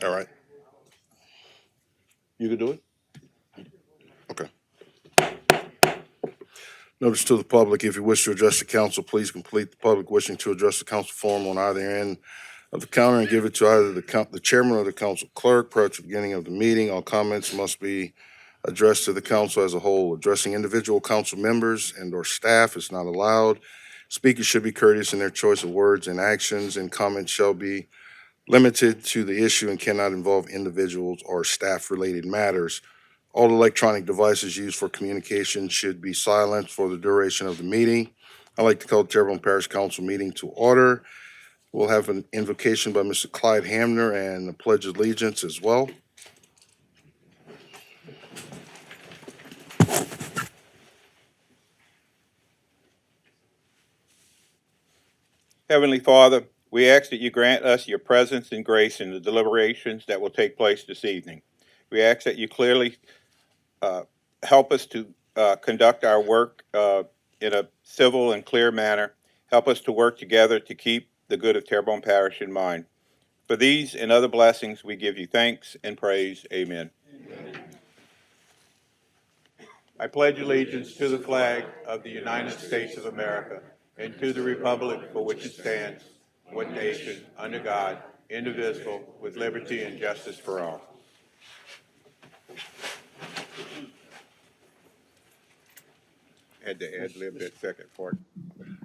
All right. You can do it? Okay. Notice to the public, if you wish to address the council, please complete the public wishing to address the council form on either end of the counter and give it to either the chairman or the council clerk prior to the beginning of the meeting. All comments must be addressed to the council as a whole. Addressing individual council members and/or staff is not allowed. Speakers should be courteous in their choice of words and actions, and comments shall be limited to the issue and cannot involve individuals or staff-related matters. All electronic devices used for communication should be silenced for the duration of the meeting. I'd like to call the Terrebonne Parish Council meeting to order. We'll have an invocation by Mr. Clyde Hamner and the Pledge of Allegiance as well. Heavenly Father, we ask that you grant us your presence and grace in the deliberations that will take place this evening. We ask that you clearly help us to conduct our work in a civil and clear manner. Help us to work together to keep the good of Terrebonne Parish in mind. For these and other blessings, we give you thanks and praise. Amen. I pledge allegiance to the flag of the United States of America and to the republic for which it stands, one nation, under God, indivisible, with liberty and justice for all. Had to ad-lib that second part.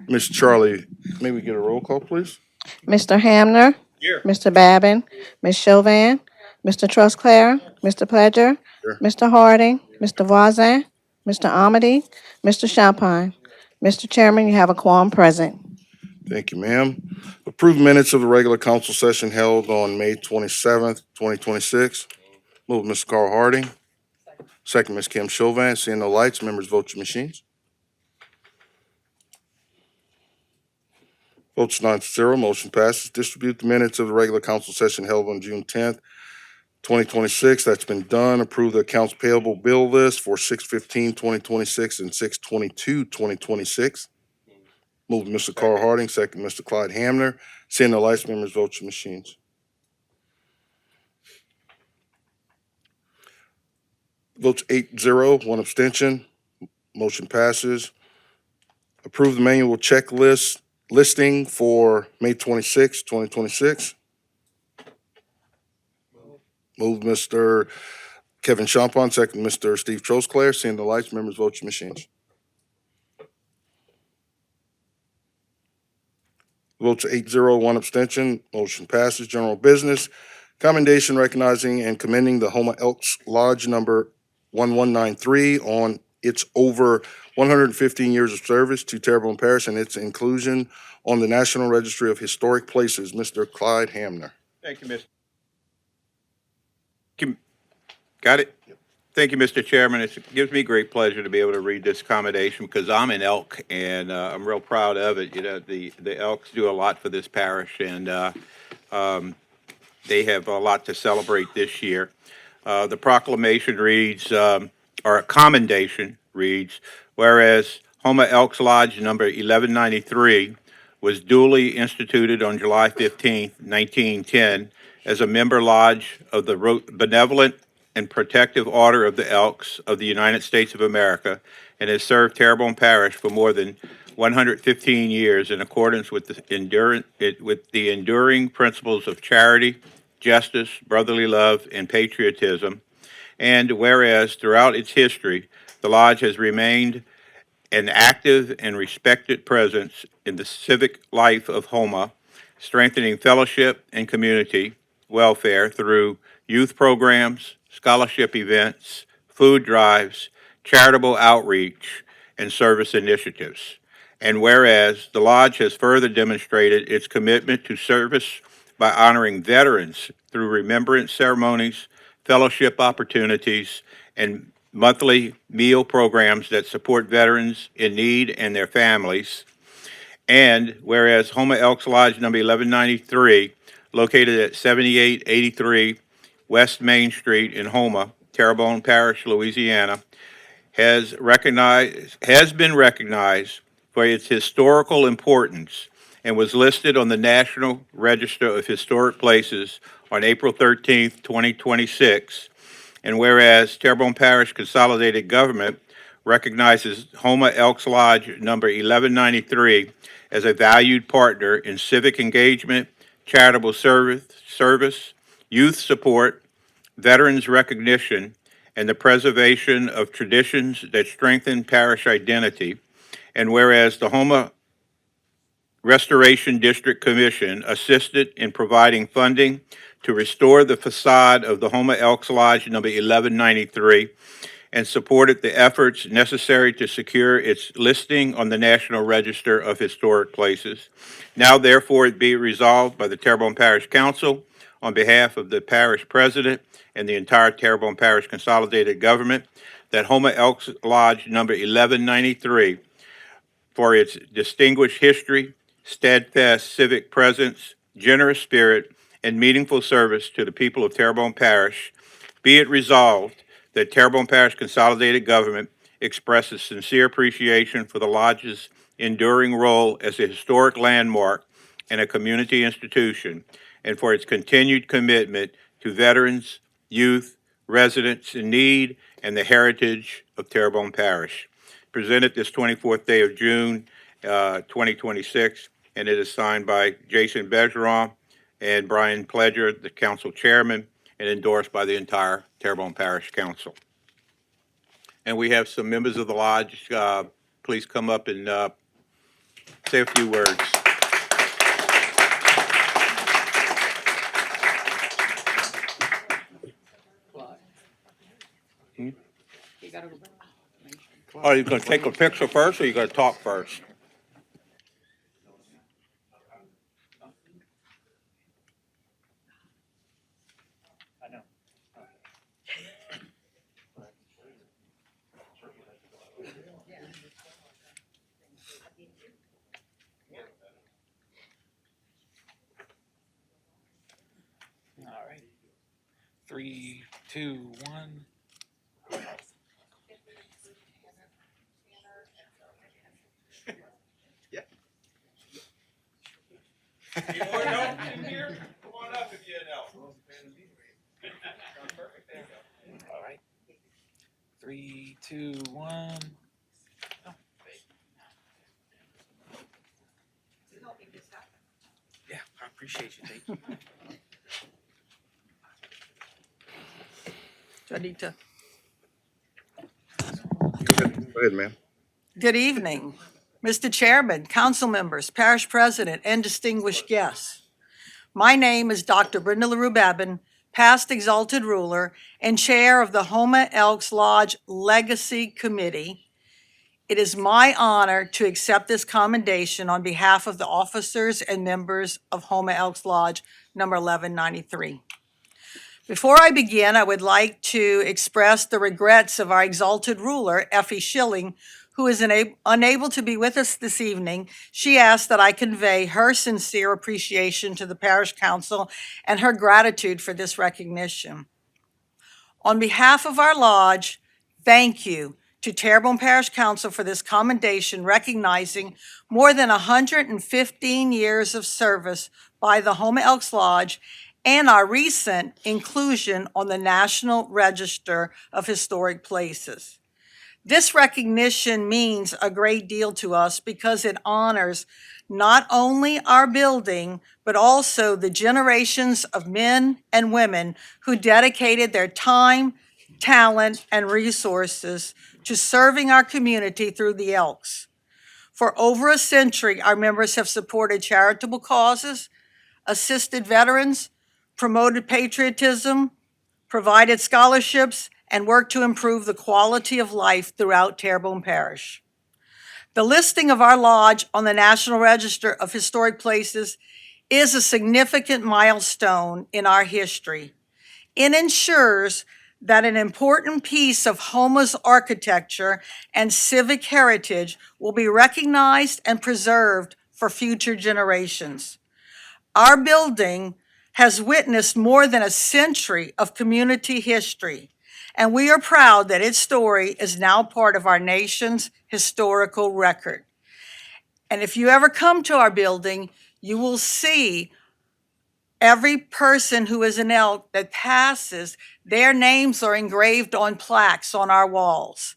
Ms. Charlie, may we get a roll call, please? Mr. Hamner, Here. Mr. Babin, Ms. Chauvin, Mr. Trustclair, Mr. Pledger, Here. Mr. Harding, Mr. Voisin, Mr. Amity, Mr. Champagne. Mr. Chairman, you have a quorum present. Thank you, ma'am. Approved minutes of the regular council session held on May 27th, 2026. Move, Mr. Carl Harding. Second, Ms. Kim Chauvin. Seeing no lights, members vote your machines. Votes 9-0, motion passes. Distribute the minutes of the regular council session held on June 10th, 2026. That's been done. Approve the accounts payable bill list for 6/15/2026 and 6/22/2026. Move, Mr. Carl Harding. Second, Mr. Clyde Hamner. Seeing no lights, members vote your machines. Votes 8-0, one abstention. Motion passes. Approve the manual checklist listing for May 26, 2026. Move, Mr. Kevin Champagne. Second, Mr. Steve Trostclair. Seeing the lights, members vote your machines. Votes 8-0, one abstention. Motion passes. General business. Commendation recognizing and commending the Houma Elks Lodge number 1193 on its over 115 years of service to Terrebonne Parish and its inclusion on the National Registry of Historic Places. Mr. Clyde Hamner. Thank you, Mr. Got it? Thank you, Mr. Chairman. It gives me great pleasure to be able to read this commendation because I'm an elk and I'm real proud of it. You know, the Elks do a lot for this parish and they have a lot to celebrate this year. The proclamation reads, or a commendation reads, whereas Houma Elks Lodge number 1193 was duly instituted on July 15th, 1910 as a member lodge of the Benevolent and Protective Order of the Elks of the United States of America and has served Terrebonne Parish for more than 115 years in accordance with the enduring principles of charity, justice, brotherly love, and patriotism. And whereas throughout its history, the lodge has remained an active and respected presence in the civic life of Houma, strengthening fellowship and community welfare through youth programs, scholarship events, food drives, charitable outreach, and service initiatives. And whereas the lodge has further demonstrated its commitment to service by honoring veterans through remembrance ceremonies, fellowship opportunities, and monthly meal programs that support veterans in need and their families. And whereas Houma Elks Lodge number 1193, located at 7883 West Main Street in Houma, Terrebonne Parish, Louisiana, has been recognized for its historical importance and was listed on the National Register of Historic Places on April 13th, 2026. And whereas Terrebonne Parish Consolidated Government recognizes Homa Elks Lodge number 1193 as a valued partner in civic engagement, charitable service, youth support, veterans recognition, and the preservation of traditions that strengthen parish identity. And whereas the Homa Restoration District Commission assisted in providing funding to restore the facade of the Homa Elks Lodge number 1193 and supported the efforts necessary to secure its listing on the National Register of Historic Places. Now therefore it be resolved by the Terrebonne Parish Council on behalf of the parish president and the entire Terrebonne Parish Consolidated Government that Homa Elks Lodge number 1193 for its distinguished history, steadfast civic presence, generous spirit, and meaningful service to the people of Terrebonne Parish, be it resolved that Terrebonne Parish Consolidated Government expresses sincere appreciation for the lodge's enduring role as a historic landmark and a community institution, and for its continued commitment to veterans, youth, residents in need, and the heritage of Terrebonne Parish. Presented this 24th day of June, 2026, and it is signed by Jason Bergeron and Brian Pledger, the council chairman, and endorsed by the entire Terrebonne Parish Council. And we have some members of the lodge. Please come up and say a few words. Are you going to take a picture first, or are you going to talk first? All right. 3, 2, 1. You want help in here? Come on up if you need help. All right. 3, 2, 1. Yeah, I appreciate you. Thank you. Do I need to? Go ahead, ma'am. Good evening, Mr. Chairman, council members, parish president, and distinguished guests. My name is Dr. Brenda LaRue Babin, past exalted ruler and chair of the Homa Elks Lodge Legacy Committee. It is my honor to accept this commendation on behalf of the officers and members of Homa Elks Lodge number 1193. Before I begin, I would like to express the regrets of our exalted ruler, Effie Schilling, who is unable to be with us this evening. She asked that I convey her sincere appreciation to the Parish Council and her gratitude for this recognition. On behalf of our lodge, thank you to Terrebonne Parish Council for this commendation recognizing more than 115 years of service by the Homa Elks Lodge and our recent inclusion on the National Register of Historic Places. This recognition means a great deal to us because it honors not only our building, but also the generations of men and women who dedicated their time, talent, and resources to serving our community through the Elks. For over a century, our members have supported charitable causes, assisted veterans, promoted patriotism, provided scholarships, and worked to improve the quality of life throughout Terrebonne Parish. The listing of our lodge on the National Register of Historic Places is a significant milestone in our history. It ensures that an important piece of Homa's architecture and civic heritage will be recognized and preserved for future generations. Our building has witnessed more than a century of community history, and we are proud that its story is now part of our nation's historical record. And if you ever come to our building, you will see Every person who is an elk that passes, their names are engraved on plaques on our walls.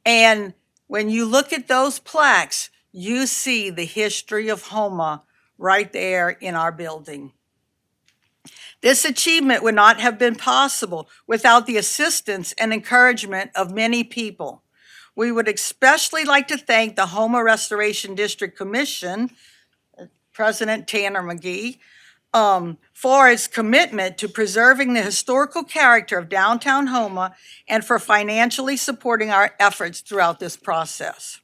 And when you look at those plaques, you see the history of Houma right there in our building. This achievement would not have been possible without the assistance and encouragement of many people. We would especially like to thank the Houma Restoration District Commission, President Tanner McGee, for its commitment to preserving the historical character of downtown Houma and for financially supporting our efforts throughout this process.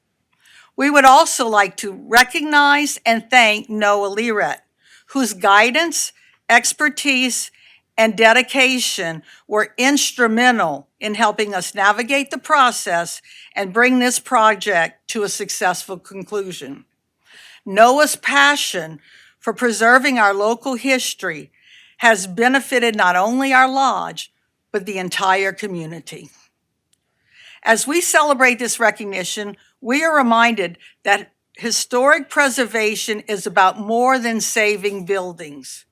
We would also like to recognize and thank Noah Leret, whose guidance, expertise, and dedication were instrumental in helping us navigate the process and bring this project to a successful conclusion. Noah's passion for preserving our local history has benefited not only our lodge, but the entire community. As we celebrate this recognition, we are reminded that historic preservation is about more than saving buildings.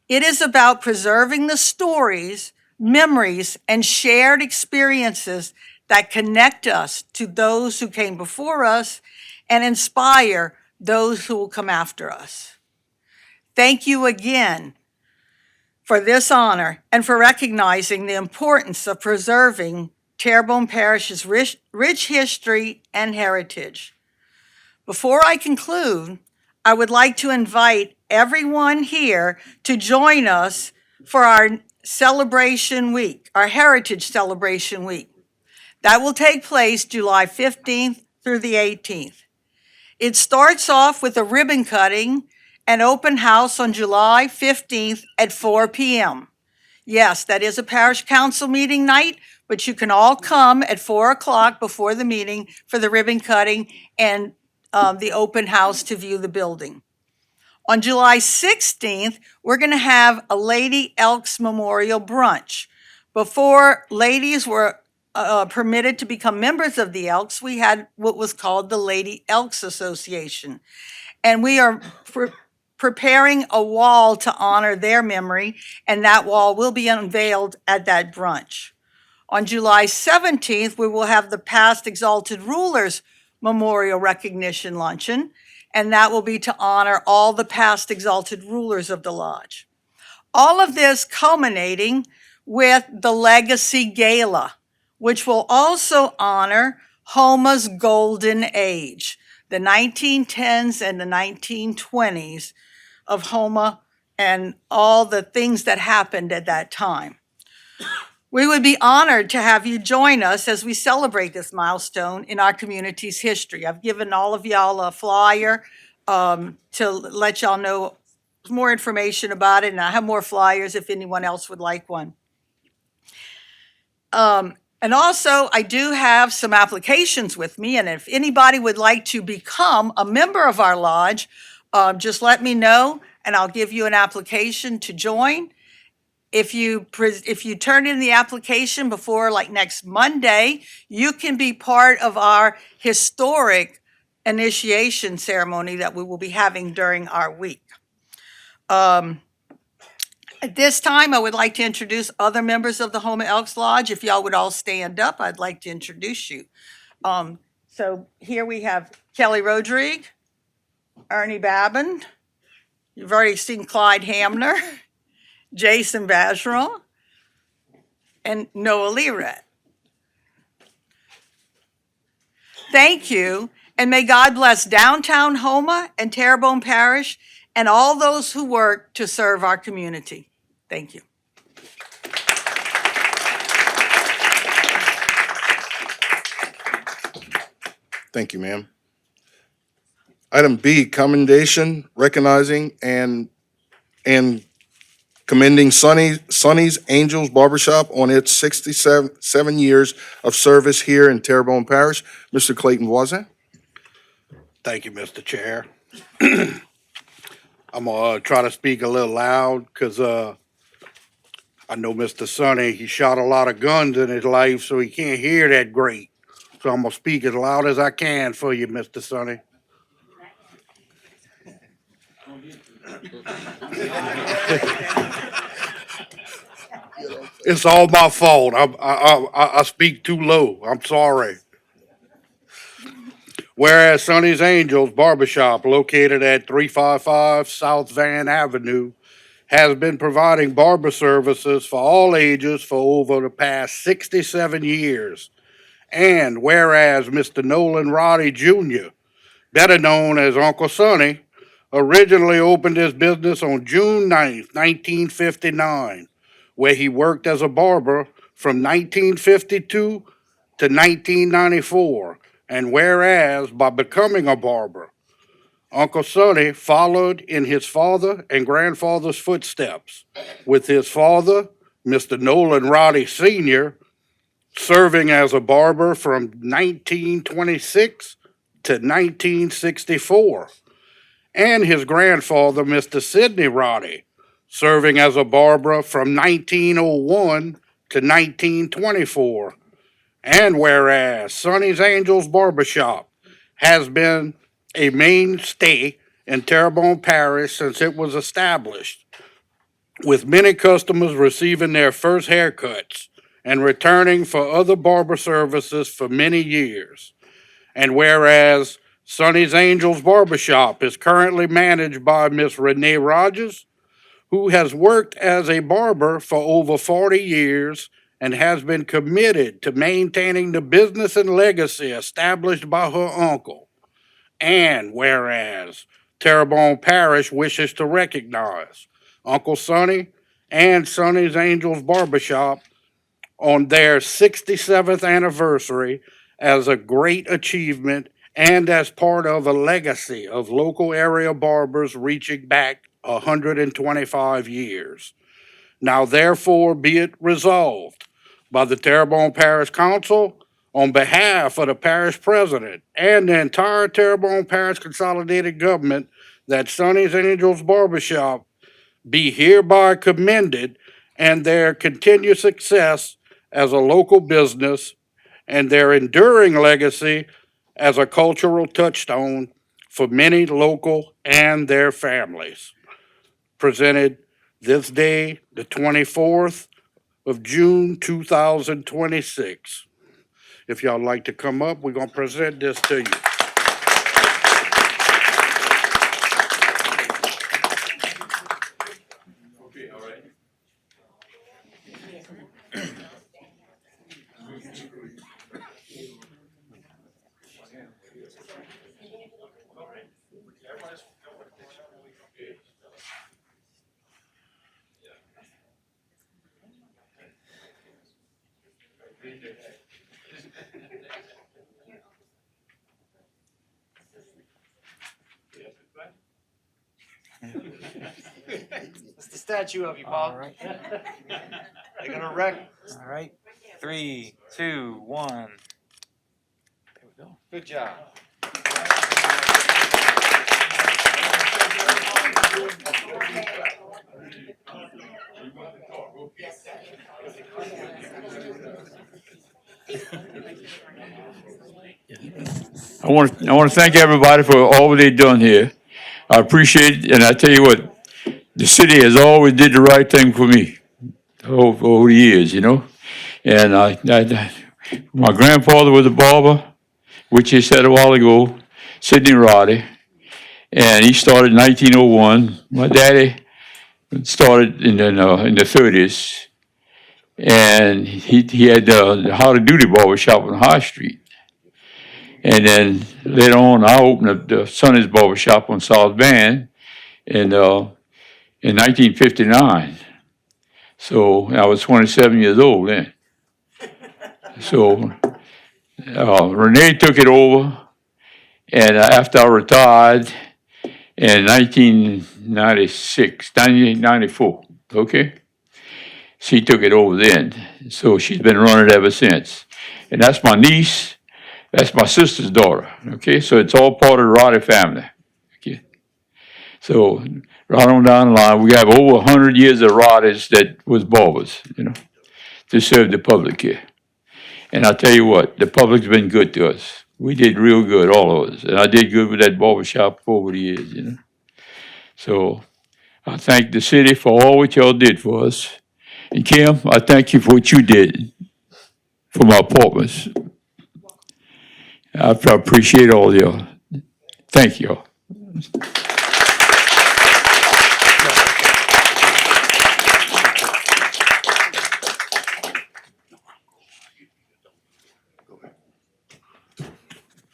It is about preserving the stories, memories, and shared experiences that connect us to those who came before us and inspire those who will come after us. Thank you again for this honor and for recognizing the importance of preserving Terrebonne Parish's rich history and heritage. Before I conclude, I would like to invite everyone here to join us for our celebration week, our Heritage Celebration Week. That will take place July 15th through the 18th. It starts off with a ribbon cutting and open house on July 15th at 4 p.m. Yes, that is a parish council meeting night, but you can all come at 4 o'clock before the meeting for the ribbon cutting and the open house to view the building. On July 16th, we're going to have a Lady Elks Memorial Brunch. Before ladies were permitted to become members of the Elks, we had what was called the Lady Elks Association. And we are preparing a wall to honor their memory, and that wall will be unveiled at that brunch. On July 17th, we will have the Past Exalted Rulers Memorial Recognition Luncheon, and that will be to honor all the past exalted rulers of the lodge. All of this culminating with the Legacy Gala, which will also honor Homa's golden age, the 1910s and the 1920s of Houma and all the things that happened at that time. We would be honored to have you join us as we celebrate this milestone in our community's history. I've given all of y'all a flyer to let y'all know more information about it, and I have more flyers if anyone else would like one. And also, I do have some applications with me, and if anybody would like to become a member of our lodge, just let me know, and I'll give you an application to join. If you turn in the application before like next Monday, you can be part of our historic initiation ceremony that we will be having during our week. At this time, I would like to introduce other members of the Houma Elks Lodge. If y'all would all stand up, I'd like to introduce you. So here we have Kelly Rodrigue, Ernie Babin. You've already seen Clyde Hamner. Jason Vacheron, and Noah Leret. Thank you, and may God bless downtown Houma and Terrebonne Parish and all those who work to serve our community. Thank you. Thank you, ma'am. Item B, commendation, recognizing, and commending Sonny's Angels Barbershop on its 67 years of service here in Terrebonne Parish. Mr. Clayton Voisin. Thank you, Mr. Chair. I'm gonna try to speak a little loud because I know Mr. Sonny, he shot a lot of guns in his life, so he can't hear that great. So I'm gonna speak as loud as I can for you, Mr. Sonny. It's all my fault. I speak too low. I'm sorry. Whereas Sonny's Angels Barbershop, located at 355 South Van Avenue, has been providing barber services for all ages for over the past 67 years. And whereas Mr. Nolan Roddy Jr., better known as Uncle Sonny, originally opened his business on June 9th, 1959, where he worked as a barber from 1952 to 1994. And whereas by becoming a barber, Uncle Sonny followed in his father and grandfather's footsteps, with his father, Mr. Nolan Roddy Sr., serving as a barber from 1926 to 1964, and his grandfather, Mr. Sidney Roddy, serving as a barber from 1901 to 1924. And whereas Sonny's Angels Barbershop has been a mainstay in Terrebonne Parish since it was established, with many customers receiving their first haircuts and returning for other barber services for many years. And whereas Sonny's Angels Barbershop is currently managed by Miss Renee Rogers, who has worked as a barber for over 40 years and has been committed to maintaining the business and legacy established by her uncle. And whereas Terrebonne Parish wishes to recognize Uncle Sonny and Sonny's Angels Barbershop on their 67th anniversary as a great achievement and as part of a legacy of local area barbers reaching back 125 years. Now, therefore, be it resolved by the Terrebonne Parish Council on behalf of the parish president and the entire Terrebonne Parish Consolidated Government that Sonny's Angels Barbershop be hereby commended and their continued success as a local business and their enduring legacy as a cultural touchstone for many local and their families. Presented this day, the 24th of June, 2026. If y'all like to come up, we're going to present this to you. It's the statue of you, Paul. All right. They're gonna wreck. All right. 3, 2, 1. There we go. Good job. I want to thank everybody for all they've done here. I appreciate it, and I tell you what, the city has always did the right thing for me over the years, you know. And my grandfather was a barber, which he said a while ago, Sidney Roddy, and he started in 1901. My daddy started in the 30s, and he had the How to Duty barbershop on High Street. And then later on, I opened up the Sonny's Barbershop on South Van in 1959. So I was 27 years old then. So Renee took it over, and after I retired in 1994, okay? She took it over then. So she's been running it ever since. And that's my niece. That's my sister's daughter, okay? So it's all part of the Roddy family, okay? So right on down the line, we have over 100 years of Roddies that was barbers, you know, to serve the public here. And I tell you what, the public's been good to us. We did real good, all of us. And I did good with that barbershop over the years, you know. So I thank the city for all what y'all did for us. And Kim, I thank you for what you did for my apartments. I appreciate all y'all. Thank y'all.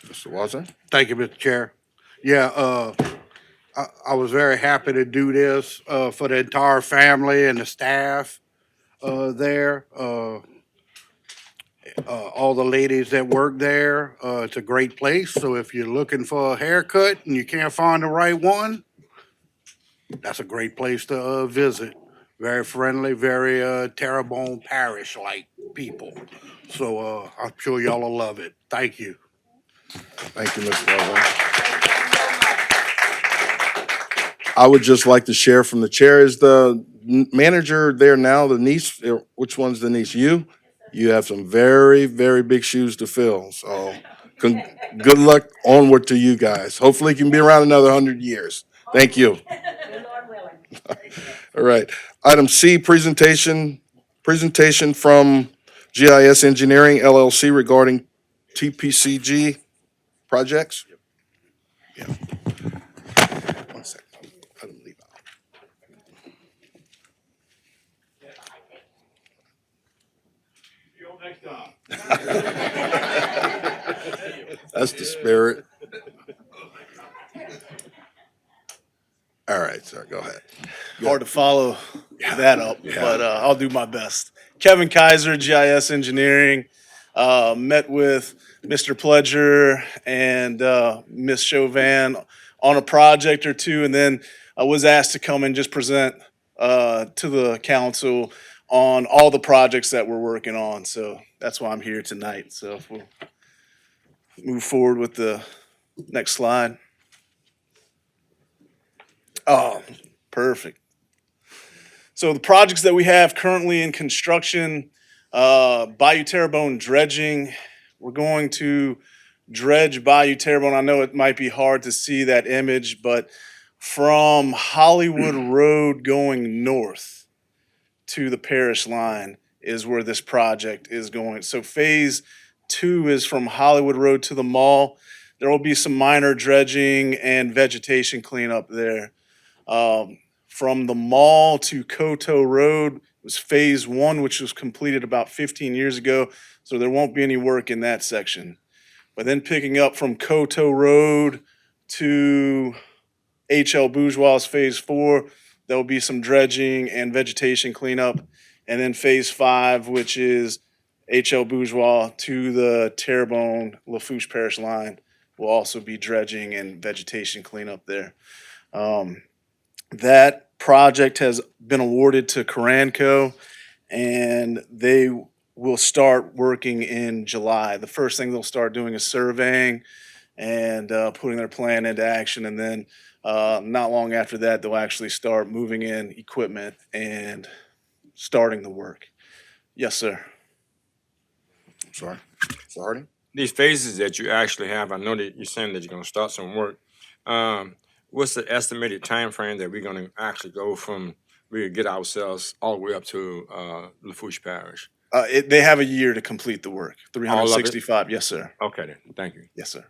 Mr. Wazan? Thank you, Mr. Chair. Yeah, I was very happy to do this, for the entire family and the staff, there. All the ladies that work there, it's a great place. So if you're looking for a haircut and you can't find the right one, that's a great place to, visit. Very friendly, very, Terrebonne Parish-like people. So, I'm sure y'all will love it. Thank you. Thank you, Mr. Wazan. I would just like to share from the chair, is the manager there now, the niece, which one's the niece? You? You have some very, very big shoes to fill, so good luck, onward to you guys. Hopefully you can be around another 100 years. Thank you. All right. Item C, presentation from GIS Engineering LLC regarding TPCG projects. Yeah. 1 second. Let him leave out. That's the spirit. All right, sir, go ahead. Hard to follow that up, but I'll do my best. Kevin Kaiser, GIS Engineering, met with Mr. Pledger and Ms. Chauvin on a project or two, and then I was asked to come and just present to the council on all the projects that we're working on. So that's why I'm here tonight. So if we'll move forward with the next slide. Oh, perfect. So the projects that we have currently in construction, Bayou Terrebonne dredging, we're going to dredge Bayou Terrebonne. I know it might be hard to see that image, but from Hollywood Road going north to the parish line is where this project is going. So phase 2 is from Hollywood Road to the mall. There will be some minor dredging and vegetation cleanup there. From the mall to Coteau Road was phase 1, which was completed about 15 years ago. So there won't be any work in that section. But then picking up from Coteau Road to HL Bourgeois is phase 4. There will be some dredging and vegetation cleanup. And then phase 5, which is HL Bourgeois to the Terrebonne Lafourche Parish line, will also be dredging and vegetation cleanup there. That project has been awarded to Coranco, and they will start working in July. The first thing they'll start doing is surveying and putting their plan into action, and then not long after that, they'll actually start moving in equipment and starting the work. Yes, sir. Sorry. Sorry. These phases that you actually have, I know that you're saying that you're gonna start some work. What's the estimated time frame that we're gonna actually go from, we get ourselves all the way up to Lafourche Parish? They have a year to complete the work. All of it? 365. Yes, sir. Okay then, thank you. Yes, sir.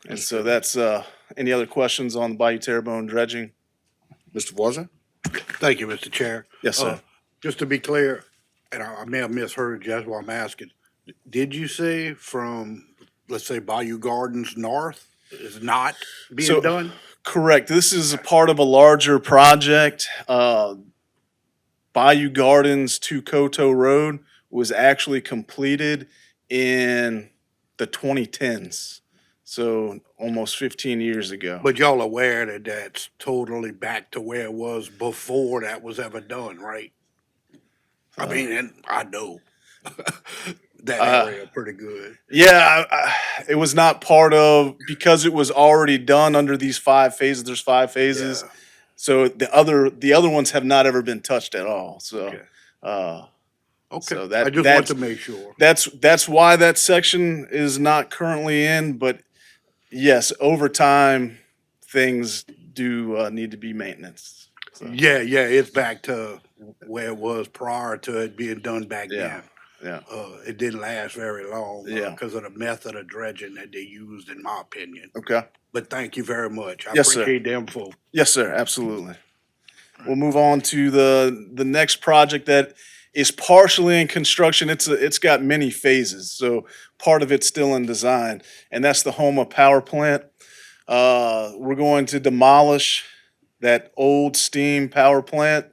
And so that's, any other questions on the Bayou Terrebonne dredging? Mr. Wazan? Thank you, Mr. Chair. Yes, sir. Just to be clear, and I may have misheard you, that's why I'm asking. Did you say from, let's say, Bayou Gardens North is not being So- done? Correct. This is a part of a larger project. Bayou Gardens to Coteau Road was actually completed in the 2010s. So almost 15 years ago. But y'all aware that that's totally back to where it was before that was ever done, right? I mean, and I know that area pretty good. Yeah, it was not part of, because it was already done under these 5 phases. There's 5 phases. Yeah. So the other ones have not ever been touched at all. So, Okay. Okay, so that- I just want that's- to make sure. that's why that section is not currently in, but yes, over time, things do need to be maintenance. So, Yeah, it's back to where it was prior to it being done back yeah, then. yeah. It didn't last very long Yeah. because of the method of dredging that they used, in my opinion. Okay. But thank you very much. I Yes, sir. appreciate the info. Yes, sir. Absolutely. We'll move on to the next project that is partially in construction. It's got many phases, so part of it's still in design, and that's the Homa Power Plant. We're going to demolish that old steam power plant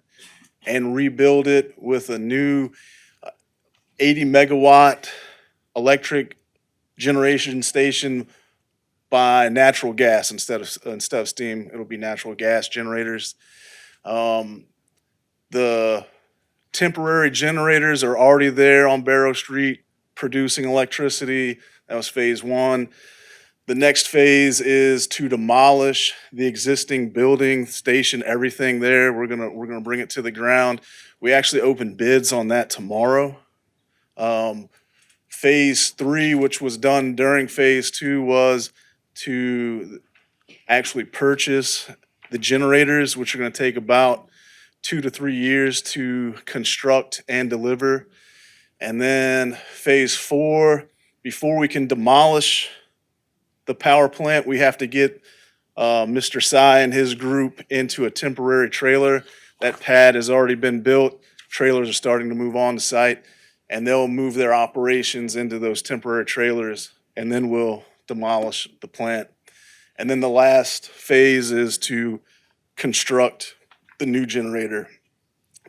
and rebuild it with a new 80 megawatt electric generation station by natural gas instead of steam. It'll be natural gas generators. The temporary generators are already there on Barrow Street producing electricity. That was phase one. The next phase is to demolish the existing building, station, everything there. We're gonna bring it to the ground. We actually open bids on that tomorrow. Phase three, which was done during phase two, was to actually purchase the generators, which are gonna take about 2 to 3 years to construct and deliver. And then phase four, before we can demolish the power plant, we have to get Mr. Sy and his group into a temporary trailer. That pad has already been built. Trailers are starting to move on the site, and they'll move their operations into those temporary trailers, and then we'll demolish the plant. And then the last phase is to construct the new generator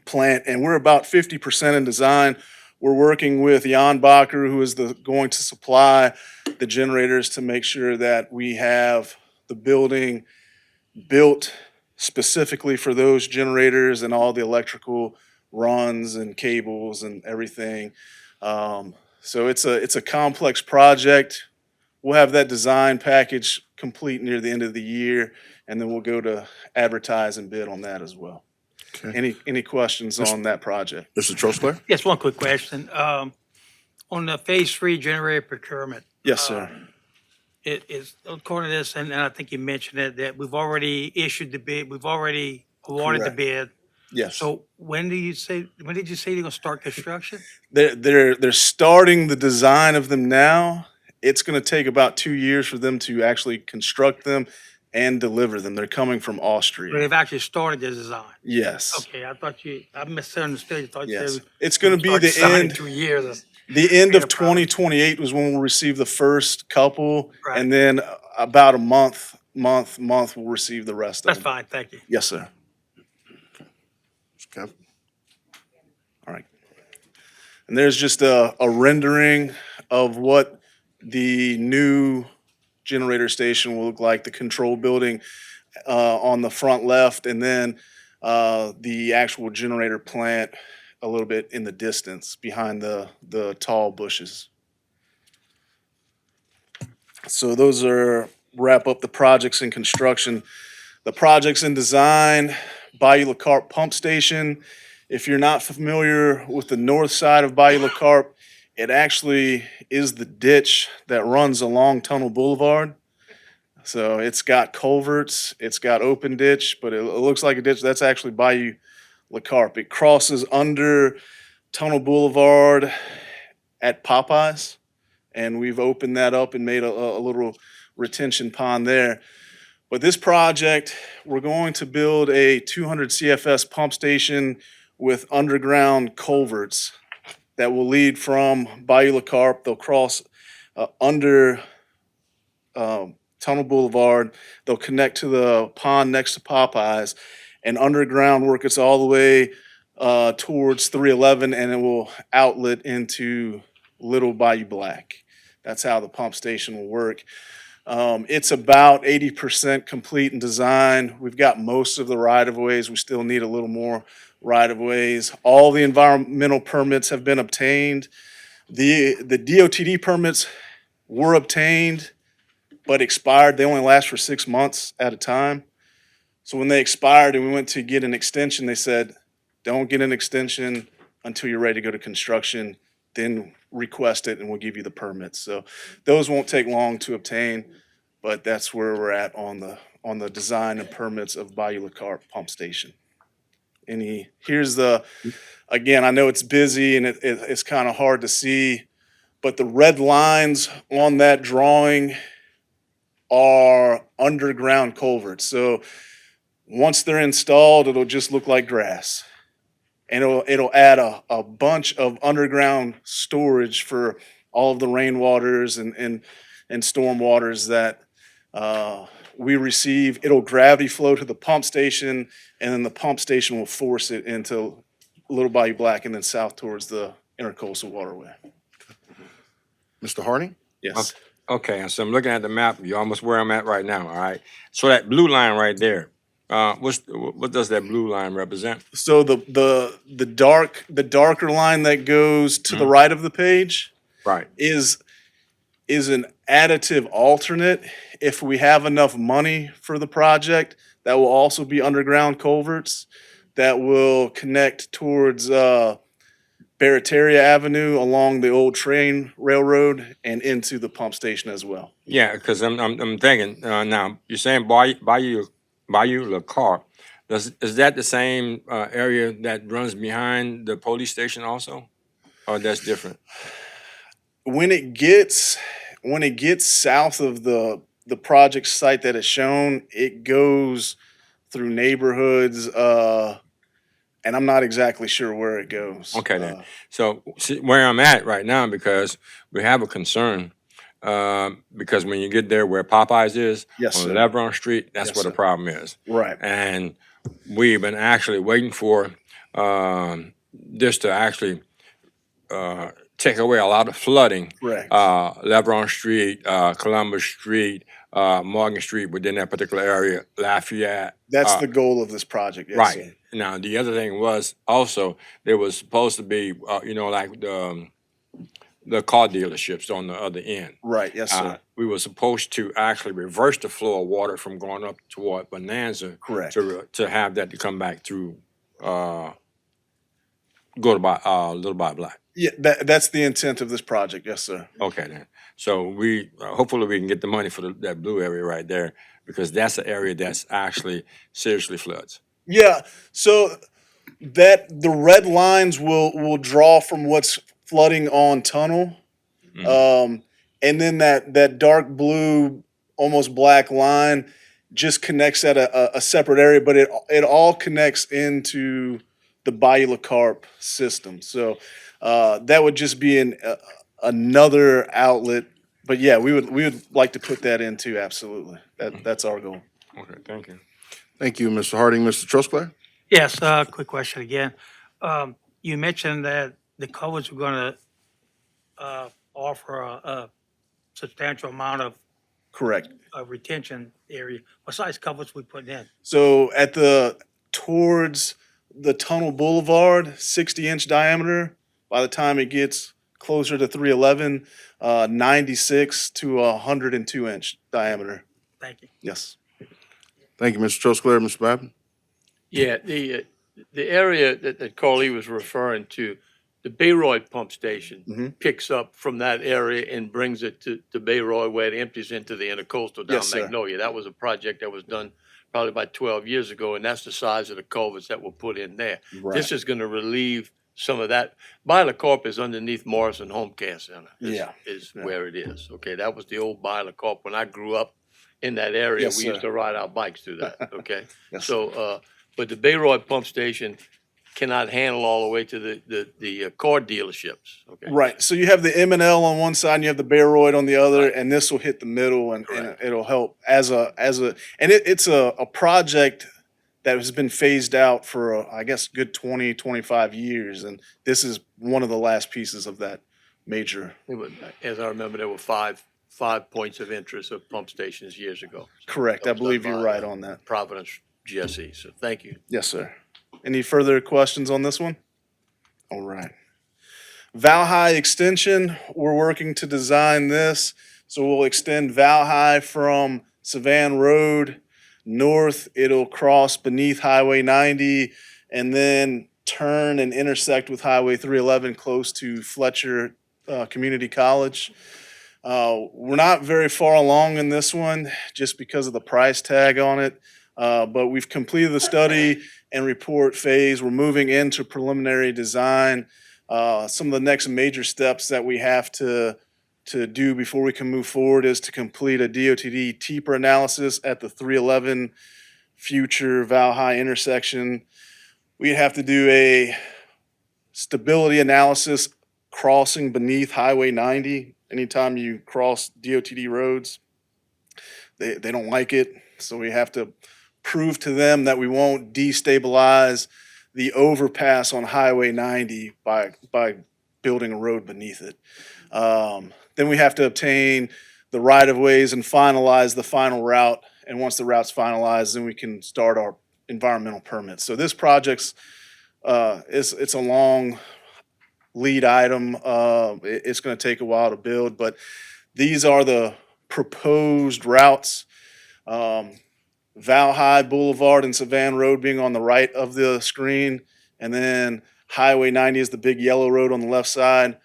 plant, and we're about 50% in design. We're working with Jan Bacher, who is going to supply the generators, to make sure that we have the building built specifically for those generators and all the electrical runs and cables and everything. So it's a complex project. We'll have that design package complete near the end of the year, and then we'll go to advertise and bid on that as well. Okay. Any questions on that project? Mr. Trosclair? Yes, one quick question. On the phase three generator procurement. Yes, sir. It is, according to this, and I think you mentioned it, that we've already issued the bid, we've already awarded the Correct. bid. Yes. So when did you say they're gonna start construction? They're starting the design of them now. It's gonna take about 2 years for them to actually construct them and deliver them. They're coming from But Austria. they've actually started the design. Yes. Okay, I misunderstood. I thought you Yes. said. It's gonna be the start designing end. 2 years. The end of Yeah, probably. 2028 was when we'll receive the first couple, Right. and then about a month, we'll receive the rest of That's them. fine, thank you. Yes, sir. Okay. All right. And there's just a rendering of what the new generator station will look like, the control building on the front left, and then the actual generator plant a little bit in the distance behind the tall bushes. So those wrap up the projects in construction. The projects in design, Bayou La Carpe Pump Station. If you're not familiar with the north side of Bayou La Carpe, it actually is the ditch that runs along Tunnel Boulevard. So it's got culverts, it's got open ditch, but it looks like a ditch. That's actually Bayou La Carpe. It crosses under Tunnel Boulevard at Popeyes, and we've opened that up and made a little retention pond there. But this project, we're going to build a 200 CFS pump station with underground culverts that will lead from Bayou La Carpe. They'll cross under Tunnel Boulevard. They'll connect to the pond next to Popeyes, and underground work its all the way towards 311, and it will outlet into Little Bayou Black. That's how the pump station will work. It's about 80% complete in design. We've got most of the right-of-ways. We still need a little more right-of-ways. All the environmental permits have been obtained. The DOTD permits were obtained but expired. They only last for 6 months at a time. So when they expired and we went to get an extension, they said, don't get an extension until you're ready to go to construction, then request it and we'll give you the permits. So those won't take long to obtain, but that's where we're at on on the design and permits of Bayou La Carpe Pump Station. And here's again, I know it's busy and it's kind of hard to see, but the red lines on that drawing are underground culverts. So once they're installed, it'll just look like grass. And it'll add a bunch of underground storage for all of the rainwaters and storm waters that we receive. It'll gravity flow to the pump station, and then the pump station will force it into Little Bayou Black and then south towards the intercoastal waterway. Mr. Harding? Yes. Okay, so I'm looking at the map. You're almost where I'm at right now, all right? So that blue line right there, what does that blue line represent? So the darker line that goes to the right of the page Right. is an additive alternate. If we have enough money for the project, that will also be underground culverts that will connect towards Barataria Avenue along the old train railroad and into the pump station as well. Yeah, because I'm thinking now. You're saying Bayou La Carpe. Is that the same area that runs behind the police station also, or that's different? When it gets south of the project site that is shown, it goes through neighborhoods, and I'm not exactly sure where it goes. Okay, then. So see, where I'm at right now, because we have a concern, because when you get there where Popeyes is, Yes, on sir. Levron Street, that's Yes, where the sir. problem is. Right. And we've been actually waiting for this to actually take away a lot of flooding. Correct. Levron Street, Columbus Street, Morgan Street within that particular area, Lafayette. That's the goal of this project. Yes, Right. sir. Now, the other thing was also, there was supposed to be, like the car dealerships on the other end. Right. Yes, sir. We were supposed to actually reverse the flow of water from going up toward Bonanza. Correct. To have that to come back through, go to Little Bayou Black. Yeah, that's the intent of this project. Yes, sir. Okay, then. So we, hopefully we can get the money for that blue area right there, because that's the area that's actually seriously floods. Yeah. So the red lines will draw from what's flooding on Tunnel, and then that dark blue, almost black line just connects at a separate area, but it all connects into the Bayou La Carpe system. So that would just be another outlet. But yeah, we would like to put that in too. Absolutely, that's our goal. Okay, thank you. Thank you, Mr. Harding. Mr. Trusclair? Yes, quick question again. You mentioned that the culverts were gonna offer a substantial amount of Correct. retention area. What size culverts we putting in? So towards the Tunnel Boulevard, 60-inch diameter. By the time it gets closer to 311, 96 to 102-inch diameter. Thank you. Yes. Thank you, Mr. Trusclair. Mr. Babin? Yeah, the area that Carly was referring to, the Bayroy pump station picks up from that area and brings it to Bayroy, where it empties into the intercoastal down Yes, sir. Magnolia. That was a project that was done probably about 12 years ago, and that's the size of the culverts that were put in there. Right. This is gonna relieve some of that. Bayou La Carpe is underneath Morrison Home Care Center. Yeah. Is where it is. Okay, that was the old Bayou La Carpe. When I grew up in that area, Yes, we sir. used to ride our bikes through that, okay? Yes, So, but the Bayroy pump station cannot handle all the way to the car dealerships, okay? Right. So you have the M&L on one side and you have the Baroid on the other, Right. and this will hit the middle and Correct. it'll help it's a project that has been phased out for I guess good 20, 25 years. And this is one of the last pieces of that major. It was, as I remember, there were five points of interest of pump stations years ago. Correct. I That was believe done you're by, right on that. Providence GSE, so thank you. Yes, sir. Any further questions on this one? All right. Valhai extension, we're working to design this. So we'll extend Valhai from Savan Road north. It'll cross beneath Highway 90 and then turn and intersect with Highway 311 close to Fletcher Community College. We're not very far along in this one just because of the price tag on it. But we've completed the study and report phase. We're moving into preliminary design. Some of the next major steps that we have to do before we can move forward is to complete a DOTD TEPR analysis at the 311 future Valhai intersection. We have to do a stability analysis crossing beneath Highway 90. Anytime you cross DOTD roads, they don't like it. So we have to prove to them that we won't destabilize the overpass on Highway 90 by building a road beneath it. Then we have to obtain the right-of-ways and finalize the final route. And once the route's finalized, then we can start our environmental permits. So this project's it's a long lead item. It's going to take a while to build, but these are the proposed routes. Valhai Boulevard and Savannah Road being on the right of the screen, and then Highway 90 is the big yellow road on the left side.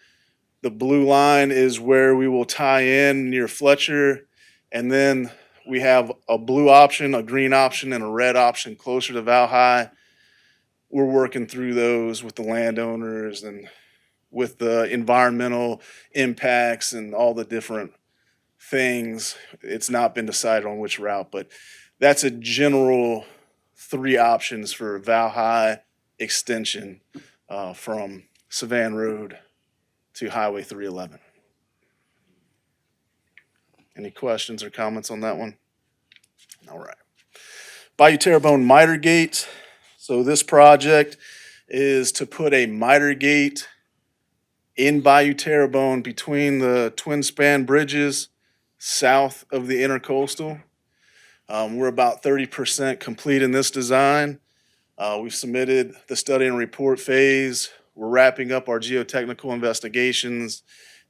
The blue line is where we will tie in near Fletcher, and then we have a blue option, a green option, and a red option closer to Valhai. We're working through those with the landowners and with the environmental impacts and all the different things. It's not been decided on which route, but that's a general 3 options for Valhai extension from Savannah Road to Highway 311. Any questions or comments on that one? All right. Bayou Terrebonne miter gate. So this project is to put a miter gate in Bayou Terrebonne between the twin span bridges south of the intercoastal. We're about 30% complete in this design. We've submitted the study and report phase. We're wrapping up our geotechnical investigations,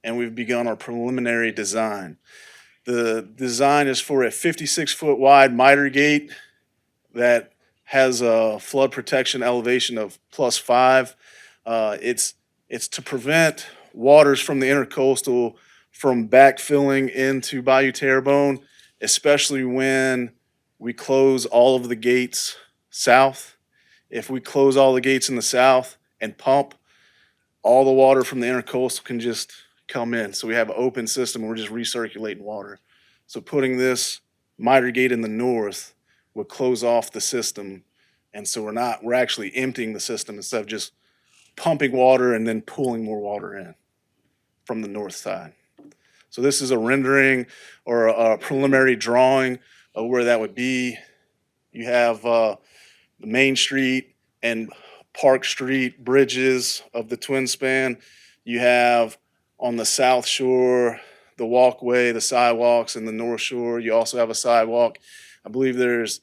and we've begun our preliminary design. The design is for a 56-foot wide miter gate that has a flood protection elevation of +5. It's to prevent waters from the intercoastal from backfilling into Bayou Terrebonne, especially when we close all of the gates south. If we close all the gates in the south and pump, all the water from the intercoastal can just come in. So we have an open system and we're just recirculating water. So putting this miter gate in the north would close off the system. And so we're actually emptying the system instead of just pumping water and then pulling more water in from the north side. So this is a rendering or a preliminary drawing of where that would be. You have the Main Street and Park Street bridges of the twin span. You have on the south shore the walkway, the sidewalks, and the north shore. You also have a sidewalk. I believe there's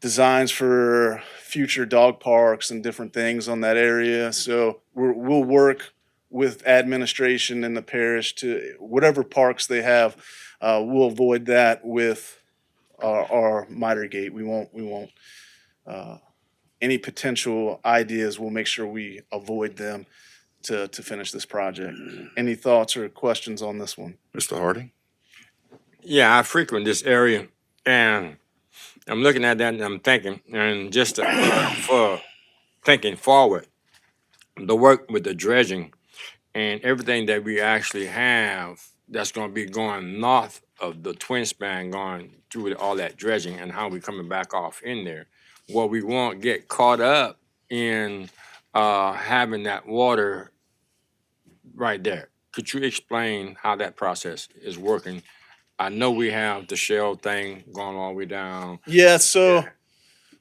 designs for future dog parks and different things on that area. So we'll work with administration in the parish to whatever parks they have. We'll avoid that with our miter gate. We won't. Any potential ideas, we'll make sure we avoid them to finish this project. Any thoughts or questions on this one? Mr. Harding? Yeah, I frequent this area, and I'm looking at that and I'm thinking, and just for thinking forward, the work with the dredging and everything that we actually have that's going to be going north of the twin span, going through all that dredging and how we coming back off in there. Well, we won't get caught up in having that water right there. Could you explain how that process is working? I know we have the shell thing going all the way down. Yeah, so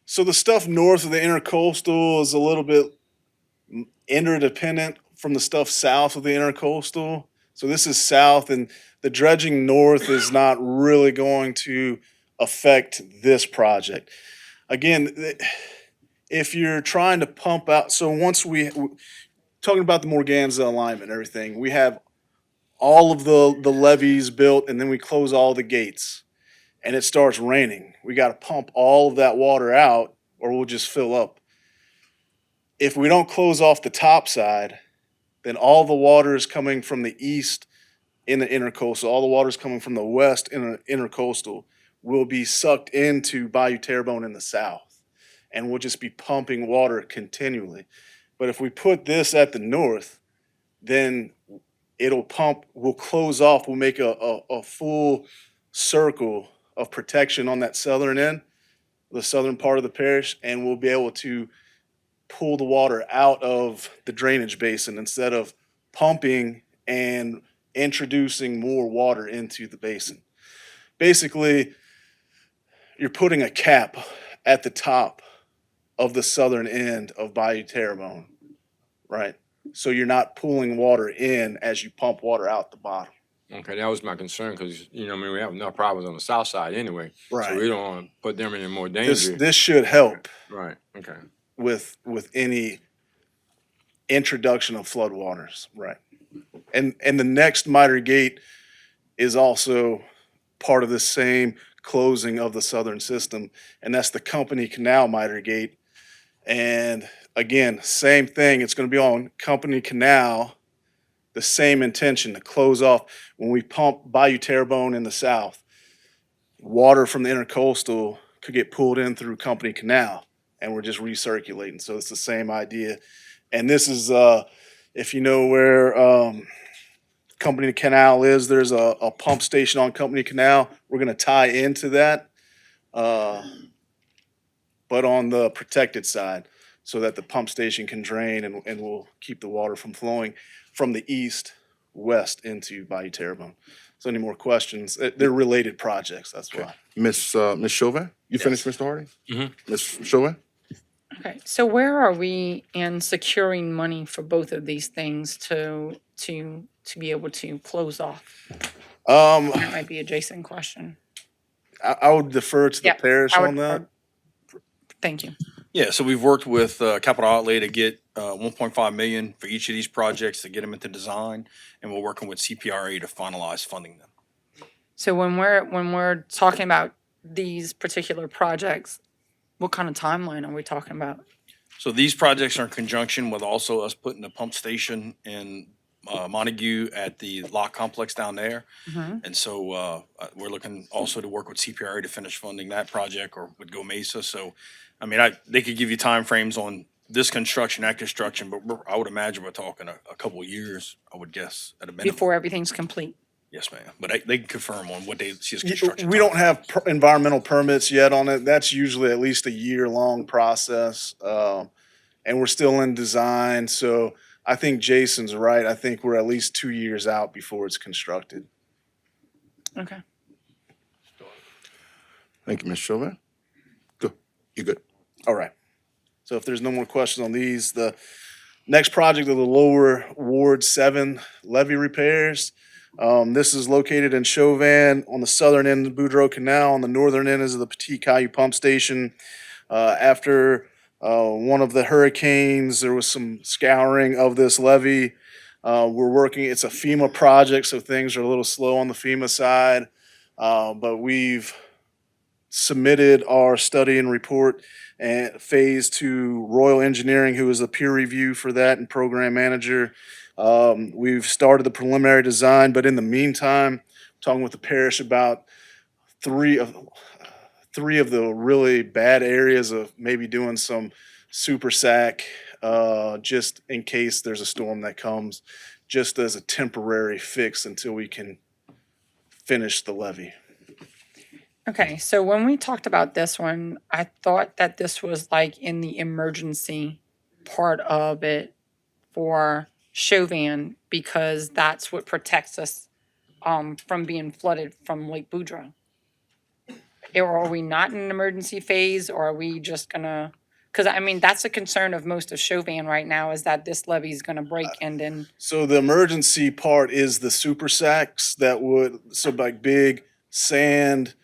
the stuff north of the intercoastal is a little bit interdependent from the stuff south of the intercoastal. So this is south, and the dredging north is not really going to affect this project. Again, if you're trying to pump out, so once talking about the Morganza alignment and everything, we have all of the levees built, and then we close all the gates, and it starts raining. We got to pump all of that water out, or we'll just fill up. If we don't close off the top side, then all the water is coming from the east in the intercoastal. All the water's coming from the west in the intercoastal will be sucked into Bayou Terrebonne in the south, and we'll just be pumping water continually. But if we put this at the north, then it'll pump, we'll close off, we'll make a full circle of protection on that southern end, the southern part of the parish, and we'll be able to pull the water out of the drainage basin instead of pumping and introducing more water into the basin. Basically, you're putting a cap at the top of the southern end of Bayou Terrebonne, right? So you're not pulling water in as you pump water out the bottom. Okay, that was my concern because, you know, I mean, we have enough problems on the south side anyway. So Right. we don't want to put them in any more This danger. this should help Right, okay. with any introduction of floodwaters, right? And the next miter gate is also part of the same closing of the southern system, and that's the Company Canal miter gate. And again, same thing, it's gonna be on Company Canal, the same intention to close off. When we pump Bayou Terrebonne in the south, water from the intercoastal could get pulled in through Company Canal, and we're just recirculating, so it's the same idea. And this is, if you know where, Company Canal is, there's a pump station on Company Canal. We're gonna tie into that, but on the protected side, so that the pump station can drain and will keep the water from flowing from the east west into Bayou Terrebonne. So any more questions? They're related projects, that's why. Ms. Chauvin, you finished, Mr. Hardy? Mhm. Ms. Chauvin? Okay, so where are we in securing money for both of these things to be able to close off? That might be a Jason question. I would defer to the Yep, parish I would- on that. Thank you. Yeah, so we've worked with Capital Outlay to get 1.5 million for each of these projects to get them into design, and we're working with CPRA to finalize funding them. So when we're talking about these particular projects, what kind of timeline are we talking about? So these projects are in conjunction with also us putting a pump station in Montague at the lock complex down there. Mhm. And so we're looking also to work with CPRA to finish funding that project, or with Go Mesa. So, I mean, they could give you timeframes on this construction, that construction, but I would imagine we're talking a couple of years, I would guess, at a minimum. Before everything's complete? Yes, ma'am. But they can confirm on what they see as construction. We don't have environmental permits yet on it. That's usually at least a year-long process. And we're still in design, so I think Jason's right. I think we're at least 2 years out before it's constructed. Okay. Thank you, Ms. Chauvin. Go, you good? All right. So if there's no more questions on these, the next project of the lower Ward 7 levee repairs. This is located in Chauvin on the southern end of the Boudreaux Canal. On the northern end is the Petit Caillou Pump Station. After one of the hurricanes, there was some scouring of this levee. We're working, it's a FEMA project, so things are a little slow on the FEMA side. But we've submitted our study and report and phase to Royal Engineering, who is the peer review for that and program manager. We've started the preliminary design, but in the meantime, talking with the parish about three of the really bad areas of maybe doing some super sack, just in case there's a storm that comes, just as a temporary fix until we can finish the levee. Okay, so when we talked about this one, I thought that this was like in the emergency part of it for Chauvin, because that's what protects us from being flooded from Lake Boudreaux. Or are we not in an emergency phase, or are we just gonna, because I mean, that's a concern of most of Chauvin right now, is that this levee is gonna break and then, So the emergency part is the super sacks that would, so like big sand,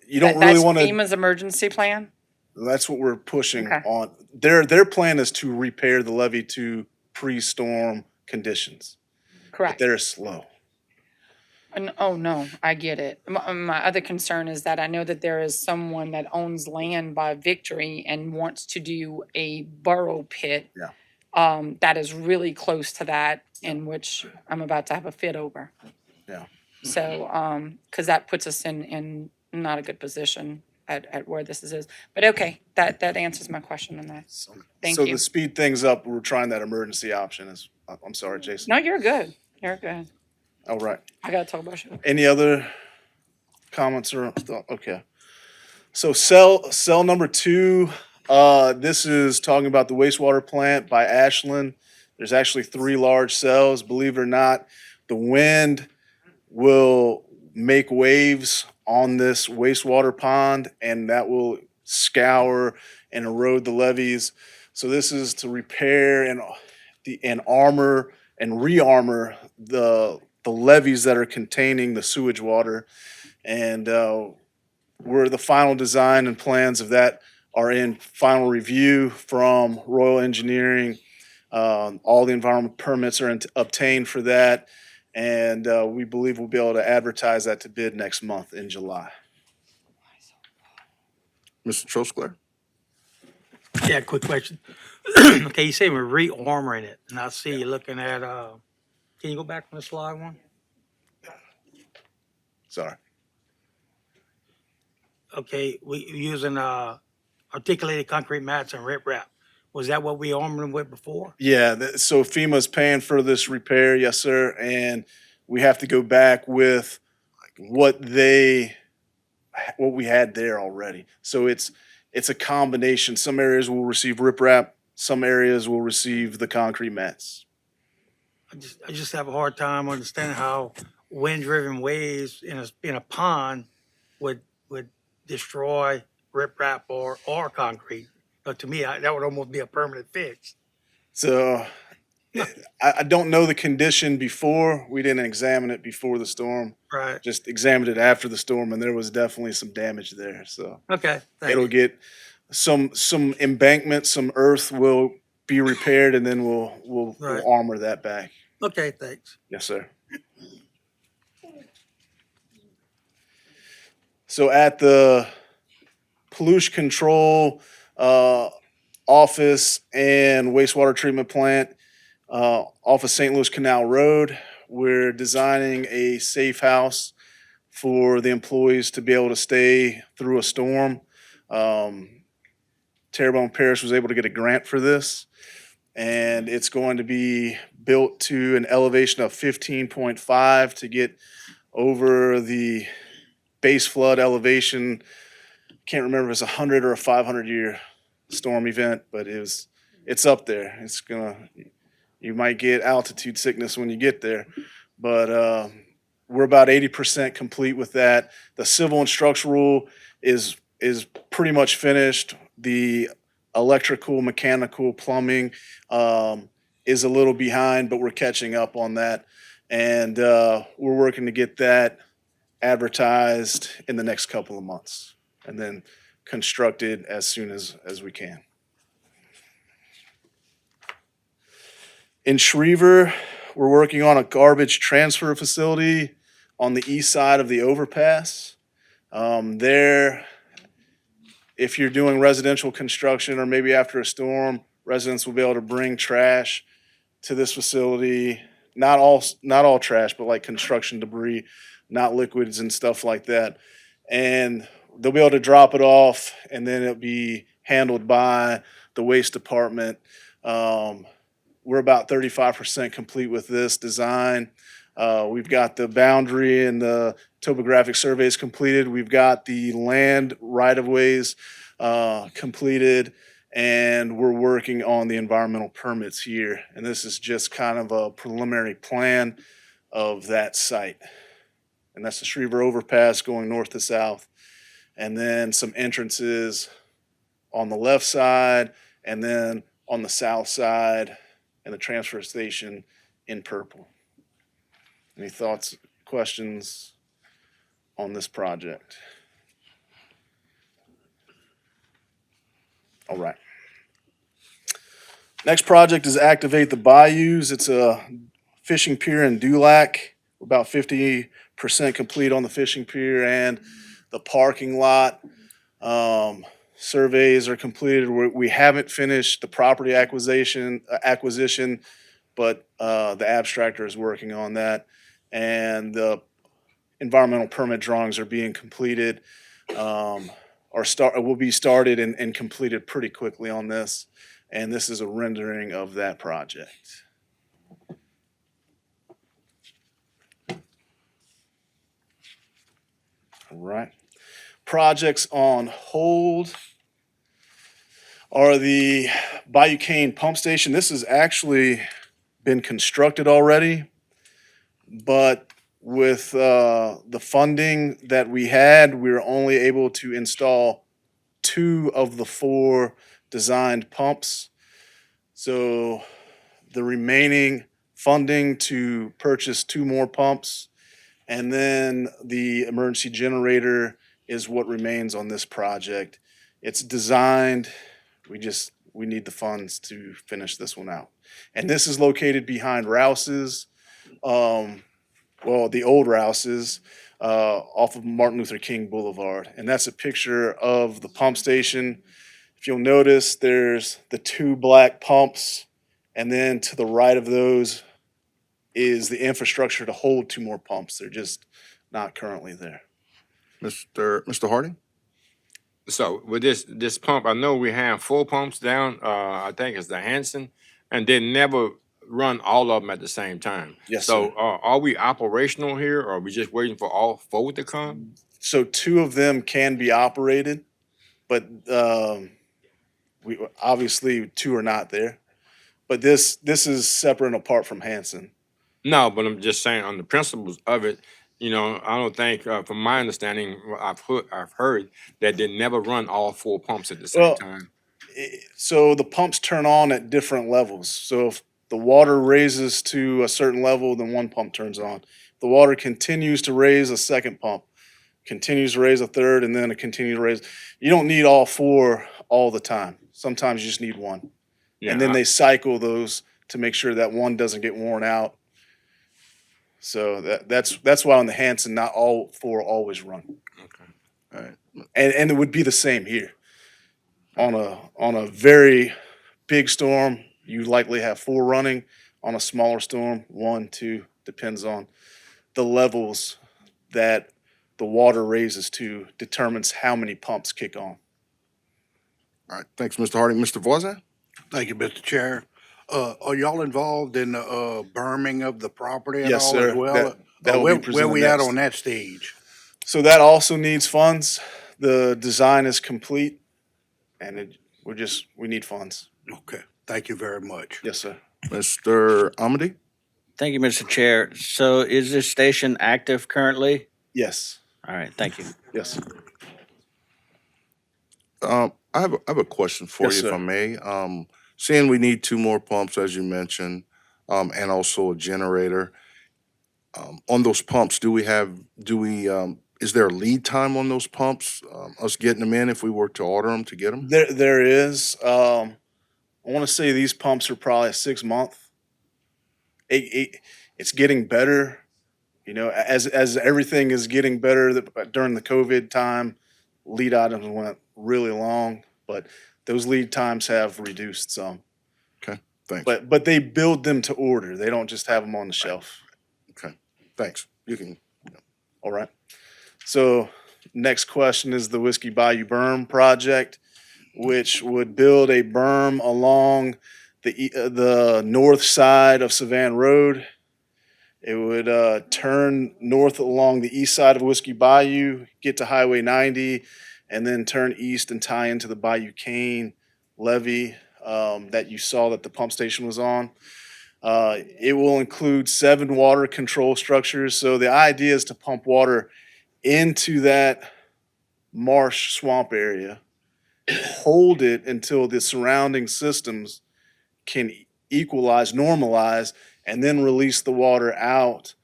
you don't really want that's to, FEMA's emergency plan? that's what we're pushing Okay. on. Their plan is to repair the levee to pre-storm conditions, but Correct. they're slow. Oh, no, I get it. My other concern is that I know that there is someone that owns land by Victory and wants to do a burrow pit. Yeah. that is really close to that, in which I'm about to have a fit over. Yeah. So, because that puts us in not a good position at where this is. But okay, that answers my question on that. Thank So you. to speed things up, we're trying that emergency option. I'm sorry, Jason. No, you're good. You're good. All right. I gotta talk about you. Any other comments or okay? So cell number 2. This is talking about the wastewater plant by Ashland. There's actually 3 large cells. Believe it or not, the wind will make waves on this wastewater pond, and that will scour and erode the levees. So this is to repair and armor and rearmor the levees that are containing the sewage water. And where the final design and plans of that are in final review from Royal Engineering. All the environmental permits are obtained for that, and we believe we'll be able to advertise that to bid next month in July. Mr. Trosclair? Yeah, quick question. Okay, you say we're re-armoring it, and I see you're looking at, can you go back on the slide one? Sorry. Okay, we using, articulated concrete mats and riprap. Was that what we armored them with before? Yeah, so FEMA's paying for this repair, yes, sir, and we have to go back with what we had there already. So it's a combination. Some areas will receive riprap, some areas will receive the concrete mats. I just have a hard time understanding how wind-driven waves in a pond would destroy riprap or concrete. But to me, that would almost be a permanent fix. So I don't know the condition before. We didn't examine it before the storm. Right. Just examined it after the storm, and there was definitely some damage there. So Okay. Thank it'll you. get some embankment, some earth will be repaired, and then we'll Right. armor that back. Okay, thanks. Yes, sir. So at the pollution control office and wastewater treatment plant off of St. Louis Canal Road, we're designing a safe house for the employees to be able to stay through a storm. Terrebonne Parish was able to get a grant for this, and it's going to be built to an elevation of 15.5 to get over the base flood elevation. Can't remember if it's 100 or a 500-year storm event, but it's up there. You might get altitude sickness when you get there, but we're about 80% complete with that. The civil and structural is pretty much finished. The electrical, mechanical, plumbing is a little behind, but we're catching up on that. And we're working to get that advertised in the next couple of months and then constructed as soon as we can. In Schriever, we're working on a garbage transfer facility on the east side of the overpass. There, if you're doing residential construction or maybe after a storm, residents will be able to bring trash to this facility. Not all trash, but like construction debris, not liquids and stuff like that. And they'll be able to drop it off, and then it'll be handled by the waste department. We're about 35% complete with this design. We've got the boundary and the topographic surveys completed. We've got the land right-of-ways completed, and we're working on the environmental permits here. And this is just kind of a preliminary plan of that site. And that's the Schriever overpass going north to south. And then some entrances on the left side, and then on the south side, and the transfer station in purple. Any thoughts, questions on this project? All right. Next project is Activate the Bayous. It's a fishing pier in Dulac. We're about 50% complete on the fishing pier and the parking lot. surveys are completed. We haven't finished the property acquisition, but the abstractor is working on that, and the environmental permit drawings are being completed. Will be started and completed pretty quickly on this, and this is a rendering of that project. All right. Projects on hold are the Bayou Cane pump station. This has actually been constructed already, but with the funding that we had, we were only able to install 2 of the 4 designed pumps. So the remaining funding to purchase 2 more pumps, and then the emergency generator is what remains on this project. It's designed, we need the funds to finish this one out. And this is located behind Rouse's, the old Rouse's, off of Martin Luther King Boulevard. And that's a picture of the pump station. If you'll notice, there's the 2 black pumps, and then to the right of those is the infrastructure to hold 2 more pumps. They're just not currently there. Mr. Harding? So with this pump, I know we have 4 pumps down. I think it's the Hanson, and they never run all of them at the same time. Yes, So sir. are we operational here, or are we just waiting for all 4 to come? So 2 of them can be operated, but we obviously 2 are not there. But this is separate and apart from Hanson. No, but I'm just saying on the principles of it. You know, I don't think, from my understanding, what I've heard that they never run all 4 pumps at the same Well, time. So the pumps turn on at different levels. So if the water raises to a certain level, then one pump turns on. The water continues to raise, a second pump continues to raise, a third, and then it continues to raise. You don't need all 4 all the time. Sometimes you just need 1. Yeah, And then they cycle those to make sure that one doesn't get worn out. So that's why on the Hanson, not all 4 always run. Okay. All right. And it would be the same here. On a very big storm, you likely have 4 running. On a smaller storm, 1, 2, depends on the levels that the water raises to, determines how many pumps kick on. All right, thanks, Mr. Harding. Mr. Voisin? Thank you, Mr. Chair. Are y'all involved in the berming of the property at Yes, all sir. as well? That will Where be presented we at next. on that stage? So that also needs funds. The design is complete, and we need funds. Okay, thank you very much. Yes, sir. Mr. Amity? Thank you, Mr. Chair. So is this station active currently? Yes, All right, thank you. yes. I have a question for Yes, you, if sir. I may. Seeing we need 2 more pumps, as you mentioned, and also a generator. On those pumps, is there a lead time on those pumps? Us getting them in if we were to order them to get them? There is. I want to say these pumps are probably a 6-month. It's getting better. You know, as everything is getting better during the COVID time, lead items went really long, but those lead times have reduced some. Okay, thanks. But they build them to order. They don't just have them on the shelf. Okay, thanks. You can, All right. So next question is the Whiskey Bayou Berm project, which would build a berm along the north side of Savannah Road. It would turn north along the east side of Whiskey Bayou, get to Highway 90, and then turn east and tie into the Bayou Cane levee that you saw that the pump station was on. It will include 7 water control structures. So the idea is to pump water into that marsh swamp area, hold it until the surrounding systems can equalize, normalize, and then release the water out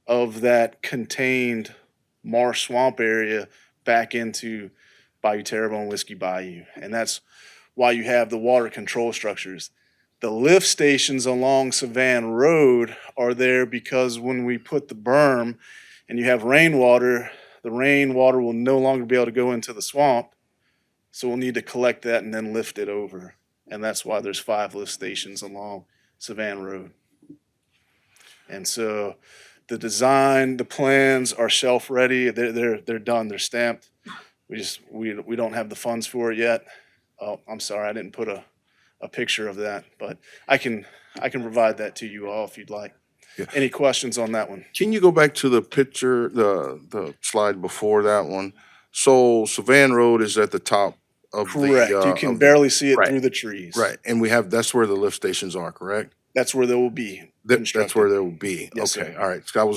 of that contained marsh swamp area back into Bayou Terrebonne, Whiskey Bayou. And that's why you have the water control structures. The lift stations along Savannah Road are there because when we put the berm and you have rainwater, the rainwater will no longer be able to go into the swamp. So we'll need to collect that and then lift it over. And that's why there's 5 lift stations along Savannah Road. And so the design, the plans are shelf ready. They're done. They're stamped. We don't have the funds for it yet. Oh, I'm sorry, I didn't put a picture of that, but I can provide that to you all if you'd like. Yeah. Any questions on that one? Can you go back to the picture, the slide before that one? So Savannah Road is at the top of the. Correct. You of can the- barely see it right, through the trees. Right, and that's where the lift stations are, correct? That's where they will be. That's where constructed. they will be. Yes, Okay, sir. all right. So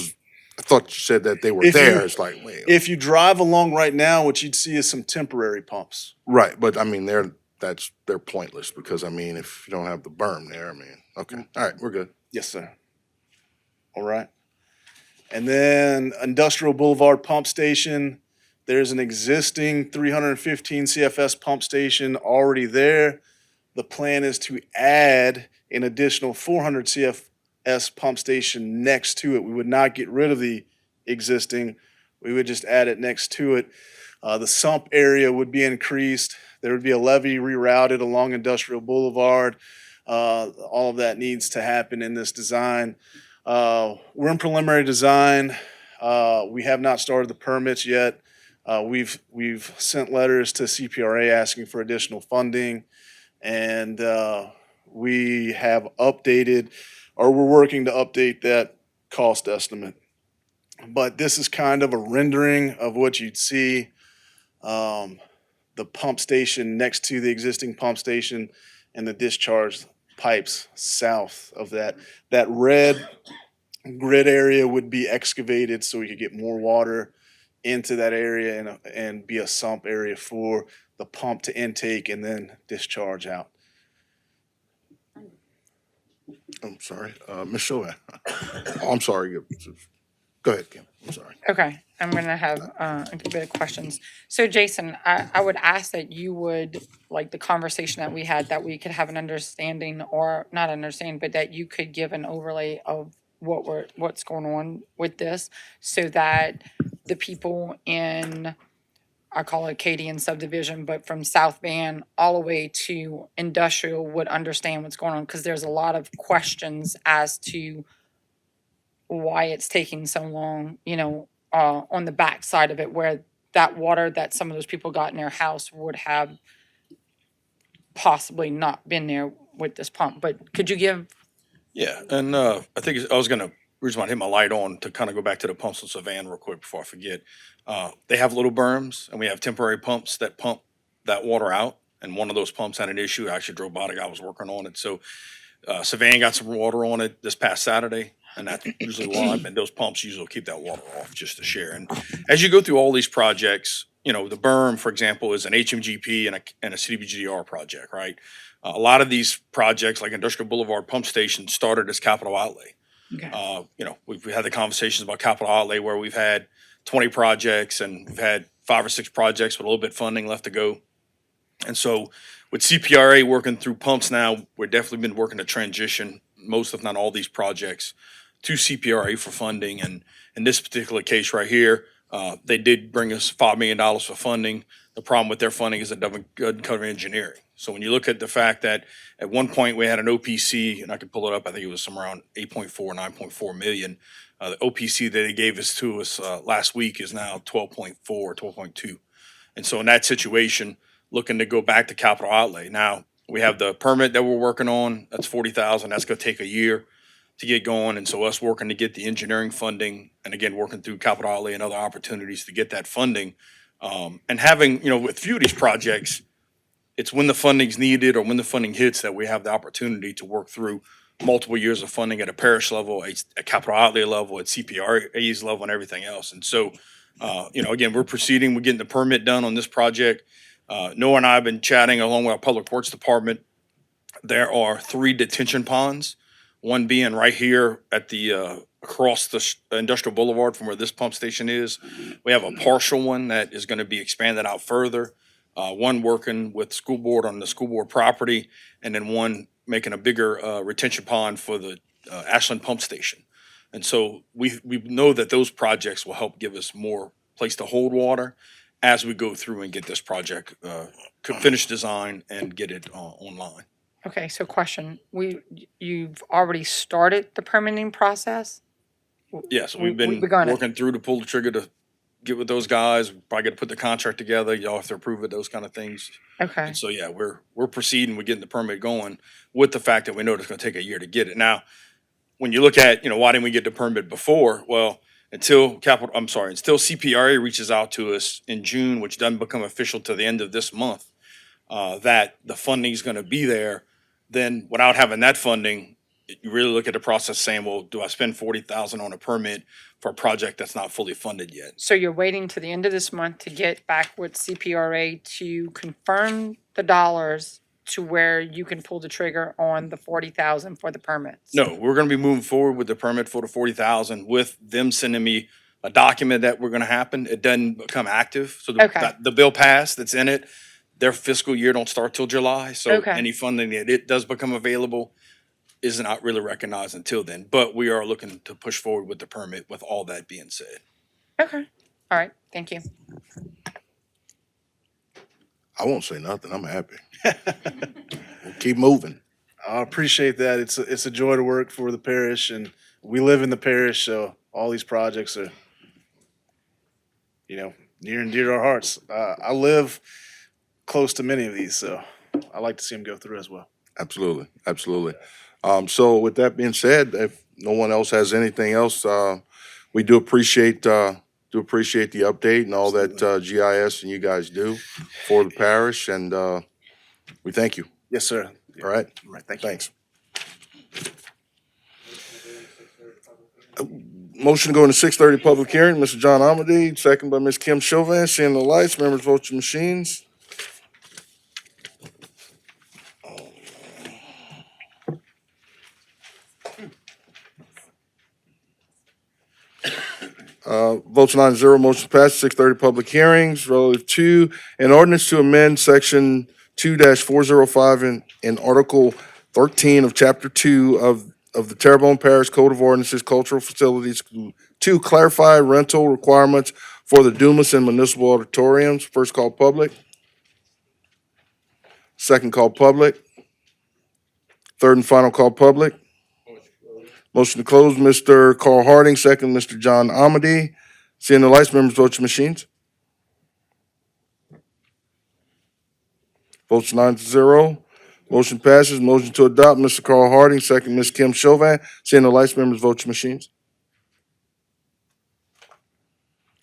I thought you said that they were If you- there. It's like, wait. If you drive along right now, what you'd see is some temporary pumps. Right, but I mean, they're pointless because I mean, if you don't have the berm there, I mean, okay, all right, we're good. Yes, sir. All right. And then Industrial Boulevard Pump Station, there's an existing 315 CFS pump station already there. The plan is to add an additional 400 CFS pump station next to it. We would not get rid of the existing. We would just add it next to it. The sump area would be increased. There would be a levee rerouted along Industrial Boulevard. All of that needs to happen in this design. We're in preliminary design. We have not started the permits yet. We've sent letters to CPRA asking for additional funding, and we have updated, or we're working to update that cost estimate. But this is kind of a rendering of what you'd see. The pump station next to the existing pump station and the discharge pipes south of that. That red grid area would be excavated so we could get more water into that area and be a sump area for the pump to intake and then discharge out. I'm sorry, Ms. Chauvin. Oh, I'm sorry. Go ahead, Kim. I'm sorry. Okay, I'm gonna have a good bit of questions. So Jason, I would ask that you would, like the conversation that we had, that we could have an understanding, or not understanding, but that you could give an overlay of what's going on with this, so that the people in, I call it Acadian subdivision, but from South Van all the way to Industrial would understand what's going on, because there's a lot of questions as to why it's taking so long, on the back side of it, where that water that some of those people got in their house would have possibly not been there with this pump. But could you give, Yeah, and I think I was gonna, reason why I hit my light on to kind of go back to the pumps in Savannah real quick before I forget. They have little berms and we have temporary pumps that pump that water out. And one of those pumps had an issue. I actually drove by, the guy was working on it. So Savannah got some water on it this past Saturday. And that's usually why, and those pumps usually keep that water off just to share. And as you go through all these projects, the berm, for example, is an HMGP and a CDBGDR project, right? A lot of these projects, like Industrial Boulevard Pump Station, started as capital outlay. okay, We've had the conversations about capital outlay where we've had 20 projects and we've had 5 or 6 projects with a little bit funding left to go. And so with CPRA working through pumps now, we've definitely been working to transition most, if not all, these projects to CPRA for funding. And in this particular case right here, they did bring us $5 million for funding. The problem with their funding is it doesn't cover engineering. So when you look at the fact that at one point we had an OPC, and I could pull it up, I think it was somewhere around 8.4, 9.4 million. The OPC that they gave us last week is now 12.4, 12.2. And so in that situation, looking to go back to capital outlay. Now, we have the permit that we're working on, that's 40,000, that's gonna take a year to get going. And so us working to get the engineering funding, and again, working through capital outlay and other opportunities to get that funding. And having, with a few of these projects, it's when the funding's needed or when the funding hits that we have the opportunity to work through multiple years of funding at a parish level, a capital outlay level, at CPRA's level, and everything else. And so, again, we're proceeding, we're getting the permit done on this project. Noah and I have been chatting along with our Public Works Department. There are 3 detention ponds, one being right here at the across the Industrial Boulevard from where this pump station is. We have a partial one that is going to be expanded out further. One working with school board on the school board property, and then one making a bigger retention pond for the Ashland pump station. And so we know that those projects will help give us more place to hold water as we go through and get this project, finished design and get it online. Okay, so question, you've already started the permitting process? Yes, we've been we're gonna- working through to pull the trigger to get with those guys. Probably got to put the contract together. Y'all have to approve it, those kind of things. Okay, And so, yeah, we're proceeding, we're getting the permit going with the fact that we know it's gonna take a year to get it. Now, when you look at, why didn't we get the permit before? Well, until CPRA reaches out to us in June, which doesn't become official till the end of this month, that the funding's gonna be there, then without having that funding, you really look at the process saying, well, do I spend 40,000 on a permit for a project that's not fully funded yet? so you're waiting to the end of this month to get back with CPRA to confirm the dollars to where you can pull the trigger on the 40,000 for the permits? No, we're gonna be moving forward with the permit for the 40,000 with them sending me a document that we're gonna happen. It doesn't become active, so Okay. the bill passed that's in it. Their fiscal year don't start till July, so Okay. any funding that it does become available is not really recognized until then. But we are looking to push forward with the permit with all that being said. Okay, all right, thank you. I won't say nothing. I'm happy. We'll keep moving. I appreciate that. It's a joy to work for the parish, and we live in the parish, so all these projects are, near and dear to our hearts. I live close to many of these, so I like to see them go through as well. Absolutely, absolutely. So with that being said, if no one else has anything else, we do appreciate the update and all that GIS and you guys do for the parish, and we thank you. Yes, sir. All right? All right, thank you. Thanks. Motion to go into 6:30 public hearing, Mr. John Amity, second by Ms. Kim Chauvin. Seeing the lights, members vote your machines. Votes 9-0, motion passed. 6:30 public hearings relative to an ordinance to amend section 2-405 in Article 13 of Chapter 2 of the Terrebonne Parish Code of Ordinances, Cultural Facilities to clarify rental requirements for the Dumas and municipal auditoriums. First call public. Second call public. Third and final call public. Motion to close, Mr. Carl Harding, second, Mr. John Amity. Seeing the lights, members vote your machines. Votes 9-0. Motion passes. Motion to adopt, Mr. Carl Harding, second, Ms. Kim Chauvin. Seeing the lights, members vote your machines.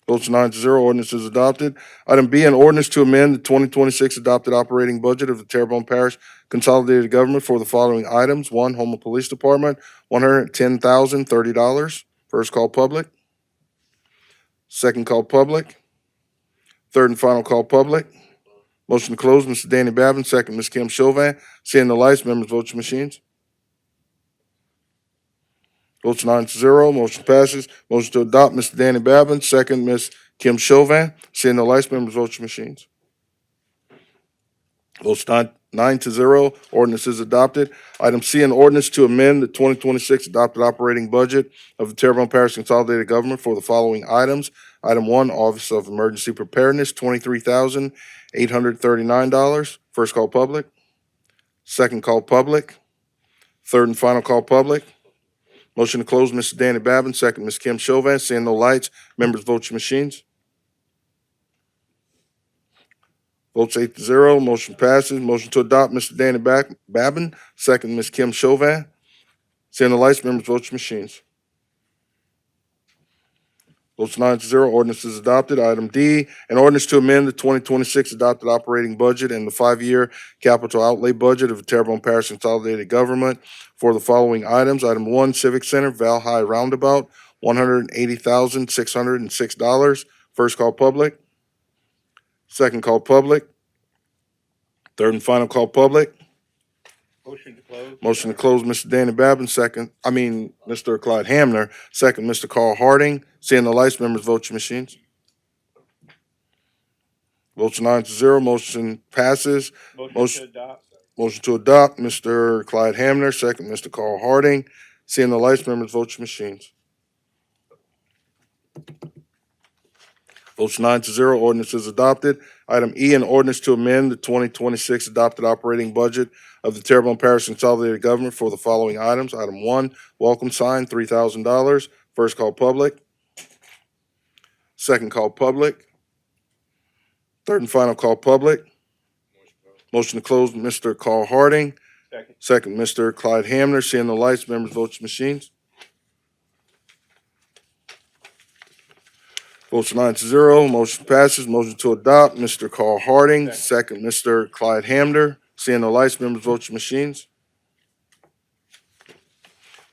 Votes 9-0. Ordinance is adopted. Item B, an ordinance to amend the 2026 adopted operating budget of the Terrebonne Parish Consolidated Government for the following items. One, Houma Police Department, $110,030. First call public. Second call public. Third and final call public. Motion to close, Mr. Danny Babin, second, Ms. Kim Chauvin. Seeing the lights, members vote your machines. Votes 9-0, motion passes. Motion to adopt, Mr. Danny Babin, second, Ms. Kim Chauvin. Seeing the lights, members vote your machines. Votes 9-0, ordinance is adopted. Item C, an ordinance to amend the 2026 adopted operating budget of the Terrebonne Parish Consolidated Government for the following items. Item 1, Office of Emergency Preparedness, $23,839. First call public. Second call public. Third and final call public. Motion to close, Mr. Danny Babin, second, Ms. Kim Chauvin. Seeing no lights, members vote your machines. Votes 8-0, motion passes. Motion to adopt, Mr. Danny Babin, second, Ms. Kim Chauvin. Seeing the lights, members vote your machines. Votes 9-0, ordinance is adopted. Item D, an ordinance to amend the 2026 adopted operating budget and the 5-year capital outlay budget of the Terrebonne Parish Consolidated Government for the following items. Item 1, Civic Center, Val High Roundabout, $180,606. First call public. Second call public. Third and final call public. Motion to close. Motion to close, Mr. Danny Babin, Mr. Clyde Hamner, second, Mr. Carl Harding. Seeing the lights, members vote your machines. Votes 9-0, motion passes. Motion to adopt. Motion to adopt, Mr. Clyde Hamner, second, Mr. Carl Harding. Seeing the lights, members vote your machines. Votes 9-0, ordinance is adopted. Item E, an ordinance to amend the 2026 adopted operating budget of the Terrebonne Parish Consolidated Government for the following items. Item 1, welcome sign, $3,000. First call public. Second call public. Third and final call public. Motion to close, Mr. Carl Harding. Second, Mr. Clyde Hamner. Seeing the lights, members vote your machines. Votes 9-0, motion passes. Motion to adopt, Mr. Carl Harding. Second, Mr. Clyde Hamner. Seeing the lights, members vote your machines.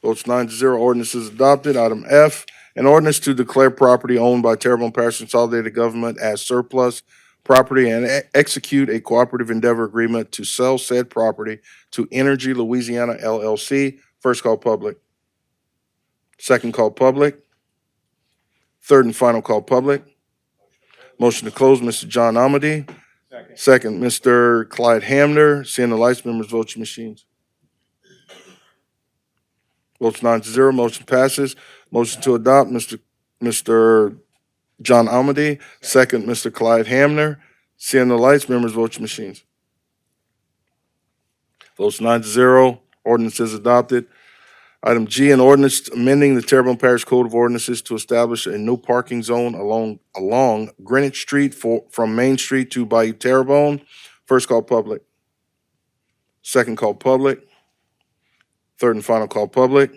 Votes 9-0, ordinance is adopted. Item F, an ordinance to declare property owned by Terrebonne Parish Consolidated Government as surplus property and execute a cooperative endeavor agreement to sell said property to Energy Louisiana LLC. First call public. Second call public. Third and final call public. Motion to close, Mr. John Amity. Second, Mr. Clyde Hamner. Seeing the lights, members vote your machines. Votes 9-0, motion passes. Motion to adopt, Mr. John Amity. Second, Mr. Clyde Hamner. Seeing the lights, members vote your machines. Votes 9-0, ordinance is adopted. Item G, an ordinance amending the Terrebonne Parish Code of Ordinances to establish a no parking zone along Greenwich Street from Main Street to Bayou Terrebonne. First call public. Second call public. Third and final call public.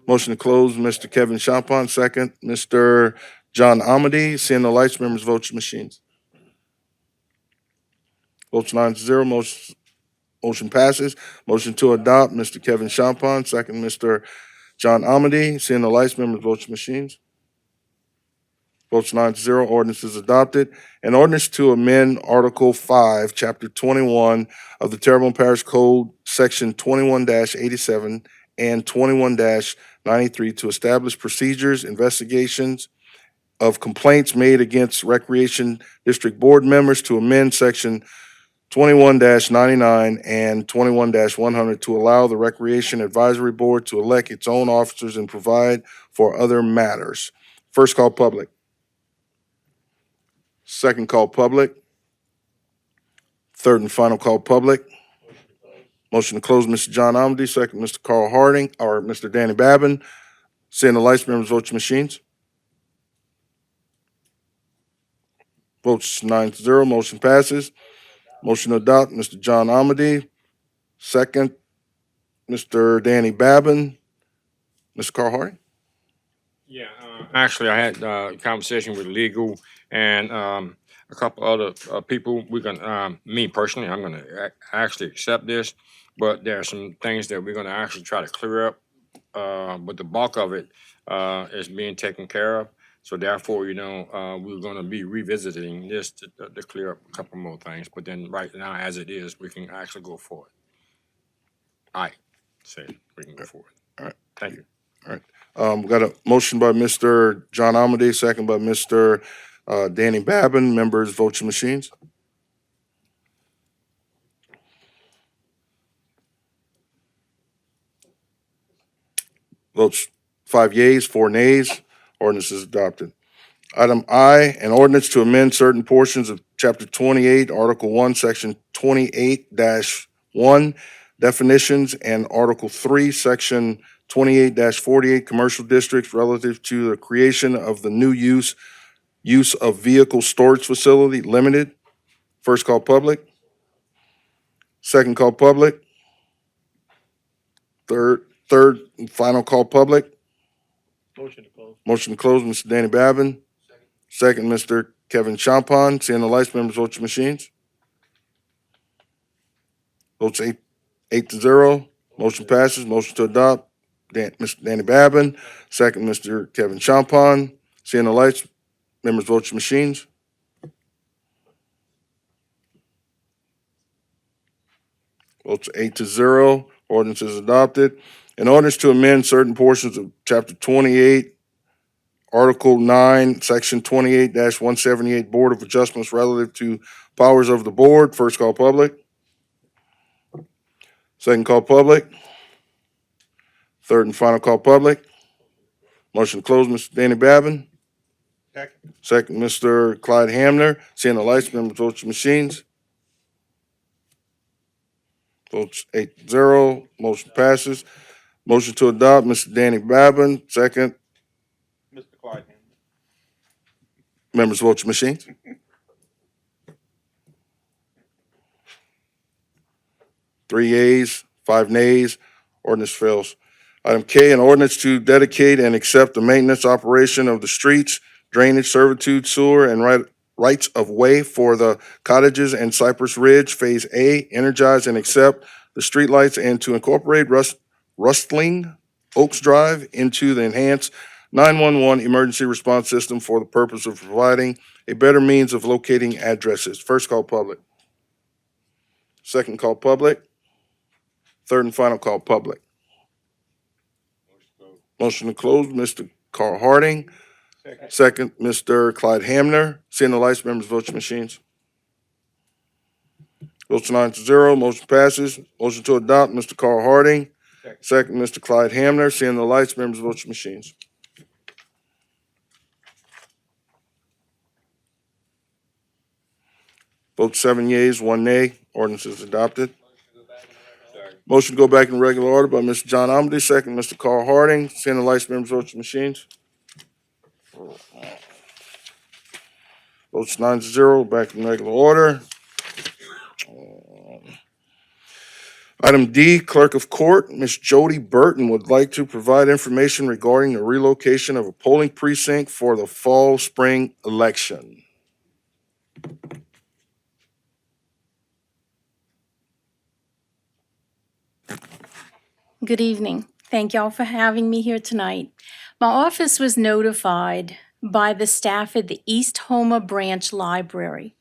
Motion to close, Mr. Kevin Champagne. Second, Mr. John Amity. Seeing the lights, members vote your machines. Votes 9-0, motion passes. Motion to adopt, Mr. Kevin Champagne. Second, Mr. John Amity. Seeing the lights, members vote your machines. Votes 9-0, ordinance is adopted. An ordinance to amend Article 5, Chapter 21 of the Terrebonne Parish Code, Section 21-87 and 21-93 to establish procedures, investigations of complaints made against Recreation District Board members, to amend Section 21-99 and 21-100 to allow the Recreation Advisory Board to elect its own officers and provide for other matters. First call public. Second call public. Third and final call public. Motion to close, Mr. John Amity. Second, Mr. Carl Harding, or Mr. Danny Babin. Seeing the lights, members vote your machines. Votes 9-0, motion passes. Motion to adopt, Mr. John Amity. Second, Mr. Danny Babin. Mr. Carl Harding. Yeah, actually, I had a conversation with legal and a couple other people. We're gonna, me personally, I'm gonna actually accept this, but there are some things that we're gonna actually try to clear up. But the bulk of it is being taken care of. So therefore, we're gonna be revisiting this to clear up a couple more things. But then right now, as it is, we can actually go forward. I say we can go forward. All right. Thank you. All right. We got a motion by Mr. John Amity, second by Mr. Danny Babin. Members, vote your machines. Votes 5 yeas, 4 nays. Ordinance is adopted. Item I, an ordinance to amend certain portions of Chapter 28, Article 1, Section 28-1, definitions, and Article 3, Section 28-48, commercial districts relative to the creation of the new use of vehicle storage facility limited. First call public. Second call public. Third and final call public. Motion to close. Motion to close, Mr. Danny Babin. Second, Mr. Kevin Champagne. Seeing the lights, members vote your machines. Votes 8-0. Motion passes. Motion to adopt, Mr. Danny Babin. Second, Mr. Kevin Champagne. Seeing the lights, members vote your machines. Votes 8-0. Ordinance is adopted. An ordinance to amend certain portions of Chapter 28, Article 9, Section 28-178, Board of Adjustments relative to powers of the board. First call public. Second call public. Third and final call public. Motion to close, Mr. Danny Babin. Second, Mr. Clyde Hamner. Seeing the lights, members vote your machines. Votes 8-0, motion passes. Motion to adopt, Mr. Danny Babin. Second, Mr. Clyde. members vote your machines. 3 yeas, 5 nays, ordinance fails. Item K, an ordinance to dedicate and accept the maintenance operation of the streets, drainage, servitude, sewer, and rights of way for the cottages and Cypress Ridge Phase A, energize and accept the streetlights and to incorporate Rustling Oaks Drive into the enhanced 911 emergency response system for the purpose of providing a better means of locating addresses. First call public. Second call public. Third and final call public. Motion to close, Mr. Carl Harding. Second, Mr. Clyde Hamner. Seeing the lights, members vote your machines. Votes 9-0, motion passes. Motion to adopt, Mr. Carl Harding. Second, Mr. Clyde Hamner. Seeing the lights, members vote your machines. Vote 7 yeas, 1 nay. Ordinance is adopted. Motion to go back in regular order by Mr. John Amity. Second, Mr. Carl Harding. Seeing the lights, members vote your machines. Votes 9-0, back in regular order. Item D, Clerk of Court, Ms. Jody Burton would like to provide information regarding the relocation of a polling precinct for the fall-spring election. Good evening. Thank y'all for having me here tonight. My office was notified by the staff at the East Houma Branch Library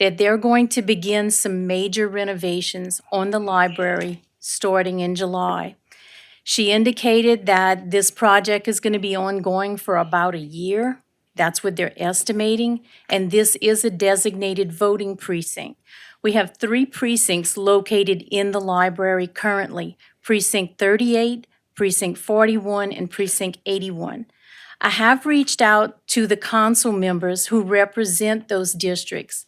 that they're going to begin some major renovations on the library starting in July. She indicated that this project is going to be ongoing for about a year. That's what they're estimating, and this is a designated voting precinct. We have 3 precincts located in the library currently: Precinct 38, Precinct 41, and Precinct 81. I have reached out to the council members who represent those districts.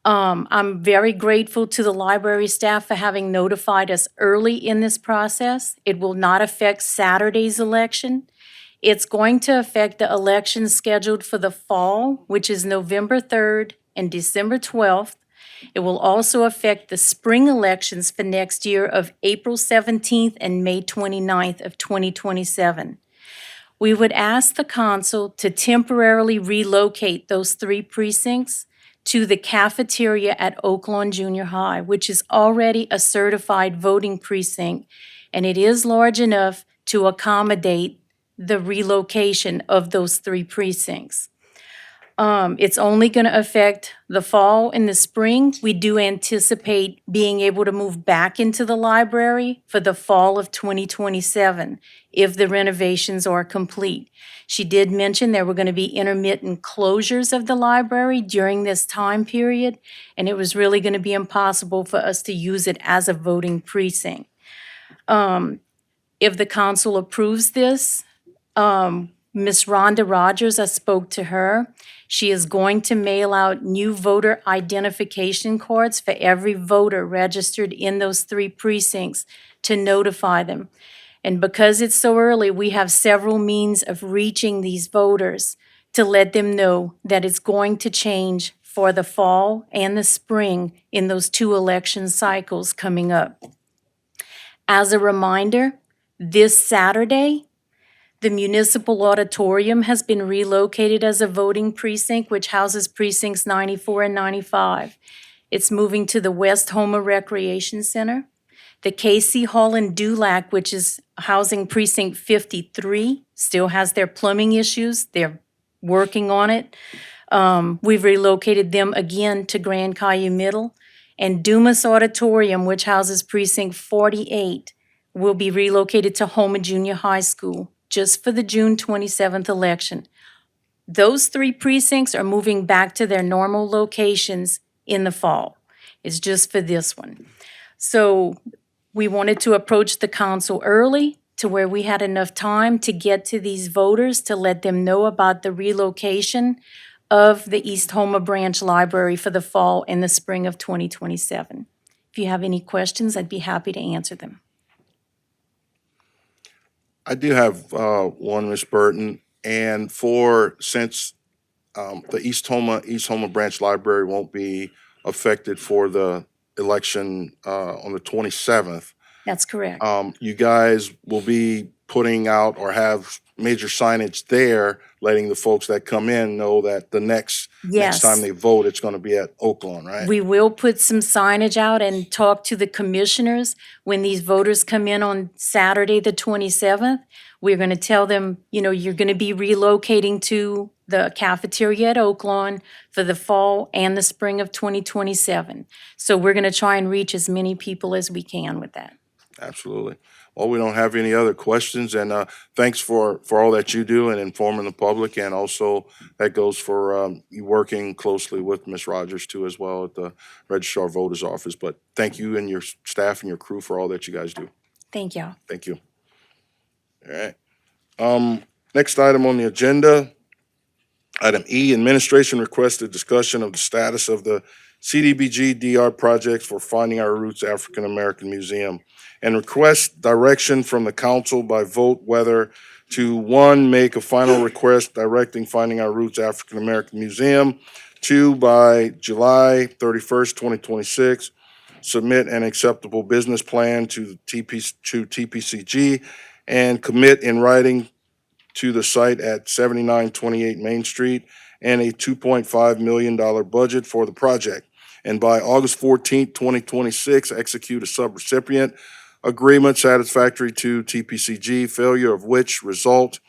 I'm very grateful to the library staff for having notified us early in this process. It will not affect Saturday's election. It's going to affect the elections scheduled for the fall, which is November 3rd and December 12th. It will also affect the spring elections for next year of April 17th and May 29th of 2027. We would ask the council to temporarily relocate those 3 precincts to the cafeteria at Oak Lawn Junior High, which is already a certified voting precinct, and it is large enough to accommodate the relocation of those 3 precincts. It's only going to affect the fall and the spring. We do anticipate being able to move back into the library for the fall of 2027 if the renovations are complete. She did mention there were going to be intermittent closures of the library during this time period, and it was really going to be impossible for us to use it as a voting precinct. If the council approves this, Ms. Rhonda Rogers, I spoke to her. She is going to mail out new voter identification cards for every voter registered in those 3 precincts to notify them. And because it's so early, we have several means of reaching these voters to let them know that it's going to change for the fall and the spring in those 2 election cycles coming up. As a reminder, this Saturday, the Municipal Auditorium has been relocated as a voting precinct, which houses precincts 94 and 95. It's moving to the West Houma Recreation Center. The Casey Hall in Dulac, which is housing precinct 53, still has their plumbing issues. They're working on it. We've relocated them again to Grand Caillou Middle. And Dumas Auditorium, which houses precinct 48, will be relocated to Houma Junior High School just for the June 27th election. Those 3 precincts are moving back to their normal locations in the fall. It's just for this one. So we wanted to approach the council early to where we had enough time to get to these voters to let them know about the relocation of the East Homa Branch Library for the fall and the spring of 2027. If you have any questions, I'd be happy to answer them. I do have one, Ms. Burton, and since the East Homa Branch Library won't be affected for the election on the 27th, That's correct. you guys will be putting out or have major signage there, letting the folks that come in know that the next time Yes. they vote, it's going to be at Oaklawn, right? We will put some signage out and talk to the commissioners when these voters come in on Saturday, the 27th. We're going to tell them, you're going to be relocating to the cafeteria at Oaklawn for the fall and the spring of 2027. So we're going to try and reach as many people as we can with that. Absolutely. Well, we don't have any other questions, and thanks for all that you do in informing the public, and also that goes for you working closely with Ms. Rogers too as well at the Registrar Voters Office. But thank you and your staff and your crew for all that you guys do. Thank y'all. Thank you. All right. Next item on the agenda, item E, administration requested discussion of the status of the CDBG DR projects for Finding Our Roots African American Museum, and request direction from the council by vote whether to, one, make a final request directing Finding Our Roots African American Museum, two, by July 31st, 2026, submit an acceptable business plan to TPCG and commit in writing to the site at 7928 Main Street and a $2.5 million budget for the project. And by August 14th, 2026, execute a subrecipient agreement satisfactory to TPCG, failure of which result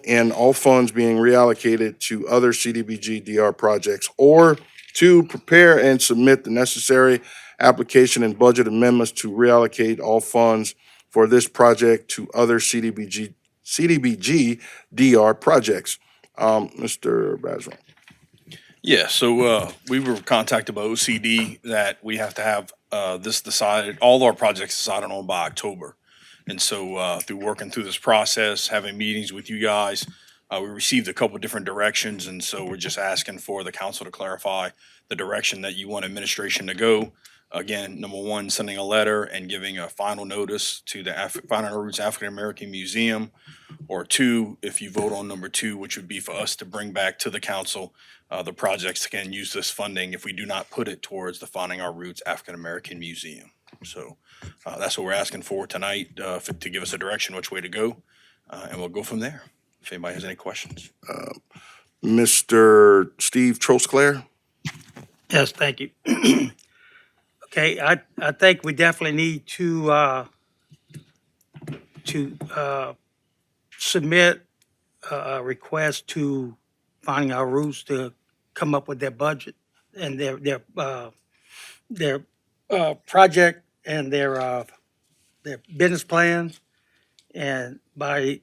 in all funds being reallocated to other CDBG DR projects, or two, prepare and submit the necessary application and budget amendments to reallocate all funds for this project to other CDBG DR projects. Mr. Bazran. Yeah, so we were contacted by OCD that we have to have this decided, all our projects decided on by October. And so through working through this process, having meetings with you guys, we received a couple different directions. And so we're just asking for the council to clarify the direction that you want administration to go. Again, number one, sending a letter and giving a final notice to the Finding Our Roots African American Museum, or two, if you vote on number two, which would be for us to bring back to the council the projects can use this funding if we do not put it towards the Finding Our Roots African American Museum. So that's what we're asking for tonight, to give us a direction which way to go, and we'll go from there. If anybody has any questions. Mr. Steve Trosclair. Yes, thank you. Okay, I think we definitely need to submit a request to Finding Our Roots to come up with their budget and their project and their business plan, and by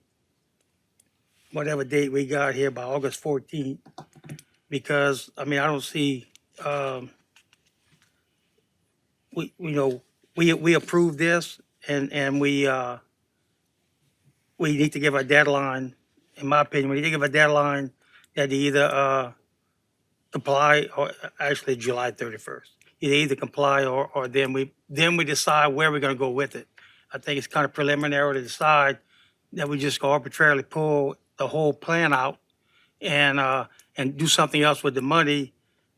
whatever date we got here, by August 14th, because I don't see we approved this, and we need to give a deadline. In my opinion, we need to give a deadline that either comply, or actually July 31st. Either comply or then we decide where we're going to go with it. I think it's kind of preliminary to decide that we just arbitrarily pull the whole plan out and do something else with the money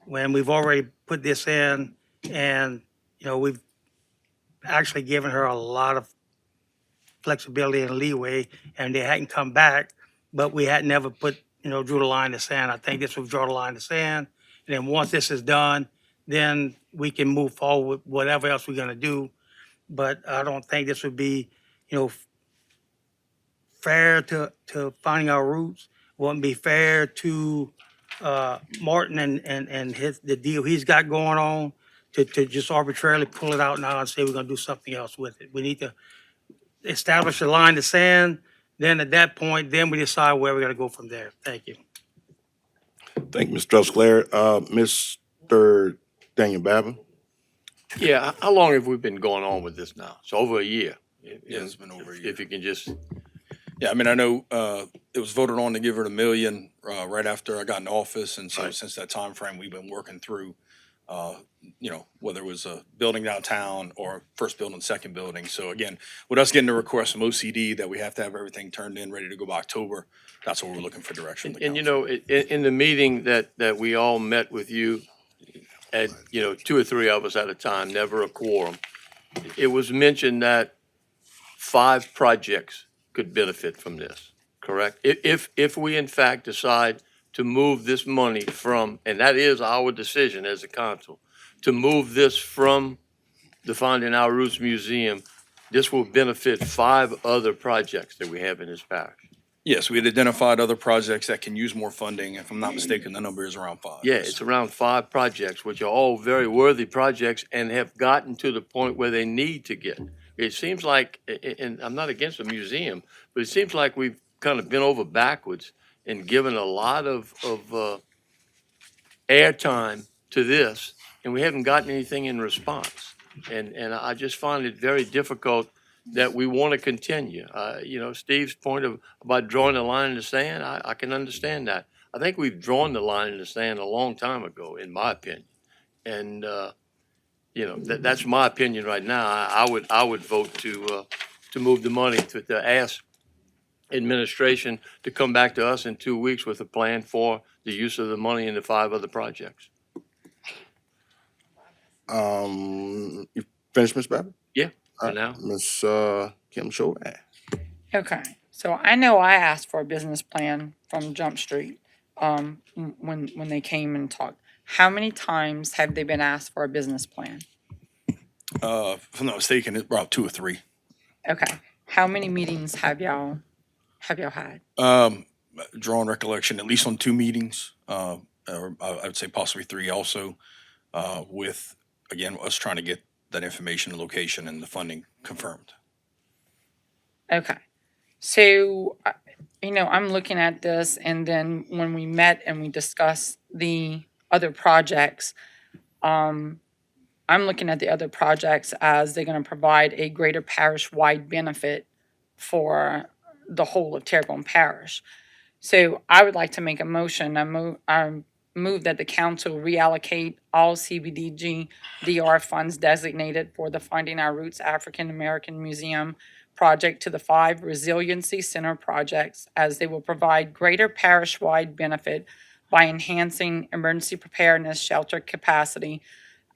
when we've already put this in, and we've actually given her a lot of flexibility and leeway, and they hadn't come back, but we had never drew the line in the sand. I think this would draw the line in the sand, and then once this is done, then we can move forward with whatever else we're gonna do. But I don't think this would be, fair to Finding Our Roots. Wouldn't be fair to Martin and the deal he's got going on to just arbitrarily pull it out now and say we're gonna do something else with it. We need to establish a line in the sand. Then at that point, then we decide where we're gonna go from there. Thank you. Thank you, Mr. Trosclair. Mr. Daniel Babin. Yeah, how long have we been going on with this now? It's over a year. Yeah, it's been over a If year. you can just, Yeah, I mean, I know it was voted on to give her the $1 million right after I got in office, and so Right. since that time frame, we've been working through, whether it was a building downtown or first building, second building. So again, with us getting the request from OCD that we have to have everything turned in, ready to go by October, that's what we're looking for direction from the and you council. know, in the meeting that we all met with you at, 2 or 3 of us at a time, never a quorum, it was mentioned that 5 projects could benefit from this, correct? If we in fact decide to move this money from, and that is our decision as a council, to move this from the Finding Our Roots Museum, this will benefit 5 other projects that we have in this parish. Yes, we had identified other projects that can use more funding. If I'm not mistaken, the number is around 5. Yeah, Yes. it's around 5 projects, which are all very worthy projects and have gotten to the point where they need to get. It seems like, and I'm not against the museum, but it seems like we've kind of been over backwards and given a lot of airtime to this, and we haven't gotten anything in response. And I just find it very difficult that we want to continue. Steve's point about drawing the line in the sand, I can understand that. I think we've drawn the line in the sand a long time ago, in my opinion. And, that's my opinion right now. I would vote to move the money, to ask administration to come back to us in 2 weeks with a plan for the use of the money in the 5 other projects. You finished, Ms. Babbitt? Yeah, All for right, now. Ms. Kim Chauvin. Okay, so I know I asked for a business plan from Jump Street, when they came and talked. How many times have they been asked for a business plan? If I'm not mistaken, it's about 2 or 3. Okay, how many meetings have y'all had? Drawing recollection, at least on 2 meetings, or I would say possibly 3 also, with, again, us trying to get that information, the location, and the funding confirmed. Okay, so, I'm looking at this, and then when we met and we discussed the other projects, I'm looking at the other projects as they're gonna provide a greater parish-wide benefit for the whole of Terrebonne Parish. So I would like to make a motion, I move that the council reallocate all CBDG DR funds designated for the Finding Our Roots African American Museum project to the 5 Resiliency Center projects, as they will provide greater parish-wide benefit by enhancing emergency preparedness, shelter capacity,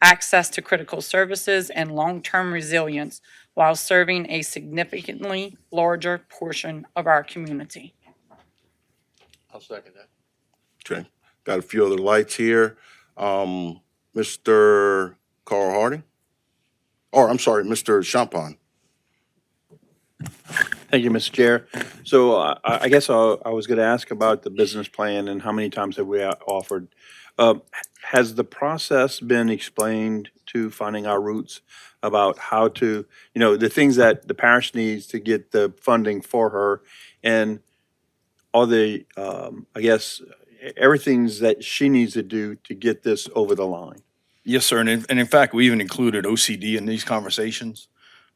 access to critical services, and long-term resilience, while serving a significantly larger portion of our community. I'll second that. Okay, got a few other lights here. Mr. Carl Harding? Or, I'm sorry, Mr. Champagne. Thank you, Mr. Chair. So I guess I was going to ask about the business plan and how many times have we offered. Has the process been explained to Finding Our Roots about how to, the things that the parish needs to get the funding for her, and all the, I guess, everything's that she needs to do to get this over the line? Yes, sir. And in fact, we even included OCD in these conversations.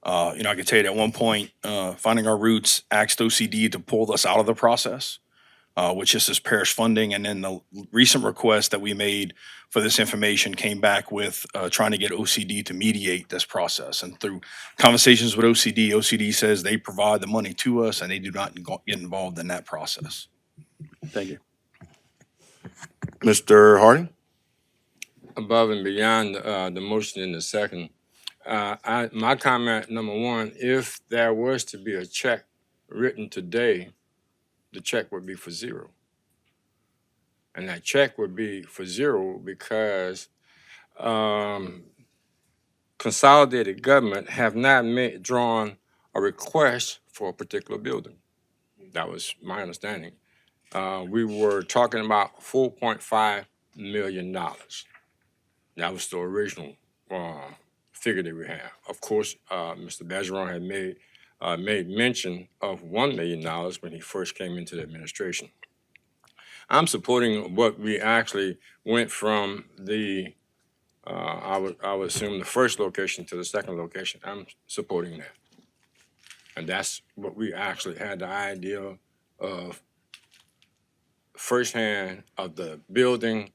I can tell you at one point, Finding Our Roots asked OCD to pull us out of the process, which is this parish funding. And then the recent request that we made for this information came back with trying to get OCD to mediate this process. And through conversations with OCD says they provide the money to us and they do not get involved in that process. Thank you. Mr. Harding? Above and beyond the motion in the second, my comment number 1, if there was to be a check written today, the check would be for 0. And that check would be for 0 because consolidated government have not drawn a request for a particular building. That was my understanding. We were talking about $4.5 million. That was the original figure that we have. Of course, Mr. Bergeron had made mention of $1 million when he first came into the administration. I'm supporting what we actually went from the, I would assume the first location to the second location. I'm supporting that. And that's what we actually had the idea of firsthand of the building,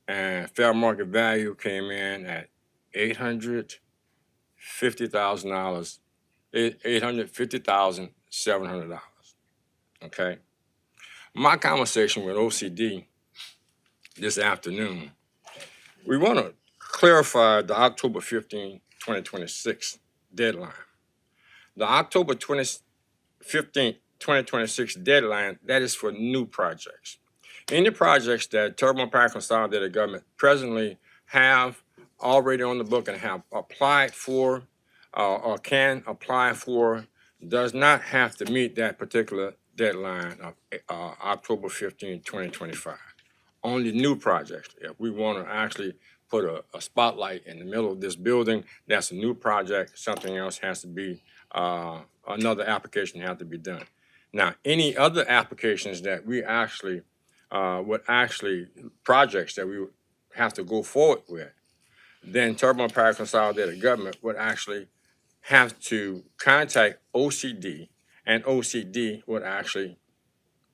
and fair market value came in at $850,000, $850,700. Okay. My conversation with OCD this afternoon, we want to clarify the October 15, 2026 deadline. The October 15, 2026 deadline, that is for new projects. Any projects that Terrebonne Parish Consolidated Government presently have already on the book and have applied for or can apply for does not have to meet that particular deadline of October 15, 2025. Only new projects. If we want to actually put a spotlight in the middle of this building, that's a new project. Something else has to be, another application has to be done. Now, any other applications that we actually projects that we would have to go forward with, then Terrebonne Parish Consolidated Government would actually have to contact OCD, and OCD would actually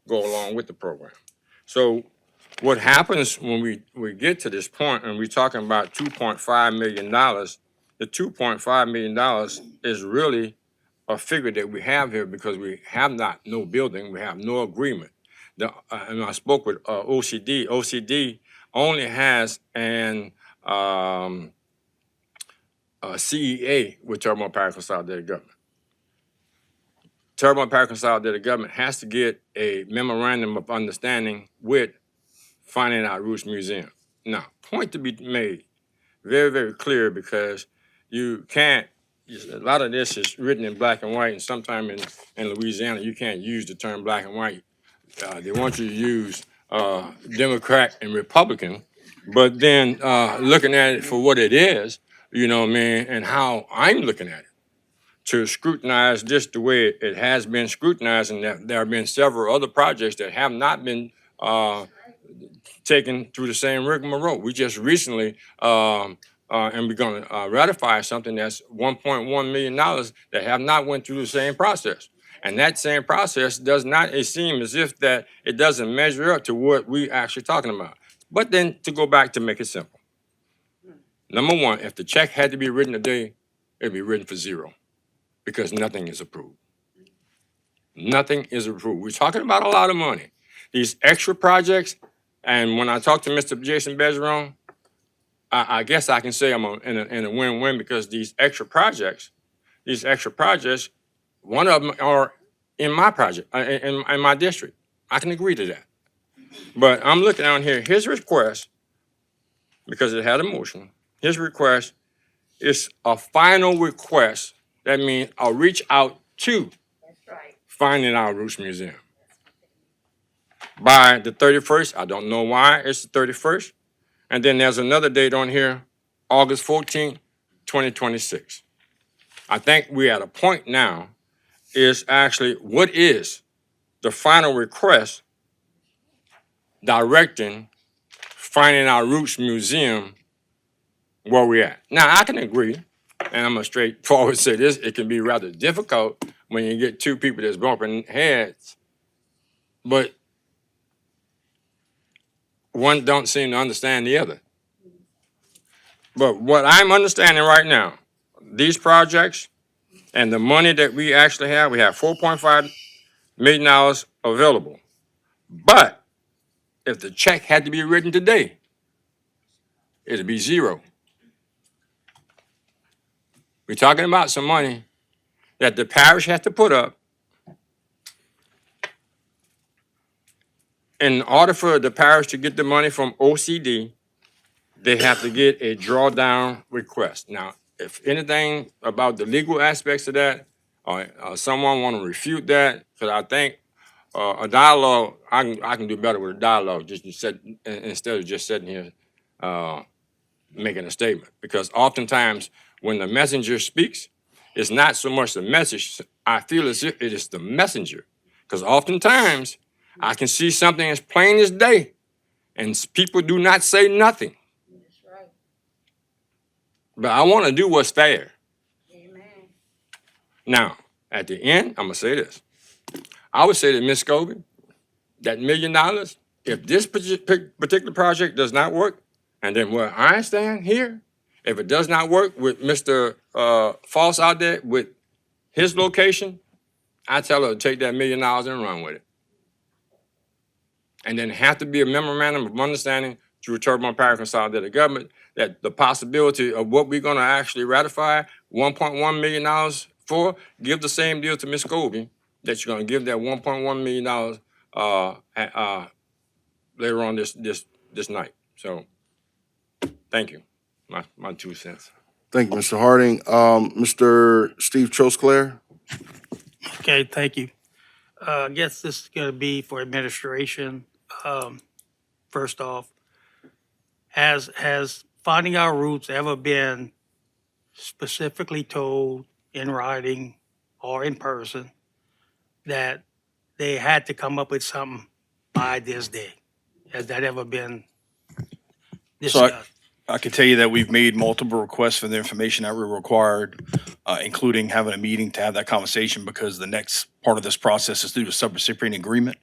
go along with the program. So what happens when we get to this point and we're talking about $2.5 million, the $2.5 million is really a figure that we have here because we have no building, we have no agreement. And I spoke with OCD. OCD only has a CEA with Terrebonne Parish Consolidated Government. Terrebonne Parish Consolidated Government has to get a memorandum of understanding with Finding Our Roots Museum. Now, point to be made, very, very clear, because you can't, a lot of this is written in black and white, and sometimes in Louisiana, you can't use the term black and white. They want you to use Democrat and Republican, but then looking at it for what it is, you know what I mean, and how I'm looking at it, to scrutinize this the way it has been scrutinized, and that there have been several other projects that have not been taken through the same rigmarole. We just recently, and we're going to ratify something that's $1.1 million that have not went through the same process. And that same process does not, it seems as if that it doesn't measure up to what we actually talking about. But then to go back to make it simple. Number one, if the check had to be written today, it'd be written for zero because nothing is approved. Nothing is approved. We're talking about a lot of money. These extra projects, and when I talked to Mr. Jason Bergeron, I guess I can say I'm in a win-win because these extra projects, one of them are in my project, in my district. I can agree to that. But I'm looking down here, his request, because it had a motion, his request is a final request. That means I'll reach out to Finding Our Roots Museum by the 31st. I don't know why it's the 31st. And then there's another date on here, August 14th, 2026. I think we're at a point now is actually what is the final request directing Finding Our Roots Museum where we're at. Now, I can agree, and I'm going to straightforward say this, it can be rather difficult when you get two people that's bumping heads, but one don't seem to understand the other. But what I'm understanding right now, these projects and the money that we actually have, we have $4.5 million available. But if the check had to be written today, it'd be zero. We're talking about some money that the parish has to put up in order for the parish to get the money from OCD. They have to get a drawdown request. Now, if anything about the legal aspects of that, or someone want to refute that, because I think a dialogue, I can do better with a dialogue instead of just sitting here making a statement. Because oftentimes when the messenger speaks, it's not so much the message. I feel as if it is the messenger. Because oftentimes I can see something as plain as day, and people do not say nothing. But I want to do what's fair. Amen. Now, At the end, I'm gonna say this. I would say to Ms. Scobie, that $1 million, if this particular project does not work, and then where I stand here, if it does not work with Mr. Foss out there with his location, I tell her to take that $1 million and run with it. And then have to be a memorandum of understanding through Terrebonne Parish Consolidated Government that the possibility of what we're gonna actually ratify, $1.1 million for, give the same deal to Ms. Scobie, that you're gonna give that $1.1 million later on this night. So, thank you. My 2 cents. Thank you, Mr. Harding. Mr. Steve Trosclair? Okay, thank you. I guess this is gonna be for administration. First off, has Finding Our Roots ever been specifically told in writing or in person that they had to come up with something by this day? Has that ever been So discussed? I can tell you that we've made multiple requests for the information that we're required, including having a meeting to have that conversation because the next part of this process is through the subrecipient agreement.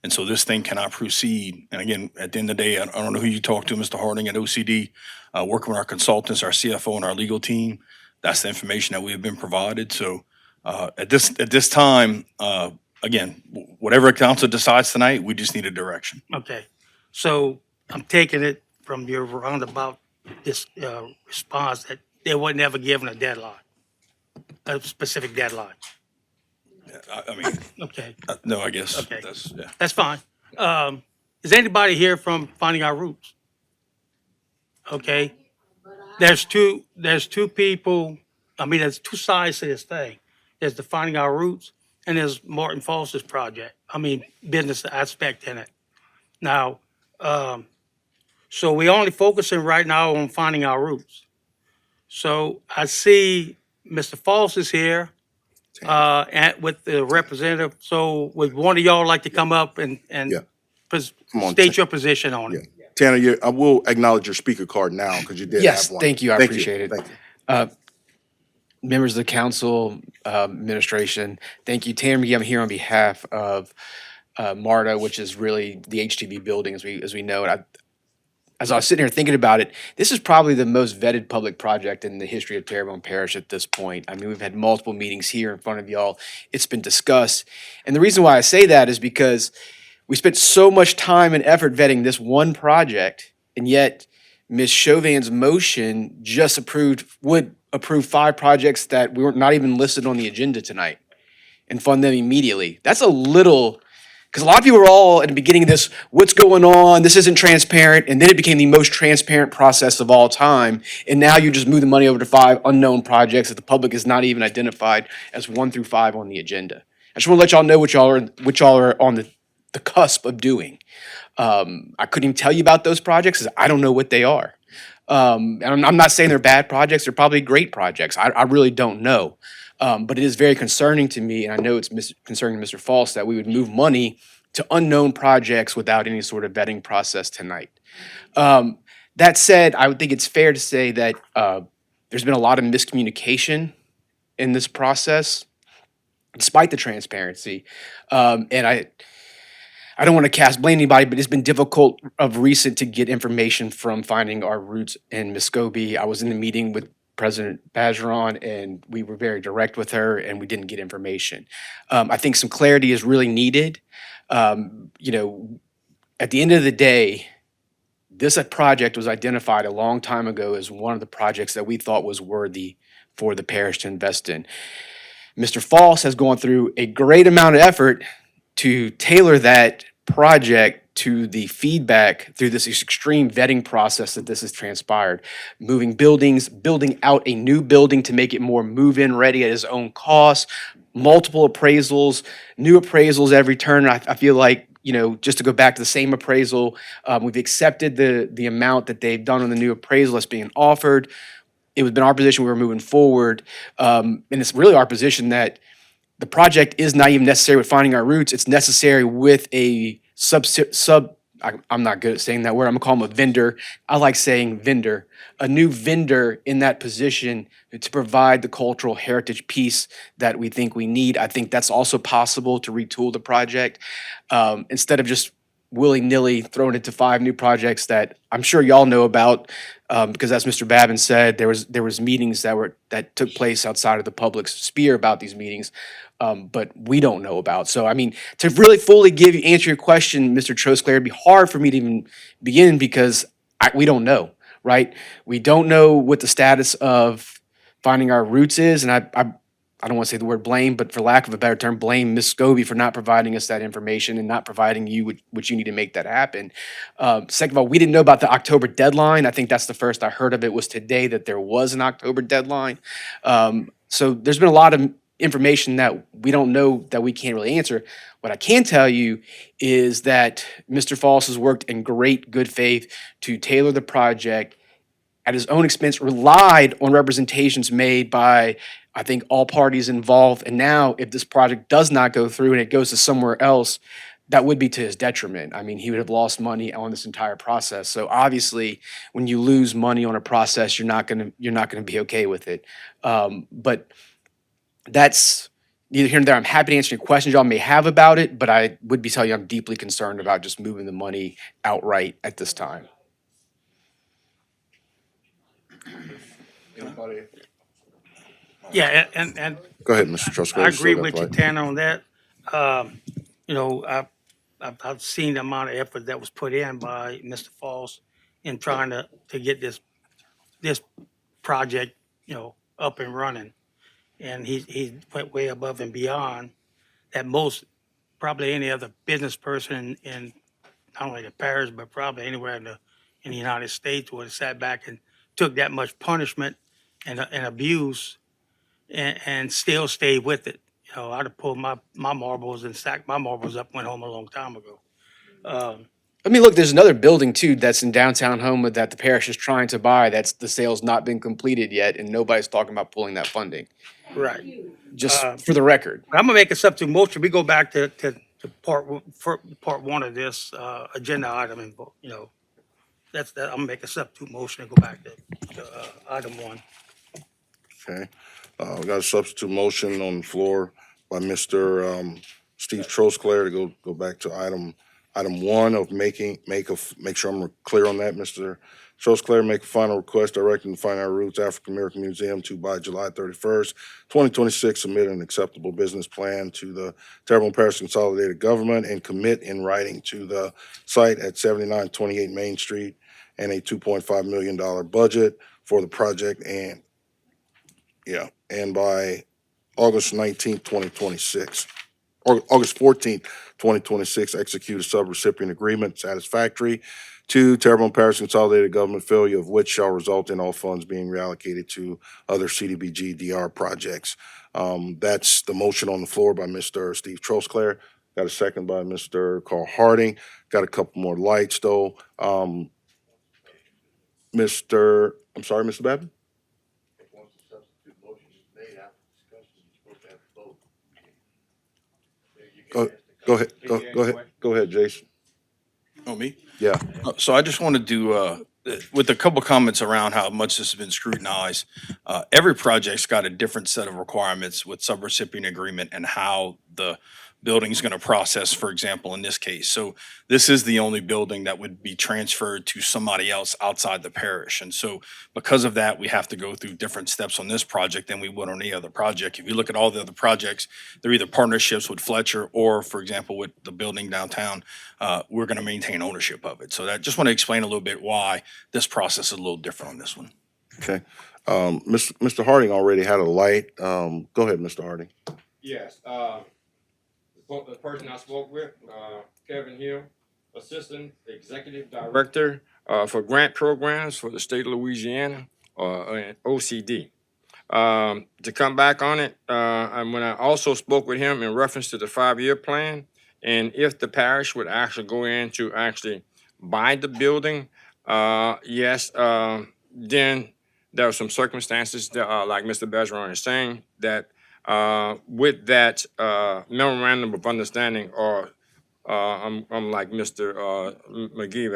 And so this thing cannot proceed. And again, at the end of the day, I don't know who you talk to, Mr. Harding at OCD, working with our consultants, our CFO and our legal team. That's the information that we have been provided. So at this time, again, whatever council decides tonight, we just need a direction. Okay, so I'm taking it from your roundabout response that they were never given a deadline, a specific deadline. I mean, Okay, no, I guess Okay. yeah. that's fine. Is anybody here from Finding Our Roots? Okay, there's two people, there's two sides to this thing. There's the Finding Our Roots and there's Martin Foss's project, business aspect in it. Now, so we're only focusing right now on Finding Our Roots. So I see Mr. Foss is here, and with the representative. So would one of y'all like to come up and Yeah. Come on, state your position on it? Tanner, I will acknowledge your speaker card now because you did Yes, have one. thank you. I appreciate it. Thank you. Members of the council, administration, thank you. Tanner McGee, I'm here on behalf of MARTA, which is really the HTB building as we know it. As I was sitting here thinking about it, this is probably the most vetted public project in the history of Terrebonne Parish at this point. I mean, we've had multiple meetings here in front of y'all. It's been discussed. And the reason why I say that is because we spent so much time and effort vetting this one project, and yet Ms. Chauvin's motion just would approve 5 projects that we were not even listed on the agenda tonight and fund them immediately. That's a little, because a lot of people were all at the beginning of this, what's going on? This isn't transparent. And then it became the most transparent process of all time. And now you just move the money over to 5 unknown projects that the public is not even identified as 1 through 5 on the agenda. I just want to let y'all know what y'all are on the cusp of doing. I couldn't even tell you about those projects because I don't know what they are. And I'm not saying they're bad projects. They're probably great projects. I really don't know. But it is very concerning to me, and I know it's concerning to Mr. Foss, that we would move money to unknown projects without any sort of vetting process tonight. That said, I would think it's fair to say that there's been a lot of miscommunication in this process, despite the transparency. And I don't want to cast blame anybody, but it's been difficult of recent to get information from Finding Our Roots in Muskogee. I was in the meeting with President Bergeron, and we were very direct with her, and we didn't get information. I think some clarity is really needed. At the end of the day, this project was identified a long time ago as one of the projects that we thought was worthy for the parish to invest in. Mr. Foss has gone through a great amount of effort to tailor that project to the feedback through this extreme vetting process that this has transpired. Moving buildings, building out a new building to make it more move-in ready at his own cost, multiple appraisals, new appraisals every turn. I feel like, just to go back to the same appraisal, we've accepted the amount that they've done on the new appraisal that's being offered. It was been our position we were moving forward. And it's really our position that the project is not even necessary with Finding Our Roots. It's necessary with a I'm not good at saying that word. I'm gonna call him a vendor. I like saying vendor. A new vendor in that position to provide the cultural heritage piece that we think we need. I think that's also possible to retool the project instead of just willy-nilly throwing it to 5 new projects that I'm sure y'all know about. Because as Mr. Babin said, there was meetings that took place outside of the public's sphere about these meetings, but we don't know about. So I mean, to really fully answer your question, Mr. Trosclair, it'd be hard for me to even begin because we don't know, right? We don't know what the status of finding our roots is, and I don't want to say the word blame, but for lack of a better term, blame Ms. Scobie for not providing us that information and not providing you what you need to make that happen. Second of all, we didn't know about the October deadline. I think that's the first I heard of it was today that there was an October deadline. So there's been a lot of information that we don't know that we can't really answer. What I can tell you is that Mr. Falls has worked in great good faith to tailor the project at his own expense, relied on representations made by, I think, all parties involved. And now, if this project does not go through and it goes to somewhere else, that would be to his detriment. I mean, he would have lost money on this entire process. So obviously, when you lose money on a process, you're not gonna be okay with it. But that's neither here nor there. I'm happy to answer any questions y'all may have about it, but I would be telling you I'm deeply concerned about just moving the money outright at this time. Anybody? Yeah, and Go ahead, Mr. Trusclair. I You still agree got with the you, light. Tanner, on that. You know, I've seen the amount of effort that was put in by Mr. Falls in trying to get this project, you know, up and running. And he went way above and beyond that most, probably any other business person in not only the parish, but probably anywhere in the United States would have sat back and took that much punishment and abuse and still stayed with it. You know, I'd have pulled my marbles and stacked my marbles up, went home a long time ago. I mean, look, there's another building too that's in downtown Houma that the parish is trying to buy. That's the sale's not been completed yet, and nobody's talking about pulling that funding. Right. Just for the record. I'm gonna make a substitute motion. We go back to part one of this agenda item, and you know, that's that. I'm gonna make a substitute motion and go back to item one. Okay. We got a substitute motion on the floor by Mr. Steve Trosclair to go back to item one of make sure I'm clear on that, Mr. Trosclair, make a final request directing the Fine Art Roots African American Museum to, by July 31st, 2026, submit an acceptable business plan to the Terrebonne Parish Consolidated Government and commit in writing to the site at 7928 Main Street and a $2.5 million budget for the project and by August 19th, 2026, or August 14th, 2026, execute a subrecipient agreement satisfactory to Terrebonne Parish Consolidated Government, failure of which shall result in all funds being reallocated to other CDBG DR projects. That's the motion on the floor by Mr. Steve Trosclair. Got a second by Mr. Carl Harding. Got a couple more lights, though. I'm sorry, Mr. Babin? Go ahead, Jason. Oh, me? Yeah. So I just wanted to, with a couple comments around how much this has been scrutinized, every project's got a different set of requirements with subrecipient agreement and how the building's going to process, for example, in this case. So this is the only building that would be transferred to somebody else outside the parish. And so because of that, we have to go through different steps on this project than we would on any other project. If you look at all the other projects, they're either partnerships with Fletcher or, for example, with the building downtown, we're going to maintain ownership of it. So that just want to explain a little bit why this process is a little different on this one. Okay. Mr. Harding already had a light. Go ahead, Mr. Harding. Yes, the person I spoke with, Kevin Hill, Assistant Executive Director for Grant Programs for the state of Louisiana, OCD. To come back on it, and when I also spoke with him in reference to the 5-year plan, and if the parish would actually go in to actually buy the building, yes, then there are some circumstances that, like Mr. Bergeron is saying, that with that memorandum of understanding or I'm like Mr. McGee,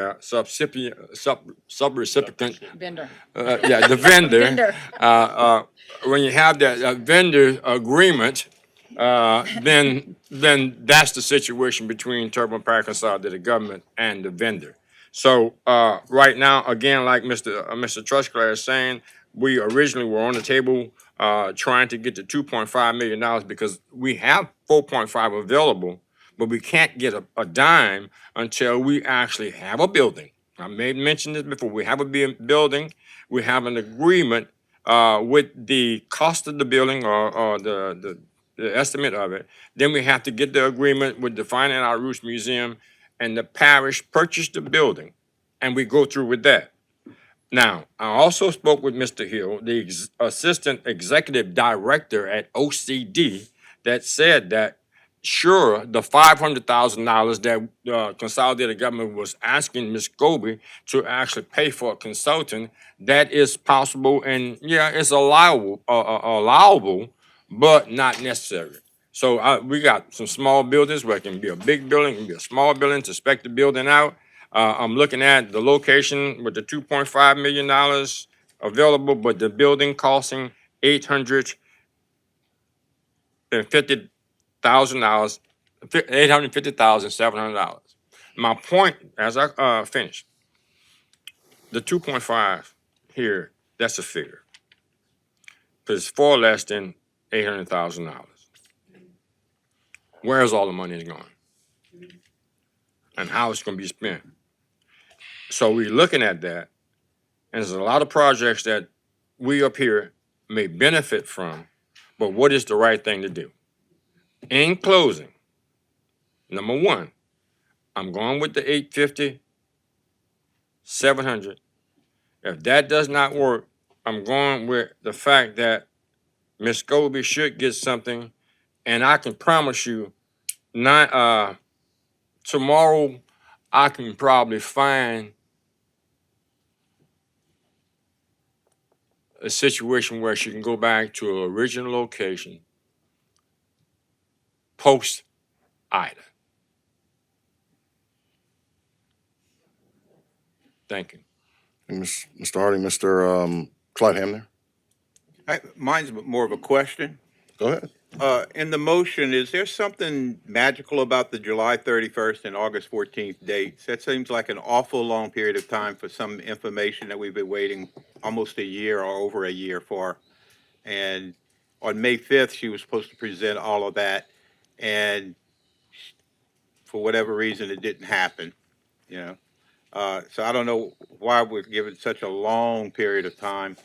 subrecipient. Vendor. Yeah, the vendor. Vendor. When you have that vendor agreement, then that's the situation between Terrebonne Parish Consolidated Government and the vendor. So right now, again, like Mr. Trusclair is saying, we originally were on the table trying to get to $2.5 million because we have 4.5 available, but we can't get a dime until we actually have a building. I may mention this before. We have a building. We have an agreement with the cost of the building or the estimate of it. Then we have to get the agreement with the Fine and Roots Museum, and the parish purchase the building, and we go through with that. Now, I also spoke with Mr. Hill, the Assistant Executive Director at OCD, that said that sure, the $500,000 that Consolidated Government was asking Ms. Goby to actually pay for a consultant, that is possible, and yeah, it's allowable, but not necessary. So we got some small buildings where it can be a big building, it can be a small building to spec the building out. I'm looking at the location with the $2.5 million available, but the building costing $850,000, $850,700. My point, as I finish, the 2.5 here, that's a figure, because it's far less than $800,000. Where's all the money going, and how it's going to be spent? So we're looking at that, and there's a lot of projects that we up here may benefit from, but what is the right thing to do? In closing, number one, I'm going with the 850, 700. If that does not work, I'm going with the fact that Ms. Goby should get something, and I can promise you, not tomorrow, I can probably find a situation where she can go back to her original location post Ida. Thank you. And Mr. Harding, Mr. Clyde Hamner, Mine's more of a question. go ahead. In the motion, is there something magical about the July 31st and August 14th dates? That seems like an awful long period of time for some information that we've been waiting almost a year or over a year for. And on May 5th, she was supposed to present all of that, and for whatever reason, it didn't happen, you know? So I don't know why we're given such a long period of time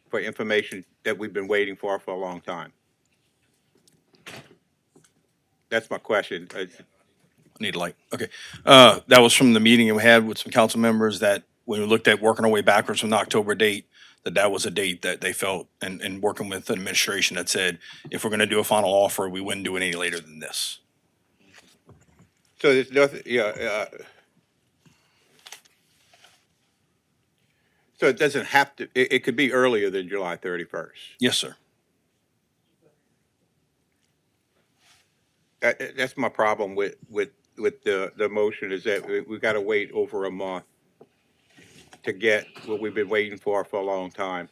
for information that we've been waiting for a long time. That's my question. Need light. Okay. That was from the meeting we had with some council members that when we looked at working our way backwards from the October date, that was a date that they felt and working with the administration that said, if we're going to do a final offer, we wouldn't do it any later than this. So there's nothing, yeah, so it doesn't have to, it could be earlier than July 31st. Yes, sir. That's my problem with the motion, is that we got to wait over a month to get what we've been waiting for a long time.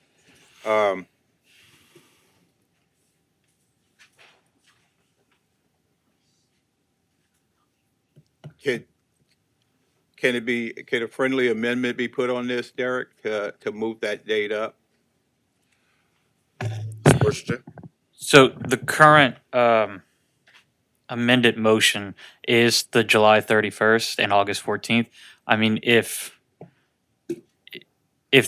Can a friendly amendment be put on this, Derek, to move that date up? So the current amended motion is the July 31st and August 14th. I mean, if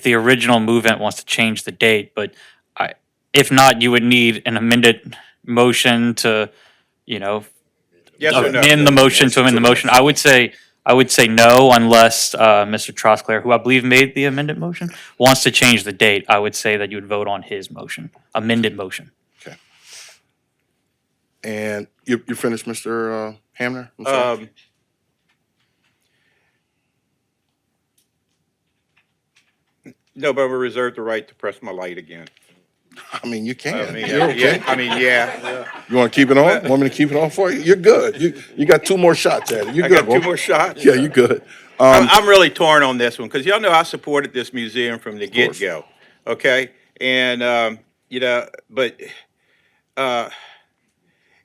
the original movement wants to change the date, but if not, you would need an amended motion to, Yes or no? amend the motion to amend the motion. I would say no, unless Mr. Trosclair, who I believe made the amended motion, wants to change the date. I would say that you would vote on his motion, amended motion. Okay. And you finished, Mr. Hamner? I'm sorry. No, but I reserve the right to press my light again. I mean, you I can. mean, You're okay. yeah, I mean, yeah. You want to keep it on? Want me to keep it on for you? You're good. You got 2 more shots at it. You're I good, got 2 bro. more shots? Yeah, you're good. I'm really torn on this one because y'all know I supported this museum from the Of course. get-go, okay? And, but uh,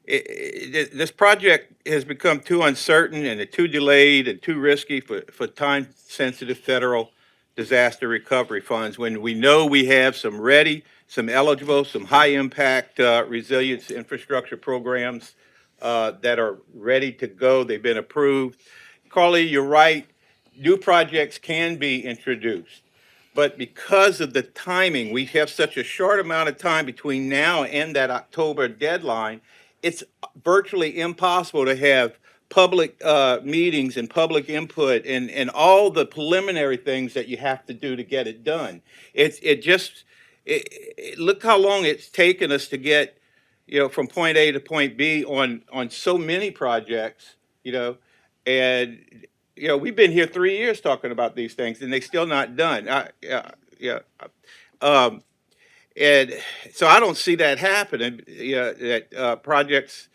this project has become too uncertain and too delayed and too risky for time-sensitive federal disaster recovery funds when we know we have some ready, some eligible, some high-impact resilience infrastructure programs that are ready to go. They've been approved. Carly, you're right. New projects can be introduced. But because of the timing, we have such a short amount of time between now and that October deadline, it's virtually impossible to have public meetings and public input and all the preliminary things that you have to do to get it done. Look how long it's taken us to get, from point A to point B on so many projects, and we've been here 3 years talking about these things, and they're still not done. Yeah. Um, and so I don't see that happening. That projects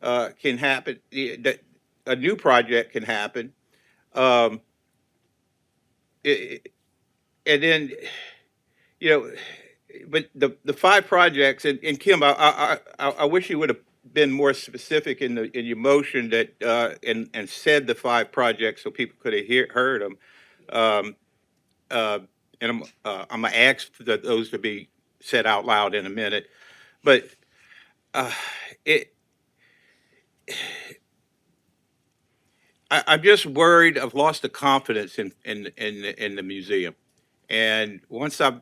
can happen. That a new project can happen. Um, it, and then you know, but the 5 projects and Kim, I wish you would have been more specific in your motion that and said the 5 projects so people could have heard them. Um, uh, and I'm gonna ask those to be said out loud in a minute. But uh, it, I'm just worried. I've lost the confidence in the museum, and once I've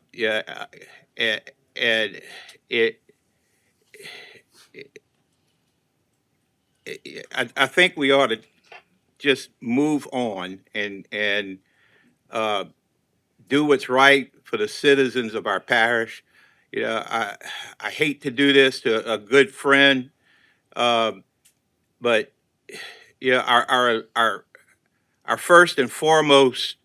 and it, I think we ought to just move on and uh, do what's right for the citizens of our parish. I hate to do this to a good friend, um, but our first and foremost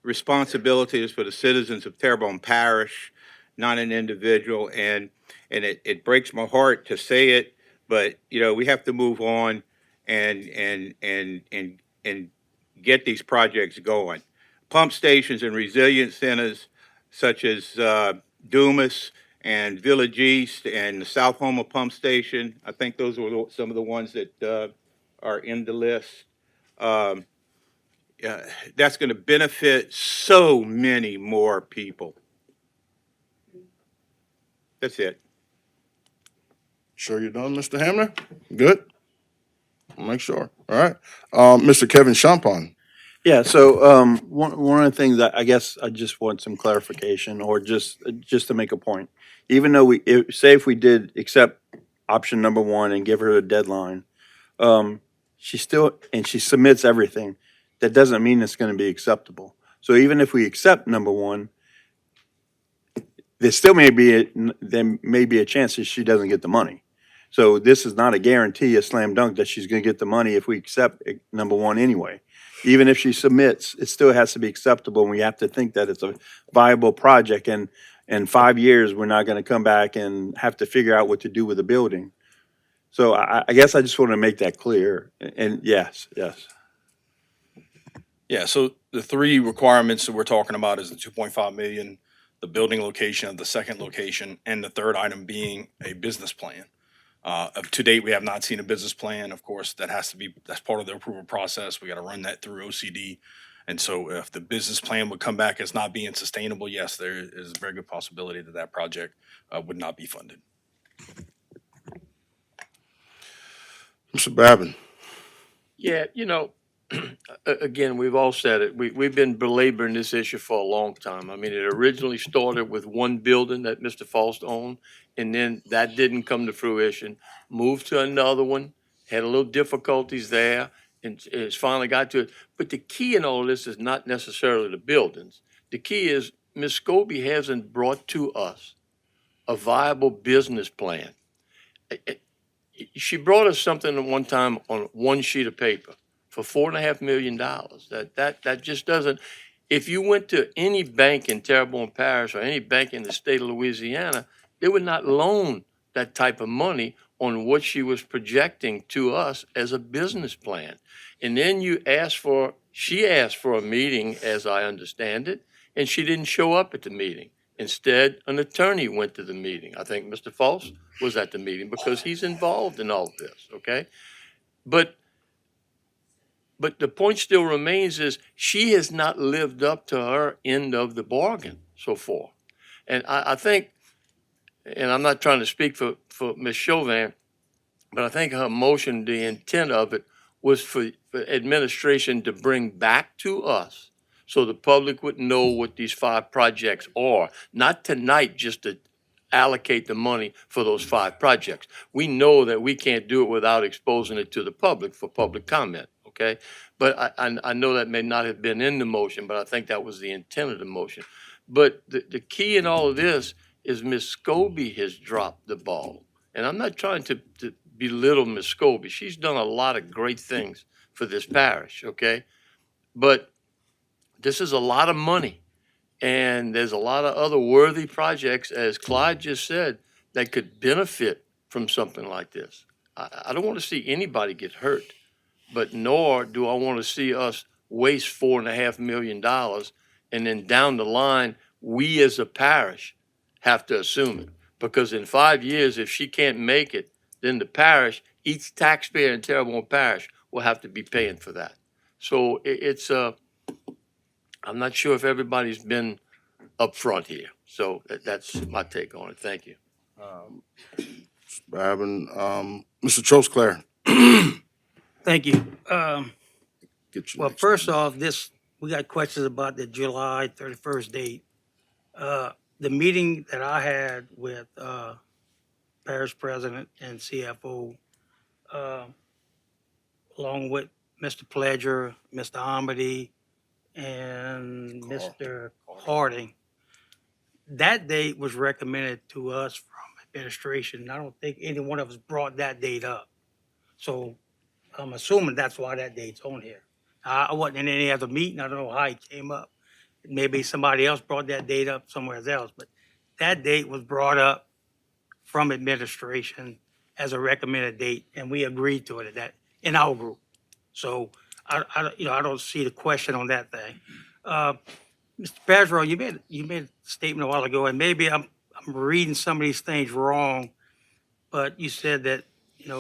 responsibility is for the citizens of Terrebonne Parish, not an individual. And it breaks my heart to say it, but we have to move on and get these projects going. Pump stations and resilience centers such as Dumas and Village East and the South Houma Pump Station. I think those were some of the ones that are in the list. Um, that's going to benefit so many more people. That's it. Sure you're done, Mr. Hamner? Good? I'll make sure. All right. Mr. Kevin Champagne. Yeah, so one of the things that I guess I just want some clarification or just to make a point. Even though say if we did accept option number 1 and give her a deadline, she submits everything, that doesn't mean it's going to be acceptable. So even if we accept number 1, there may be a chance that she doesn't get the money. So this is not a guarantee, a slam dunk that she's going to get the money if we accept number 1 anyway. Even if she submits, it still has to be acceptable, and we have to think that it's a viable project. And in 5 years, we're not going to come back and have to figure out what to do with the building. So I guess I just want to make that clear. And yes. Yeah, so the 3 requirements that we're talking about is the 2.5 million, the building location of the second location, and the third item being a business plan. To date, we have not seen a business plan. Of course, that's part of the approval process. We got to run that through OCD. And so if the business plan would come back as not being sustainable, yes, there is a very good possibility that that project would not be funded. Mr. Babin. Yeah, again, we've all said it. We've been belaboring this issue for a long time. I mean, it originally started with one building that Mr. Faust owned, and then that didn't come to fruition. Moved to another one, had a little difficulties there, and it's finally got to it. But the key in all of this is not necessarily the buildings. The key is Ms. Scobie hasn't brought to us a viable business plan. She brought us something at one time on one sheet of paper for $4.5 million. That just doesn't. If you went to any bank in Terrebonne Parish or any bank in the state of Louisiana, They would not loan that type of money on what she was projecting to us as a business plan. And then she asked for a meeting, as I understand it, and she didn't show up at the meeting. Instead, an attorney went to the meeting. I think Mr. Foss was at the meeting because he's involved in all of this, okay? But the point still remains is she has not lived up to her end of the bargain so far. And I think, and I'm not trying to speak for Ms. Chauvin, but I think her motion, the intent of it was for administration to bring back to us so the public would know what these 5 projects are, not tonight just to allocate the money for those 5 projects. We know that we can't do it without exposing it to the public for public comment, okay? But I know that may not have been in the motion, but I think that was the intent of the motion. But the key in all of this is Ms. Scobie has dropped the ball. And I'm not trying to belittle Ms. Scobie. She's done a lot of great things for this parish, okay? But this is a lot of money. And there's a lot of other worthy projects, as Clyde just said, that could benefit from something like this. I don't want to see anybody get hurt, but nor do I want to see us waste $4.5 million and then down the line, we as a parish have to assume it. Because in 5 years, if she can't make it, then the parish, each taxpayer in Terrebonne Parish will have to be paying for that. So I'm not sure if everybody's been upfront here. So that's my take on it. Thank you. Babin, Mr. Trosclair. Thank you. Get you Well, next. first off, we got questions about the July 31st date. The meeting that I had with parish president and CFO, along with Mr. Pledger, Mr. Amity, and Mr. Harding, that date was recommended to us from administration. I don't think any one of us brought that date up. So I'm assuming that's why that date's on here. I wasn't in any other meeting. I don't know how it came up. Maybe somebody else brought that date up somewhere else, but that date was brought up from administration as a recommended date, and we agreed to it in our group. So I don't see the question on that thing. Mr. Pedro, you made a statement a while ago, and maybe I'm reading some of these things wrong, but you said that,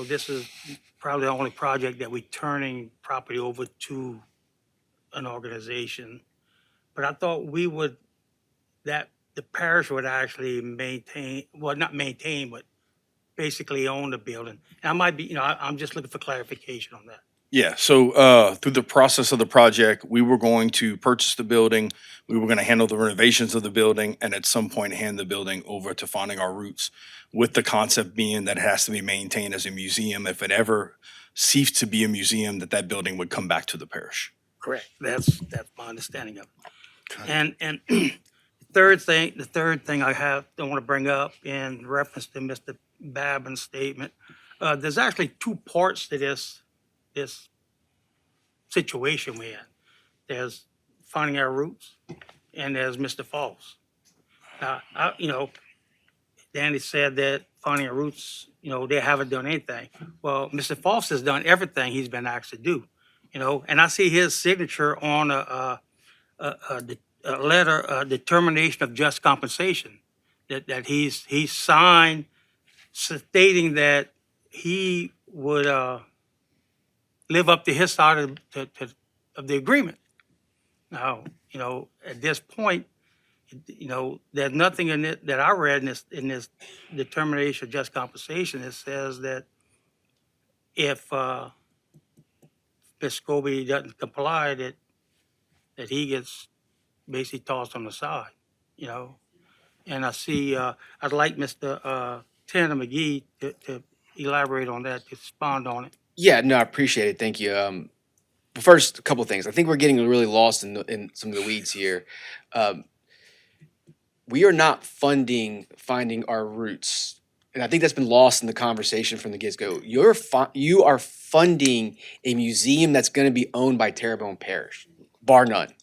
this is probably the only project that we're turning property over to an organization. But I thought that the parish would actually not maintain, but basically own the building. And I might be, I'm just looking for clarification on that. Yeah, so through the process of the project, we were going to purchase the building, we were going to handle the renovations of the building, and at some point hand the building over to Finding Our Roots, with the concept being that it has to be maintained as a museum. If it ever ceased to be a museum, that building would come back to the parish. Correct. That's my understanding of it. And the third thing I want to bring up in reference to Mr. Babin's statement, there's actually 2 parts to this situation we're in. There's Finding Our Roots, and there's Mr. Foss. Danny said that Finding Our Roots, they haven't done anything. Well, Mr. Foss has done everything he's been asked to do, and I see his signature on a letter, a determination of just compensation that he's signed, stating that he would live up to his side of the agreement. Now, at this point, there's nothing in it that I read in this determination of just compensation that says that if Ms. Scobie doesn't comply, that he gets basically tossed on the side, And I see, I'd like Mr. Tanner McGee to elaborate on that, to respond on it. Yeah, no, I appreciate it. Thank you. First, a couple of things. I think we're getting really lost in some of the weeds here. We are not funding Finding Our Roots, and I think that's been lost in the conversation from the get-go. You are funding a museum that's going to be owned by Terrebonne Parish, bar none.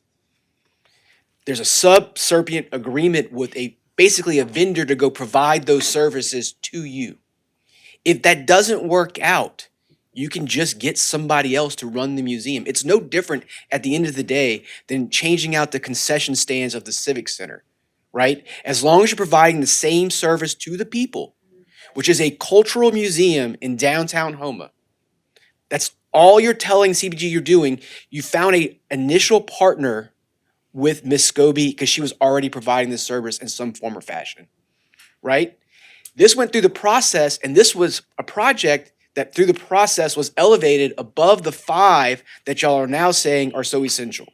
There's a subservient agreement with a basically a vendor to go provide those services to you. If that doesn't work out, you can just get somebody else to run the museum. It's no different at the end of the day than changing out the concession stands of the Civic Center, right? As long as you're providing the same service to the people, which is a cultural museum in downtown Homa. That's all you're telling CBG you're doing. You found a initial partner with Miss Scobie because she was already providing this service in some form or fashion, right? This went through the process, and this was a project that through the process was elevated above the 5 that y'all are now saying are so essential.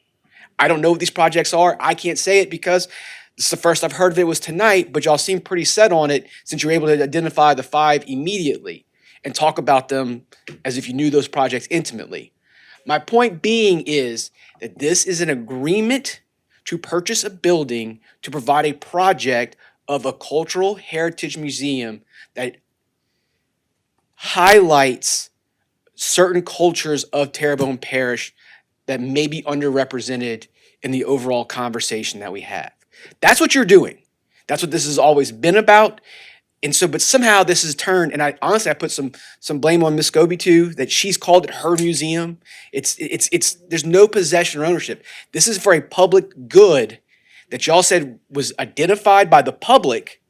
I don't know what these projects are. I can't say it because this is the first I've heard of it was tonight, but y'all seem pretty set on it since you're able to identify the 5 immediately and talk about them as if you knew those projects intimately. My point being is that this is an agreement to purchase a building to provide a project of a cultural heritage museum that highlights certain cultures of Terrebonne Parish that may be underrepresented in the overall conversation that we have. That's what you're doing. That's what this has always been about. And so, but somehow this has turned, and I honestly put some blame on Miss Scobie too, that she's called it her museum. It's there's no possession or ownership. This is for a public good that y'all said was identified by the public,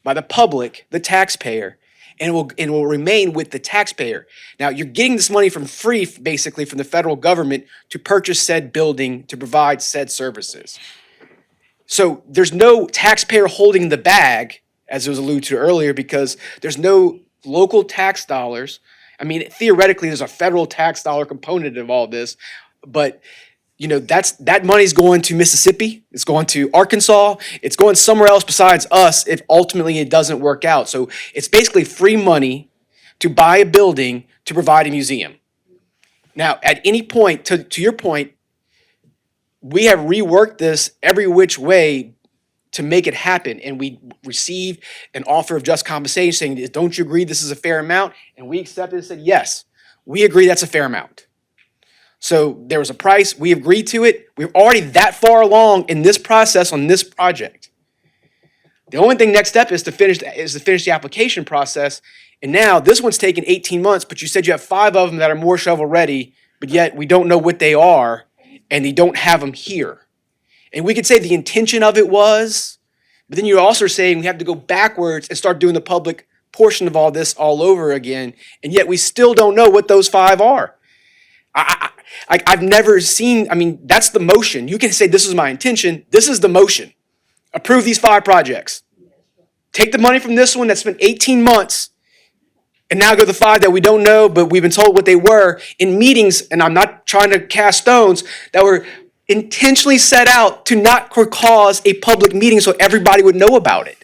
the taxpayer, and will remain with the taxpayer. Now, you're getting this money from free, basically, from the federal government to purchase said building to provide said services. So there's no taxpayer holding the bag, as it was alluded to earlier, because there's no local tax dollars. I mean, theoretically, there's a federal tax dollar component of all this, but you know, that money's going to Mississippi, it's going to Arkansas, it's going somewhere else besides us if ultimately it doesn't work out. So it's basically free money to buy a building to provide a museum. Now, at any point, to your point, we have reworked this every which way to make it happen. And we received an offer of just compensation saying, don't you agree this is a fair amount? And we accepted and said, yes, we agree that's a fair amount. So there was a price, we agreed to it. We're already that far along in this process on this project. The only thing next step is to finish the application process. And now this one's taken 18 months, but you said you have 5 of them that are more shovel ready, but yet we don't know what they are and they don't have them here. And we could say the intention of it was, but then you're also saying we have to go backwards and start doing the public portion of all this all over again. And yet we still don't know what those 5 are. I've never seen, I mean, that's the motion. You can say this is my intention. This is the motion. Approve these 5 projects. Take the money from this one that spent 18 months and now go to the 5 that we don't know, but we've been told what they were in meetings, and I'm not trying to cast stones, that were intentionally set out to not cause a public meeting so everybody would know about it,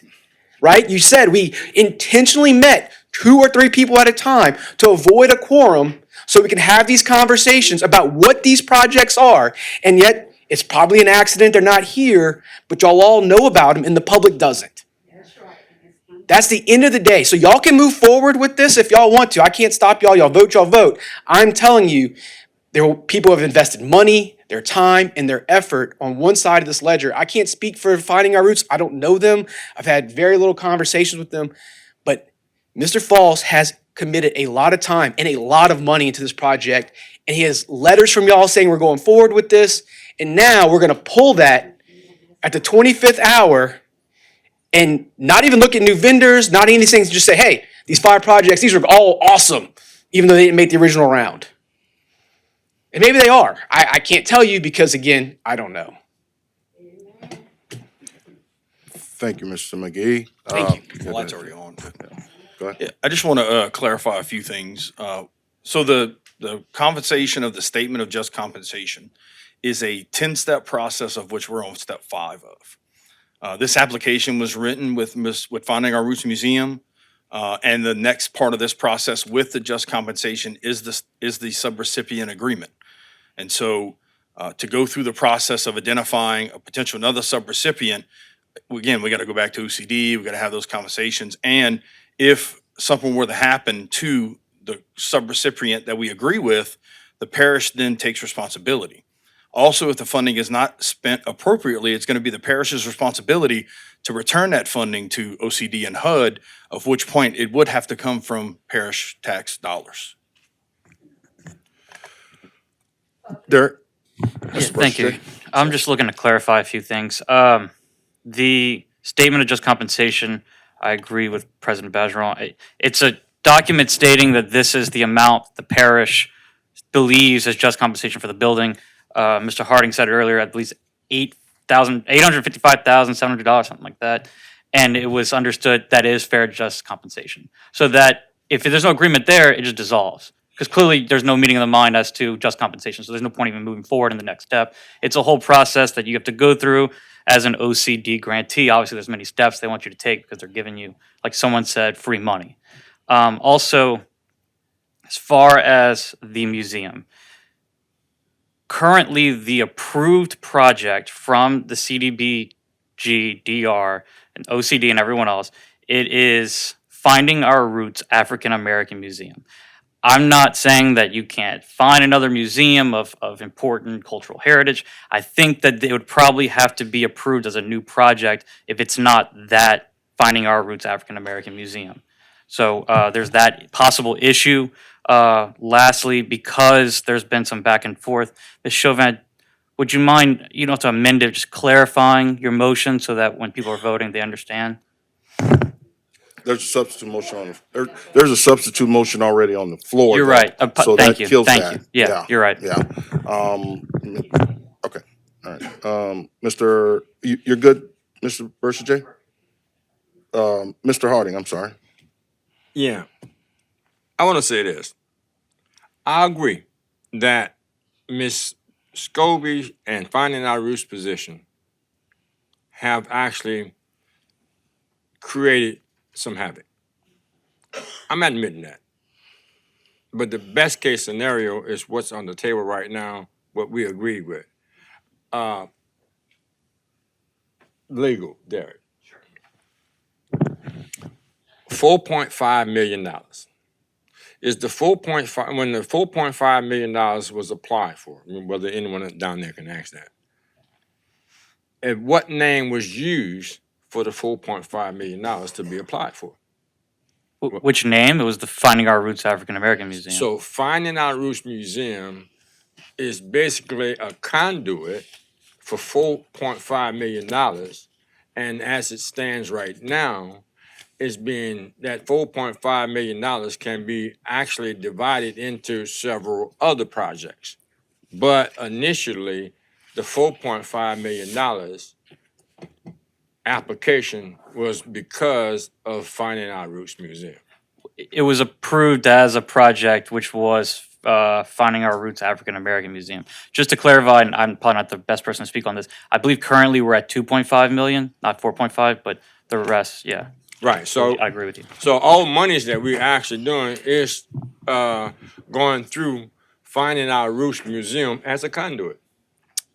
right? You said we intentionally met 2 or 3 people at a time to avoid a quorum so we can have these conversations about what these projects are, and yet it's probably an accident they're not here, but y'all all know about them and the public doesn't. That's the end of the day. So y'all can move forward with this if y'all want to. I can't stop y'all. Y'all vote. I'm telling you, people have invested money, their time, and their effort on one side of this ledger. I can't speak for Finding Our Roots. I don't know them. I've had very little conversations with them, but Mr. Falls has committed a lot of time and a lot of money into this project, and he has letters from y'all saying we're going forward with this, and now we're going to pull that at the 25th hour and not even look at new vendors, not any of these things, just say, hey, these 5 projects, these are all awesome, even though they didn't make the original round. And maybe they are. I can't tell you because, again, I don't know. Thank you, Mr. McGee. Thank you. Well, that's already on. Go ahead. Yeah, I just want to clarify a few things. So the compensation of the statement of just compensation is a 10-step process of which we're on step 5 of. This application was written with Finding Our Roots Museum, and the next part of this process with the just compensation is the subrecipient agreement. And so to go through the process of identifying a potential another subrecipient, again, we got to go back to OCD, we got to have those conversations, and if something were to happen to the subrecipient that we agree with, the parish then takes responsibility. Also, if the funding is not spent appropriately, it's going to be the parish's responsibility to return that funding to OCD and HUD, of which point it would have to come from parish tax dollars. Derek? Yeah, Mr. thank you. J. I'm just looking to clarify a few things. The statement of just compensation, I agree with President Bergeron. It's a document stating that this is the amount the parish believes is just compensation for the building. Mr. Harding said earlier, I believe $855,700, something like that. And it was understood that is fair just compensation. So that if there's no agreement there, it just dissolves. Because clearly there's no meeting of the mind as to just compensation. So there's no point even moving forward in the next step. It's a whole process that you have to go through as an OCD grantee. Obviously, there's many steps they want you to take because they're giving you, like someone said, free money. Also, as far as the museum, currently the approved project from the CDBG, DR, and OCD and everyone else, it is Finding Our Roots African American Museum. I'm not saying that you can't find another museum of important cultural heritage. I think that it would probably have to be approved as a new project if it's not that Finding Our Roots African American Museum. So there's that possible issue. Lastly, because there's been some back and forth, Ms. Chauvin, would you mind, you don't have to amend it, just clarifying your motion so that when people are voting, they understand? There's a substitute motion on there's a substitute motion already on the floor. You're though, right. So Thank that you. kills Thank that. you. Yeah, you're right. Yeah. Okay. All right. Mr. You're good, Mr. J. Mr. Harding, I'm sorry. Yeah, I want to say this. I agree that Ms. Scobie and Finding Our Roots position have actually created some havoc. I'm admitting that. But the best case scenario is what's on the table right now, what we agreed with. Legal, Derek. $4.5 million. Is the 4.5, when the $4.5 million was applied for, I mean, whether anyone down there can ask that, and what name was used for the $4.5 million to be applied for? Which name? It was the Finding Our Roots African American Museum. So Finding Our Roots Museum is basically a conduit for $4.5 million. And as it stands right now, is being that $4.5 million can be actually divided into several other projects. But initially, the $4.5 million application was because of Finding Our Roots Museum. It was approved as a project, which was Finding Our Roots African American Museum. Just to clarify, and I'm probably not the best person to speak on this, I believe currently we're at 2.5 million, not 4.5, but the rest, yeah. Right, so I agree with you. So all monies that we're actually doing is going through Finding Our Roots Museum as a conduit.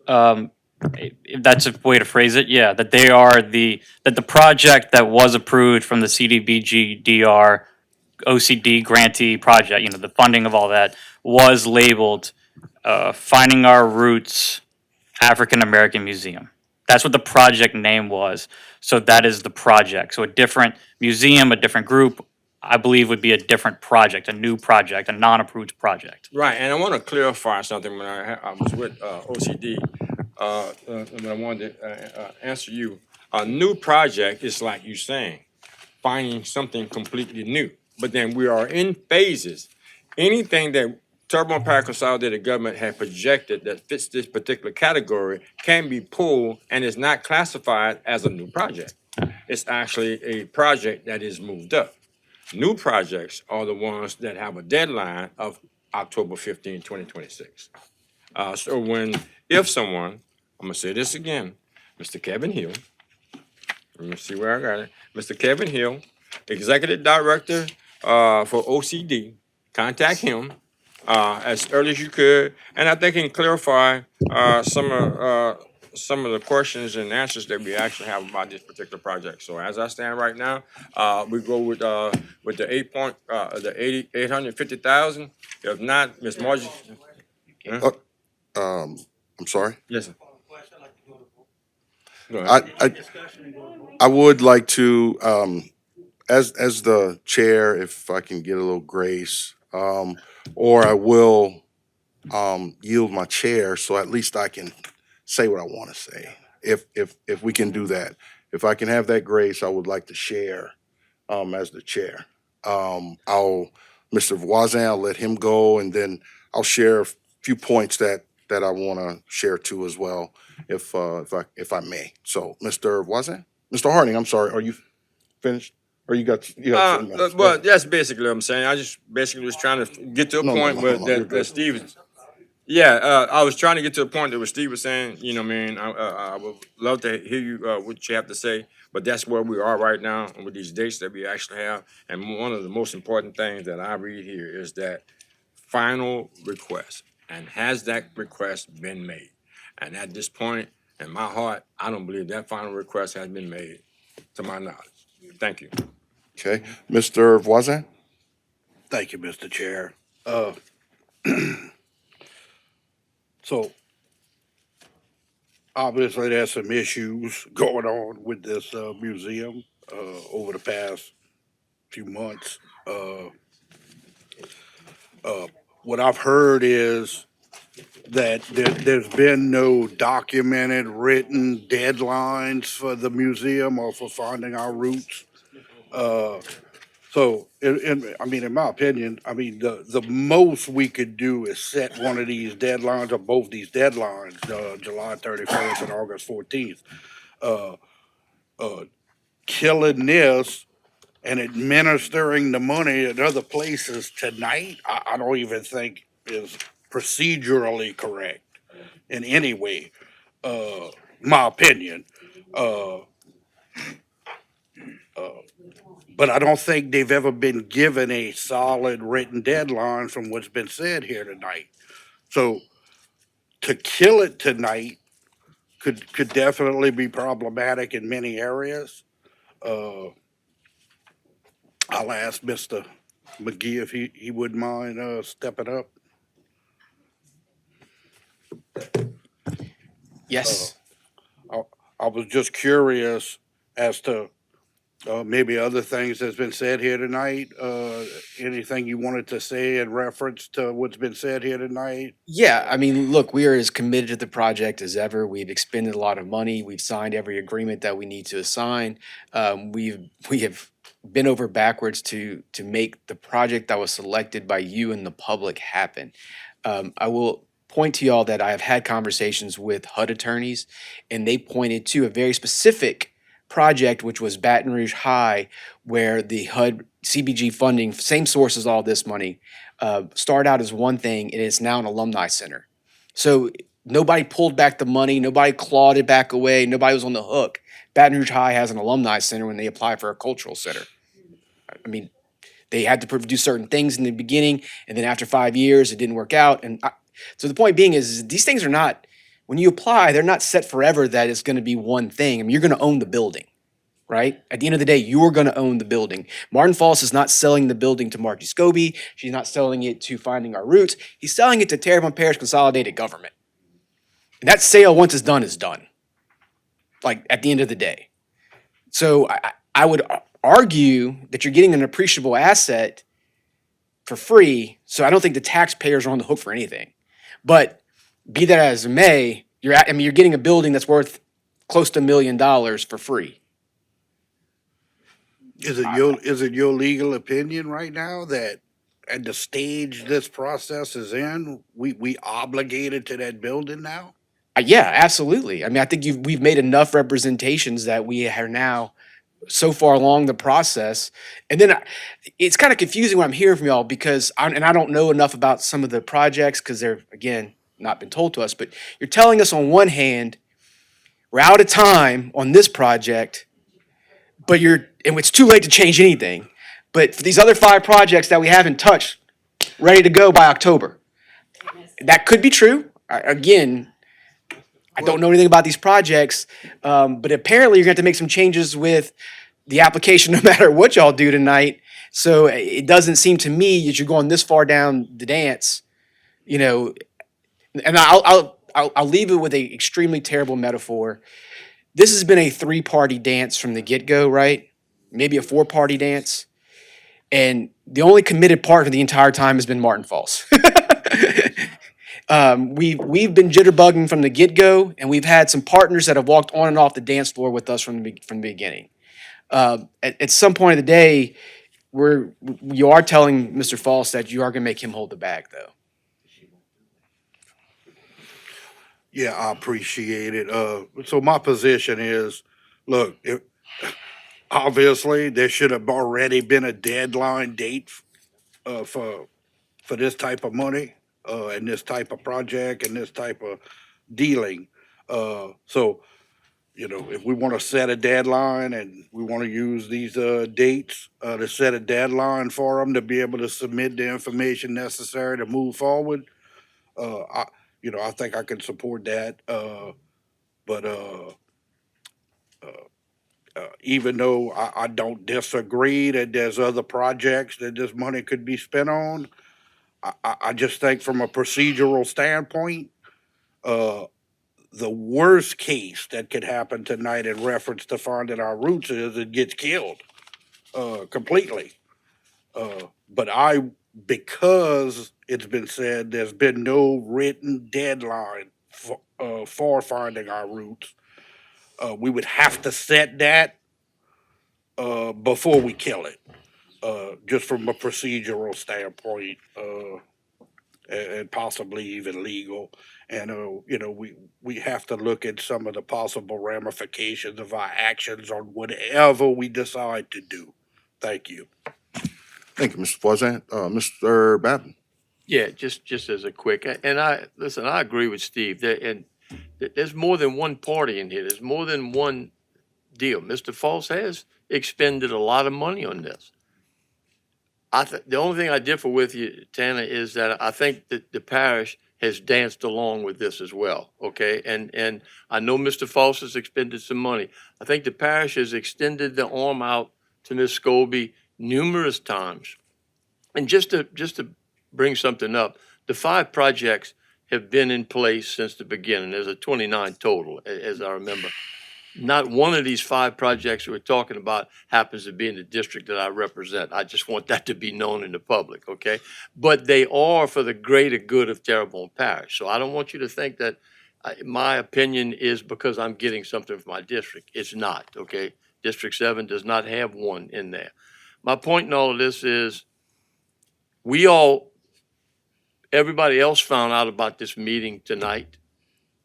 If that's a way to phrase it, yeah, that they are that the project that was approved from the CDBG DR OCD grantee project, you know, the funding of all that was labeled Finding Our Roots African American Museum. That's what the project name was. So that is the project. So a different museum, a different group, I believe would be a different project, a new project, a non-approved project. Right, and I want to clarify something when I was with OCD, when I wanted to answer you. A new project is like you saying, finding something completely new. But then we are in phases. Anything that Terrebonne Parish Consolidated Government had projected that fits this particular category can be pulled and is not classified as a new project. It's actually a project that is moved up. New projects are the ones that have a deadline of October 15, 2026. So if someone, I'm gonna say this again, Mr. Kevin Hill, let me see where I got it. Mr. Kevin Hill, Executive Director for OCD, contact him as early as you could, and I think he can clarify some of the questions and answers that we actually have about this particular project. So as I stand right now, we go with the 850,000. If not, Ms. Margie. Um, I'm sorry? Yes, sir. Go I, ahead. I, I would like to, as the chair, if I can get a little grace, or I will, yield my chair so at least I can say what I want to say. If we can do that, if I can have that grace, I would like to share, as the chair. Mr. Voisin, I'll let him go, and then I'll share a few points that I want to share too as well, if I may. So, Mr. Voisin, Mr. Harding, I'm sorry, are you finished? Or you got 10 minutes? Go Well, ahead. that's basically what I'm saying. I just basically was trying to get to a No, no, point no, where no, you're that good. Steve is. Yeah, I was trying to get to a point that what Steve was saying. You know, what I mean, I would love to hear you what you have to say, but that's where we are right now with these dates that we actually have. And one of the most important things that I read here is that final request, and has that request been made? And at this point, in my heart, I don't believe that final request has been made, to my knowledge. Thank you. Okay, Mr. Voisin? Thank you, Mr. Chair. So obviously there's some issues going on with this museum over the past few months. What I've heard is that there's been no documented written deadlines for the museum or for finding our roots. So, I mean, in my opinion, I mean, the most we could do is set one of these deadlines or both these deadlines, July 31st and August 14th. Uh, Killing this and administering the money at other places tonight, I don't even think is procedurally correct in any way. My opinion. Uh, but I don't think they've ever been given a solid written deadline from what's been said here tonight. So to kill it tonight could definitely be problematic in many areas. Uh, I'll ask Mr. McGee if he wouldn't mind stepping up. Yes. I, I was just curious as to maybe other things that's been said here tonight. Anything you wanted to say in reference to what's been said here tonight? Yeah, I mean, look, we are as committed to the project as ever. We've expended a lot of money. We've signed every agreement that we need to assign. We have been over backwards to make the project that was selected by you and the public happen. I will point to y'all that I have had conversations with HUD attorneys, and they pointed to a very specific project, which was Baton Rouge High, where the HUD CBG funding, same source as all this money, started out as one thing and it's now an alumni center. So nobody pulled back the money, nobody clawed it back away, nobody was on the hook. Baton Rouge High has an alumni center when they apply for a cultural center. I mean, they had to do certain things in the beginning, and then after 5 years, it didn't work out. So the point being is these things are not, when you apply, they're not set forever that it's going to be one thing. I mean, you're going to own the building, right? At the end of the day, you're going to own the building. Martin Falls is not selling the building to Margie Scobie. She's not selling it to Finding Our Roots. He's selling it to Terrebonne Parish Consolidated Government. And that sale, once it's done, is done. Like at the end of the day. So I would argue that you're getting an appreciable asset for free. So I don't think the taxpayers are on the hook for anything. But be that as it may, you're getting a building that's worth close to $1 million for free. Is it your legal opinion right now that at the stage this process is in, we obligated to that building now? Yeah, absolutely. I mean, I think we've made enough representations that we are now so far along the process. And then it's kind of confusing what I'm hearing from y'all because I don't know enough about some of the projects because they're, again, not been told to us. But you're telling us on one hand, we're out of time on this project, but and it's too late to change anything. But for these other 5 projects that we haven't touched, ready to go by October. That could be true. Again, I don't know anything about these projects, but apparently you're going to have to make some changes with the application no matter what y'all do tonight. So it doesn't seem to me that you're going this far down the dance, you know, and I'll leave it with a extremely terrible metaphor. This has been a three-party dance from the get-go, right? Maybe a four-party dance. And the only committed partner the entire time has been Martin Falls. We've been jitterbugging from the get-go, and we've had some partners that have walked on and off the dance floor with us from the beginning. At some point of the day, you are telling Mr. Falls that you are going to make him hold the bag, though. Yeah, I appreciate it. So my position is, look, obviously there should have already been a deadline date for this type of money and this type of project and this type of dealing. So if we want to set a deadline and we want to use these dates to set a deadline for them to be able to submit the information necessary to move forward, I think I can support that. But even though I don't disagree that there's other projects that this money could be spent on, I just think from a procedural standpoint, the worst case that could happen tonight in reference to finding our roots is it gets killed completely. But because it's been said there's been no written deadline for finding our roots, we would have to set that before we kill it, just from a procedural standpoint, and possibly even legal. And we have to look at some of the possible ramifications of our actions on whatever we decide to do. Thank you. Thank you, Mr. Voisin. Mr. Babin. Yeah, just as a quick, and I agree with Steve. There's more than one party in here. There's more than one deal. Mr. Falls has expended a lot of money on this. The only thing I differ with you, Tana, is that I think that the parish has danced along with this as well. Okay, and I know Mr. Falls has expended some money. I think the parish has extended the arm out to Ms. Scobie numerous times. And just to bring something up, the 5 projects have been in place since the beginning. There's a 29 total, as I remember. Not one of these 5 projects we're talking about happens to be in the district that I represent. I just want that to be known in the public, okay? But they are for the greater good of Terrebonne Parish. So I don't want you to think that my opinion is because I'm getting something from my district. It's not, okay? District 7 does not have one in there. My point in all of this is everybody else found out about this meeting tonight.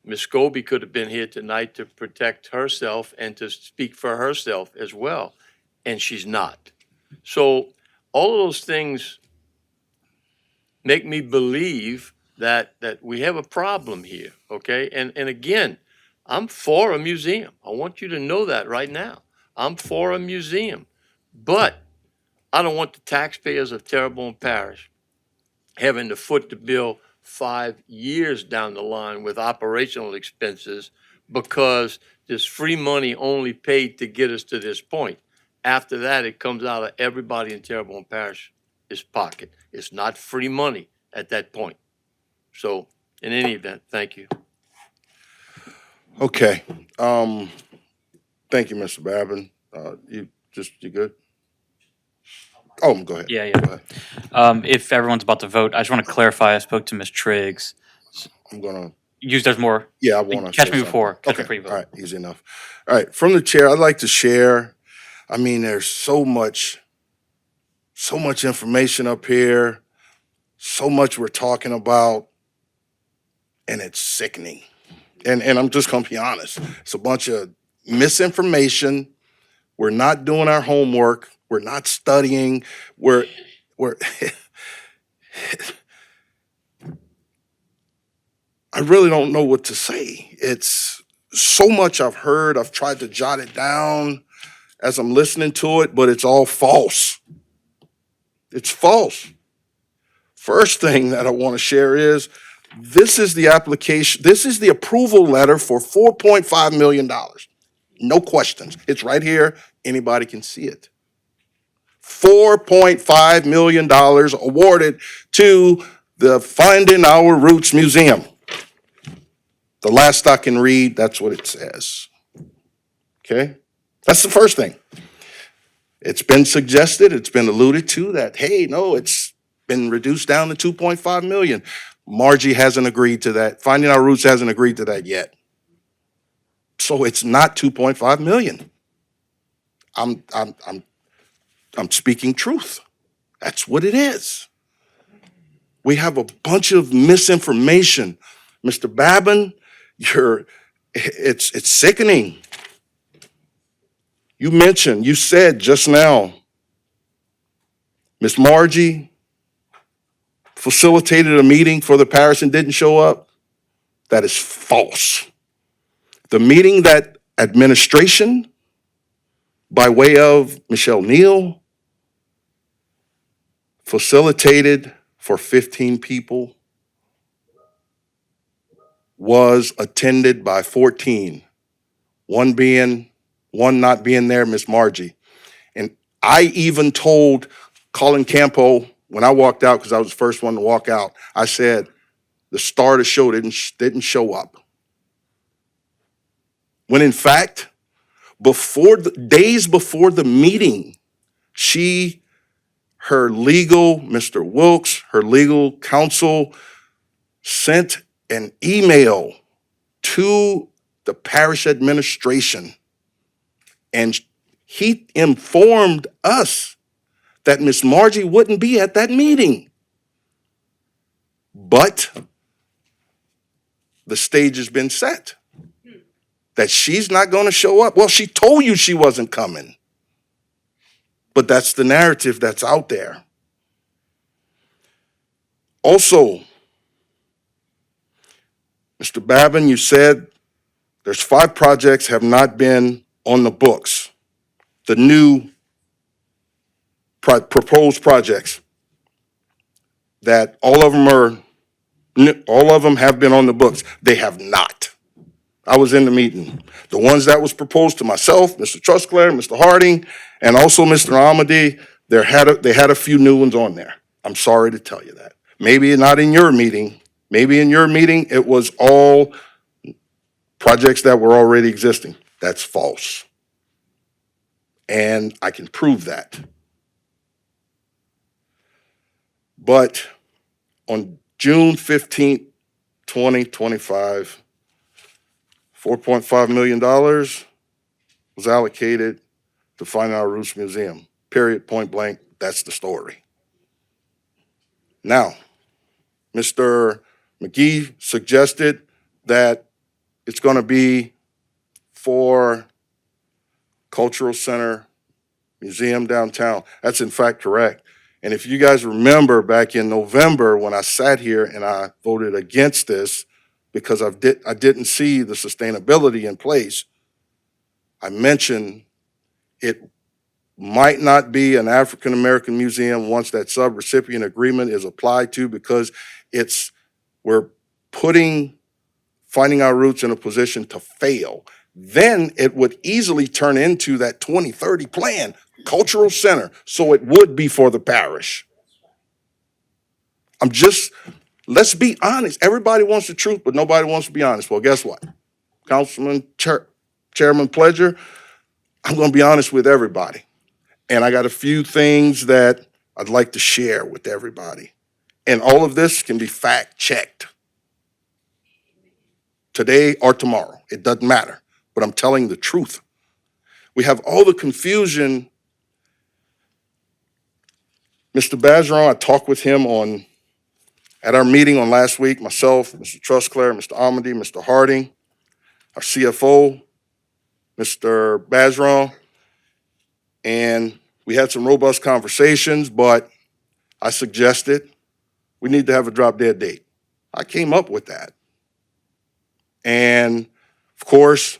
Ms. Scobie could have been here tonight to protect herself and to speak for herself as well, and she's not. So all of those things make me believe that we have a problem here, okay? And again, I'm for a museum. I want you to know that right now. I'm for a museum, but I don't want the taxpayers of Terrebonne Parish having to foot the bill 5 years down the line with operational expenses because there's free money only paid to get us to this point. After that, it comes out of everybody in Terrebonne Parish's pocket. It's not free money at that point. So in any event, thank you. Okay. Thank you, Mr. Babin. You good? Oh, go ahead. Yeah. Go ahead. If everyone's about to vote, I just want to clarify. I spoke to Ms. Triggs. I'm gonna. There's more. Yeah, I want to catch me before. Catch me before you vote. All right, easy enough. All right, from the chair, I'd like to share. I mean, there's so much information up here, so much we're talking about, and it's sickening. And I'm just gonna be honest. It's a bunch of misinformation. We're not doing our homework. We're not studying. We're I really don't know what to say. It's so much I've heard. I've tried to jot it down as I'm listening to it, but it's all false. It's false. First thing that I want to share is this is the application, this is the approval letter for $4.5 million. No questions. It's right here. Anybody can see it. $4.5 million awarded to the Finding Our Roots Museum. The last I can read, that's what it says. Okay? That's the first thing. It's been suggested, it's been alluded to that, hey, no, it's been reduced down to 2.5 million. Margie hasn't agreed to that. Finding Our Roots hasn't agreed to that yet. So it's not 2.5 million. I'm speaking truth. That's what it is. We have a bunch of misinformation. Mr. Babin, it's sickening. You said just now, Miss Margie facilitated a meeting for the parish and didn't show up. That is false. The meeting that administration, by way of Michelle Neal, facilitated for 15 people was attended by 14. One not being there, Miss Margie. And I even told Colin Campo when I walked out, because I was the first one to walk out, I said, the star of the show didn't show up. When in fact, days before the meeting, her legal, Mr. Wilkes, her legal counsel sent an email to the parish administration, and he informed us that Miss Margie wouldn't be at that meeting. But the stage has been set that she's not going to show up. Well, she told you she wasn't coming. But that's the narrative that's out there. Also, Mr. Babin, you said there's 5 projects have not been on the books. The new proposed projects that all of them have been on the books. They have not. I was in the meeting. The ones that was proposed to myself, Mr. Trusclair, Mr. Harding, and also Mr. Amity, they had a few new ones on there. I'm sorry to tell you that. Maybe not in your meeting. Maybe in your meeting, it was all projects that were already existing. That's false. And I can prove that. But on June 15th, 2025, $4.5 million was allocated to Finding Our Roots Museum. Period, point blank, that's the story. Now, Mr. McGee suggested that it's going to be for Cultural Center Museum downtown. That's in fact correct. And if you guys remember back in November when I sat here and I voted against this because I didn't see the sustainability in place, I mentioned it might not be an African American museum once that sub-recipient agreement is applied to, because we're putting Finding Our Roots in a position to fail. Then it would easily turn into that 2030 plan, cultural center, so it would be for the parish. Let's be honest. Everybody wants the truth, but nobody wants to be honest. Well, guess what? Chairman Pledger, I'm going to be honest with everybody. And I got a few things that I'd like to share with everybody. And all of this can be fact-checked today or tomorrow. It doesn't matter. But I'm telling the truth. We have all the confusion. Mr. Bazeron, I talked with him at our meeting on last week, myself, Mr. Trusclair, Mr. Amity, Mr. Harding, our CFO, Mr. Bazeron, and we had some robust conversations, but I suggested we need to have a drop dead date. I came up with that. And of course,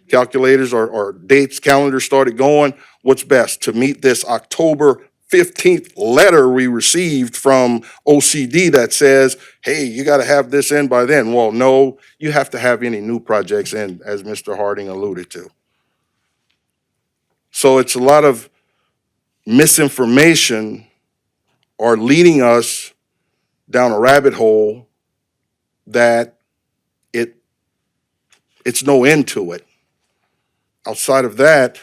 calculators or dates, calendars started going. What's best? To meet this October 15th letter we received from OCD that says, hey, you got to have this in by then. Well, no, you have to have any new projects in, as Mr. Harding alluded to. So it's a lot of misinformation or leading us down a rabbit hole that it it's no end to it. Outside of that,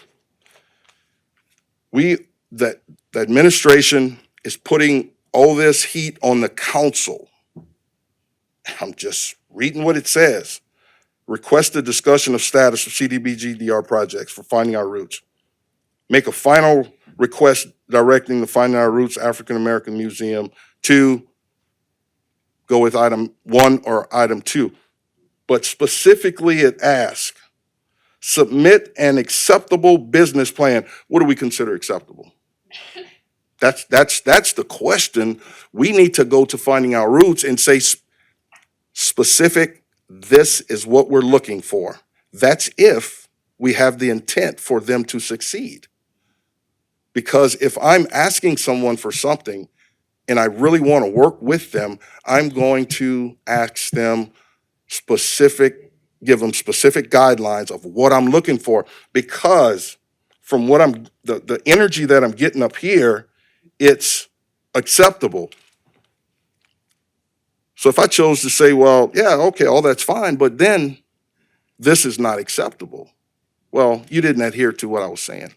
the administration is putting all this heat on the council. I'm just reading what it says. Request a discussion of status of CDBG-DR projects for Finding Our Roots. Make a final request directing the Finding Our Roots African American Museum to go with item 1 or item 2. But specifically it asks, submit an acceptable business plan. What do we consider acceptable? That's the question. We need to go to Finding Our Roots and say specific, this is what we're looking for. That's if we have the intent for them to succeed. Because if I'm asking someone for something and I really want to work with them, I'm going to ask them give them specific guidelines of what I'm looking for, because from what the energy that I'm getting up here, it's acceptable. So if I chose to say, well, yeah, okay, all that's fine, but then this is not acceptable. Well, you didn't adhere to what I was saying.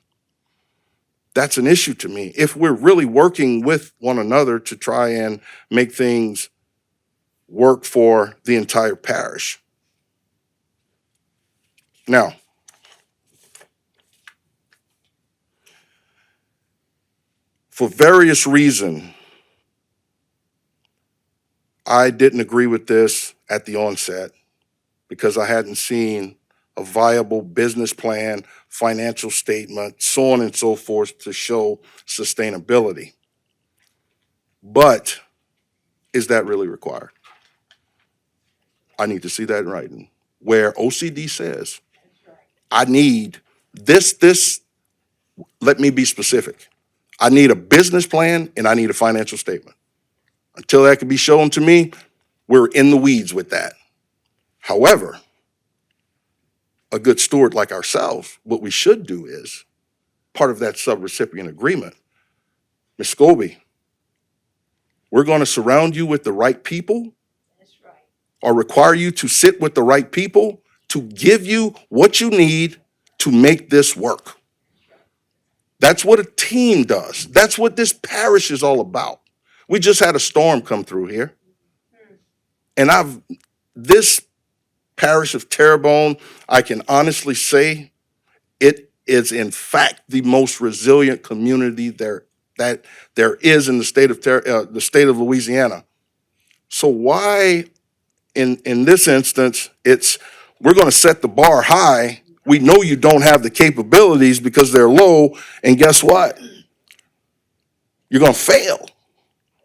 That's an issue to me. If we're really working with one another to try and make things work for the entire parish. Now, for various reasons, I didn't agree with this at the onset because I hadn't seen a viable business plan, financial statement, so on and so forth to show sustainability. But is that really required? I need to see that in writing, where OCD says, I need this, let me be specific. I need a business plan and I need a financial statement. Until that can be shown to me, we're in the weeds with that. However, a good steward like ourselves, what we should do is, part of that subrecipient agreement, Ms. Scobie, we're going to surround you with the right people, or require you to sit with the right people to give you what you need to make this work. That's what a team does. That's what this parish is all about. We just had a storm come through here. And this parish of Terrebonne, I can honestly say it is in fact the most resilient community that there is in the state of Louisiana. So why in this instance, we're going to set the bar high. We know you don't have the capabilities because they're low, and guess what? You're going to fail.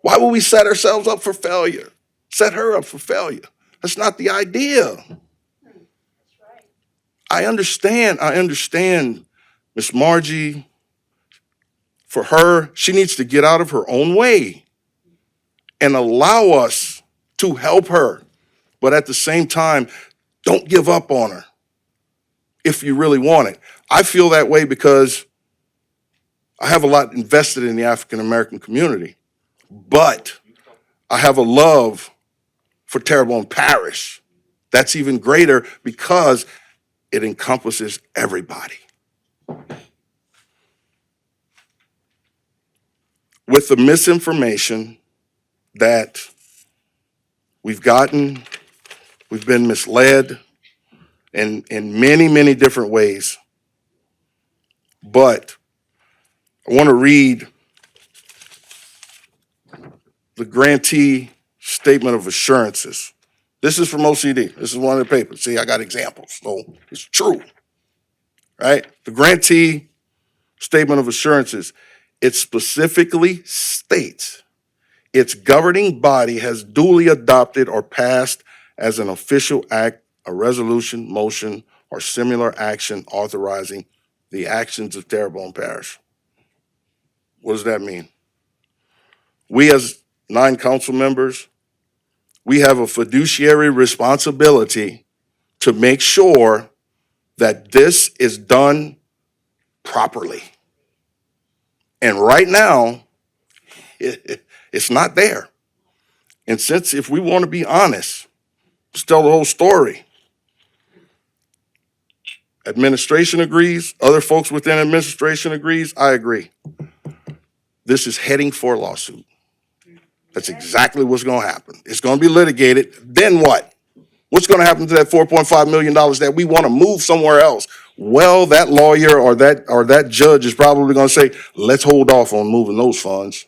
Why would we set ourselves up for failure? Set her up for failure. That's not the idea. I understand, Miss Margie, for her, she needs to get out of her own way and allow us to help her. But at the same time, don't give up on her if you really want it. I feel that way because I have a lot invested in the African American community, but I have a love for Terrebonne Parish that's even greater because it encompasses everybody. With the misinformation that we've gotten, we've been misled in many, many different ways. But I want to read the grantee statement of assurances. This is from OCD. This is one of the papers. See, I got examples, so it's true, right? The grantee statement of assurances, it specifically states its governing body has duly adopted or passed as an official act a resolution, motion, or similar action authorizing the actions of Terrebonne Parish. What does that mean? We as 9 council members, we have a fiduciary responsibility to make sure that this is done properly. And right now, it's not there. And since if we want to be honest, let's tell the whole story. Administration agrees, other folks within administration agrees, I agree. This is heading for a lawsuit. That's exactly what's gonna happen. It's gonna be litigated, then what? What's gonna happen to that $4.5 million that we wanna move somewhere else? Well, that lawyer or that judge is probably gonna say, let's hold off on moving those funds.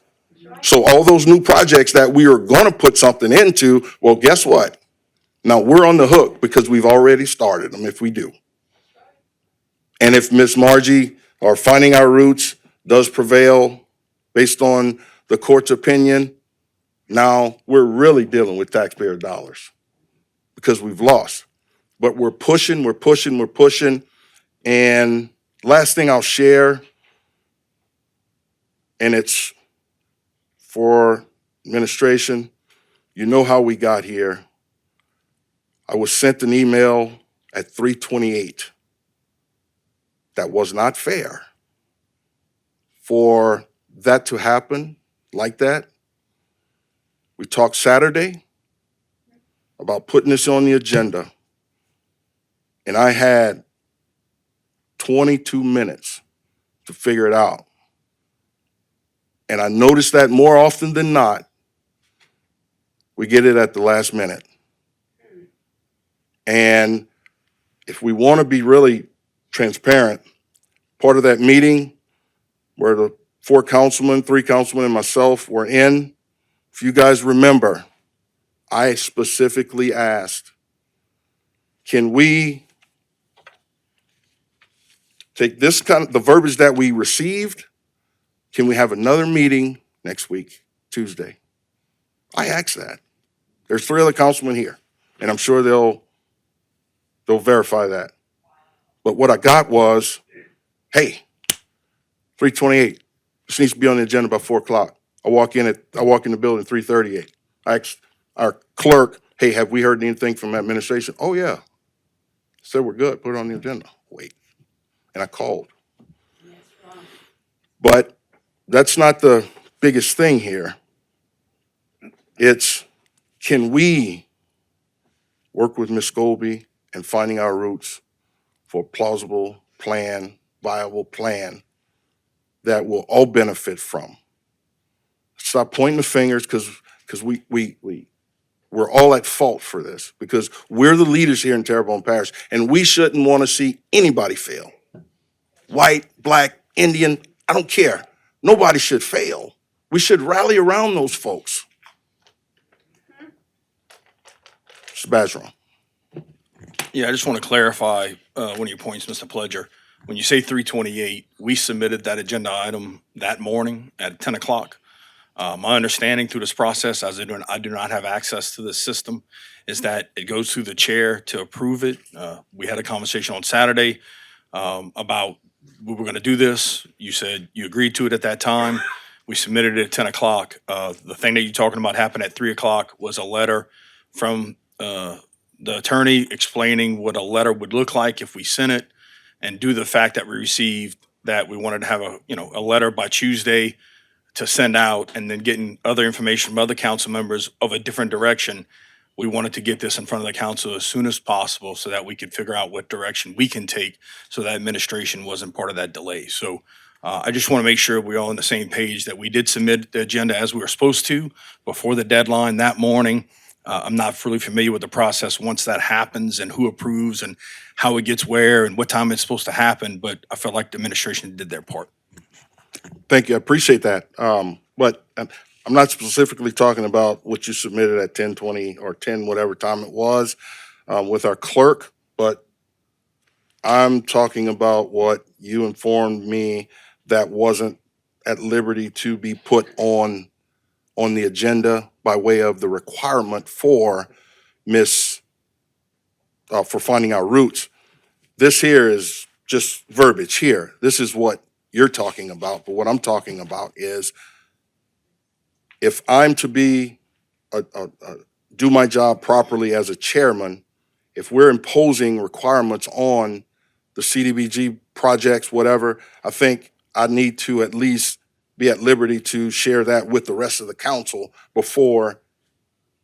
So all those new projects that we are gonna put something into, well, guess what? Now we're on the hook because we've already started them if we do. And if Miss Margie or Finding Our Roots does prevail based on the court's opinion, now we're really dealing with taxpayer dollars because we've lost. But we're pushing. And last thing I'll share, and it's for administration, you know how we got here. I was sent an email at 3:28. That was not fair for that to happen like that. We talked Saturday about putting this on the agenda, and I had 22 minutes to figure it out. And I noticed that more often than not, we get it at the last minute. And if we want to be really transparent, part of that meeting where the 4 councilmen, 3 councilmen, and myself were in, if you guys remember, I specifically asked, can we take this the verbiage that we received, can we have another meeting next week, Tuesday? I asked that. There's 3 other councilmen here, and I'm sure they'll verify that. But what I got was, hey, 3:28, this needs to be on the agenda by 4 o'clock. I walk in the building 3:38. I asked our clerk, hey, have we heard anything from administration? Oh yeah. Said we're good, put it on the agenda. Wait. And I called. But that's not the biggest thing here. It's, can we work with Ms. Scobie and Finding Our Roots for a plausible plan, viable plan that we'll all benefit from? Stop pointing the fingers because we're all at fault for this because we're the leaders here in Terrebonne Parish and we shouldn't want to see anybody fail. White, black, Indian, I don't care. Nobody should fail. We should rally around those folks. Mr. Bajoran. Yeah, I just want to clarify one of your points, Mr. Pledger. When you say 3:28, we submitted that agenda item that morning at 10 o'clock. My understanding through this process, as I do not have access to this system, is that it goes through the chair to approve it. We had a conversation on Saturday about we were going to do this. You said you agreed to it at that time. We submitted it at 10 o'clock. The thing that you're talking about happened at 3 o'clock was a letter from the attorney explaining what a letter would look like if we sent it, and due to the fact that we received that we wanted to have a letter by Tuesday to send out, and then getting other information from other council members of a different direction, we wanted to get this in front of the council as soon as possible so that we could figure out what direction we can take so that administration wasn't part of that delay. So I just want to make sure we're all on the same page that we did submit the agenda as we were supposed to before the deadline that morning. I'm not fully familiar with the process once that happens and who approves and how it gets where and what time it's supposed to happen, but I felt like the administration did their part. Thank you, I appreciate that. But I'm not specifically talking about what you submitted at 10:20 or 10, whatever time it was, with our clerk, but I'm talking about what you informed me that wasn't at liberty to be put on the agenda by way of the requirement for for Finding Our Roots. This here is just verbiage here. This is what you're talking about, but what I'm talking about is if I'm to be do my job properly as a chairman, if we're imposing requirements on the CDBG projects, whatever, I think I need to at least be at liberty to share that with the rest of the council before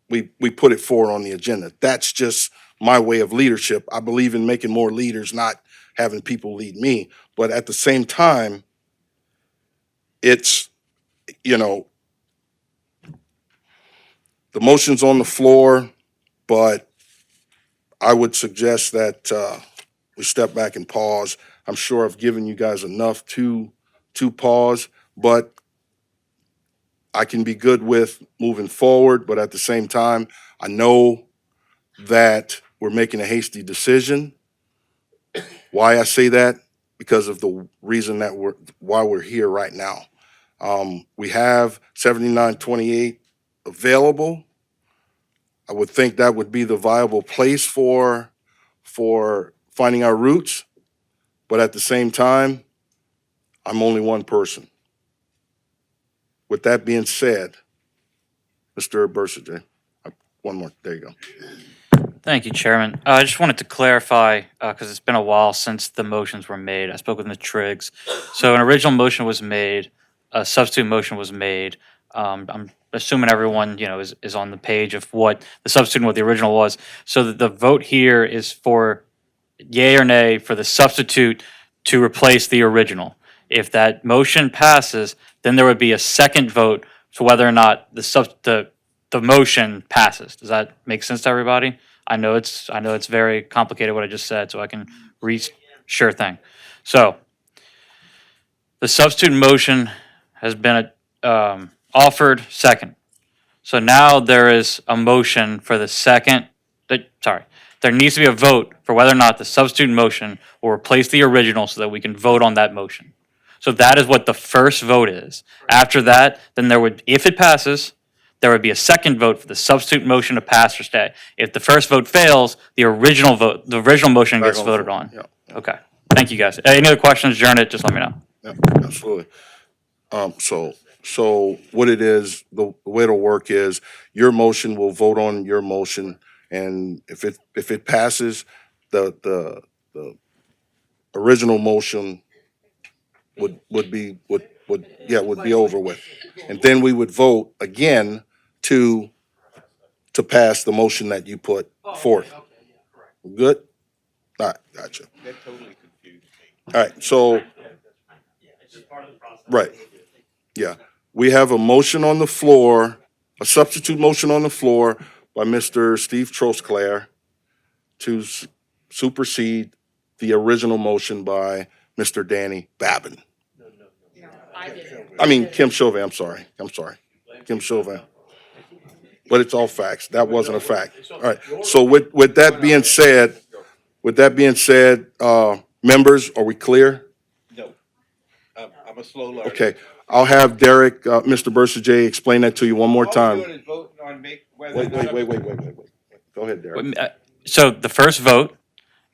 we put it forward on the agenda. That's just my way of leadership. I believe in making more leaders, not having people lead me. But at the same time, it's, you know, the motion's on the floor, but I would suggest that we step back and pause. I'm sure I've given you guys enough to pause, but I can be good with moving forward. But at the same time, I know that we're making a hasty decision. Why I say that? Because of the reason that why we're here right now. We have 7928 available. I would think that would be the viable place for finding our roots. But at the same time, I'm only one person. With that being said, Mr. Bursager, one more, there you go. Thank you, Chairman. I just wanted to clarify, because it's been a while since the motions were made. I spoke with Ms. Triggs. So an original motion was made, a substitute motion was made. I'm assuming everyone, is on the page of what the substitute and what the original was. So the vote here is for yay or nay for the substitute to replace the original. If that motion passes, then there would be a second vote for whether or not the motion passes. Does that make sense to everybody? I know it's very complicated what I just said, so I can sure thing. So the substitute motion has been offered second. So now there is a motion for the second. There needs to be a vote for whether or not the substitute motion will replace the original so that we can vote on that motion. So that is what the first vote is. After that, then there would, if it passes, there would be a second vote for the substitute motion to pass or stay. If the first vote fails, the original motion gets voted on. Yeah, Okay. Thank you, guys. Any other questions during it, just let me know. yeah, absolutely. So what it is, the way it'll work is your motion will vote on your motion, and if it passes, the original motion would be over with. And then we would vote again to pass the motion that you put forth. Good? All right, gotcha. That totally confused me. All right, so, right, yeah. We have a motion on the floor, a substitute motion on the floor by Mr. Steve Trosclair to supersede the original motion by Mr. Danny Babin. I mean, Kim Chauvin, I'm sorry. Kim Chauvin. But it's all facts. That wasn't a fact. All right, so with that being said, members, are we clear? No, I'm a slow learner. Okay, I'll have Derek, Mr. Bursager, explain that to you one more time. All we're doing is voting on whether. Wait. Go ahead, Derek. So the first vote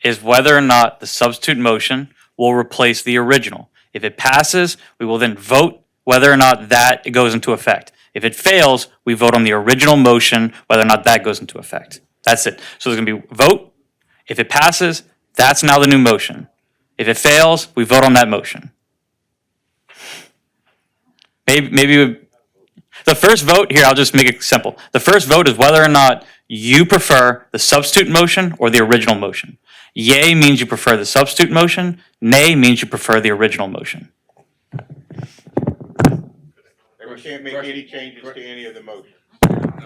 is whether or not the substitute motion will replace the original. If it passes, we will then vote whether or not that goes into effect. If it fails, we vote on the original motion, whether or not that goes into effect. That's it. So there's going to be vote. If it passes, that's now the new motion. If it fails, we vote on that motion. Maybe the first vote here, I'll just make it simple. The first vote is whether or not you prefer the substitute motion or the original motion. Yay means you prefer the substitute motion. Nay means you prefer the original motion. We can't make any changes to any of the motions.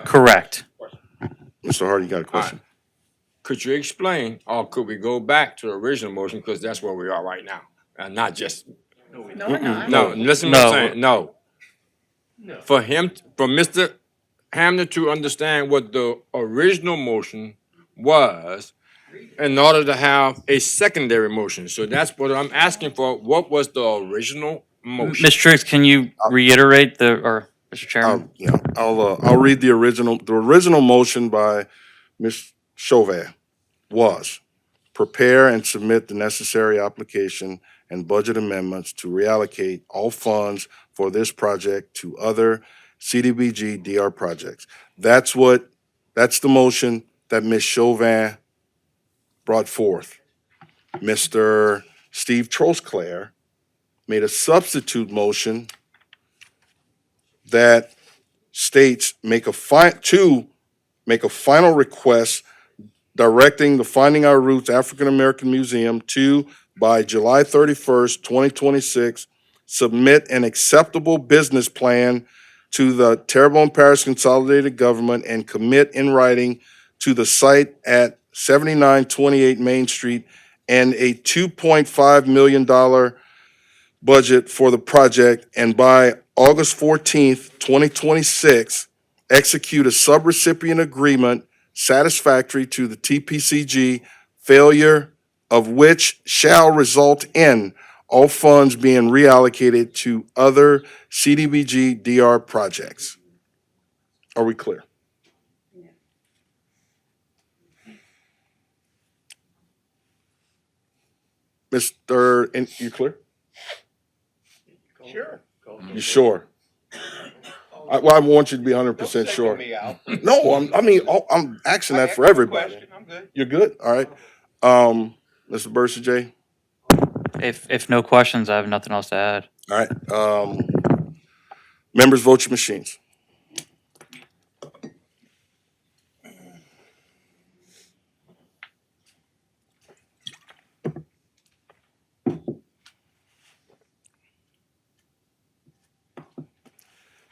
Correct. Mr. Hart, you got a question? Could you explain, or could we go back to the original motion, because that's where we are right now, and not just. No, listen to what I'm saying, no. For Mr. Hamner to understand what the original motion was in order to have a secondary motion. So that's what I'm asking for. What was the original motion? Ms. Triggs, can you reiterate Mr. Chairman? I'll read the original. The original motion by Ms. Chauvin was prepare and submit the necessary application and budget amendments to reallocate all funds for this project to other CDBG DR projects. That's the motion that Ms. Chauvin brought forth. Mr. Steve Trosclair made a substitute motion that states make a final request directing the Finding Our Roots African American Museum to by July 31st, 2026, submit an acceptable business plan to the Terrebonne Parish Consolidated Government and commit in writing to the site at 7928 Main Street and a $2.5 million budget for the project, and by August 14th, 2026, execute a subrecipient agreement satisfactory to the TPCG, failure of which shall result in all funds being reallocated to other CDBG DR projects. Are we clear? You clear? Sure. You sure? Well, I want you to be 100% sure. No, I'm asking that for everybody. I'm good. You're good? All right. Mr. Bursaday? If no questions, I have nothing else to add. All right. Members, vote your machines.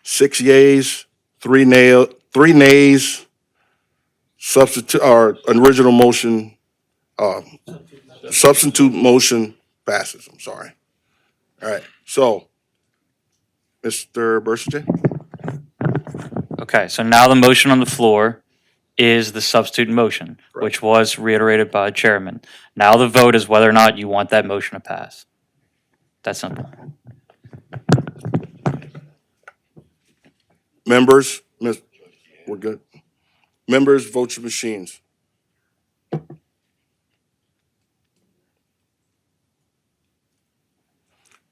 Six yeas, three nays. Substitute or original motion, substitute motion passes. I'm sorry. All right. So, Mr. Bursaday? Okay, so now the motion on the floor is the substitute motion, which was reiterated by the chairman. Now the vote is whether or not you want that motion to pass. That's simple. Members, we're good. Members, vote your machines.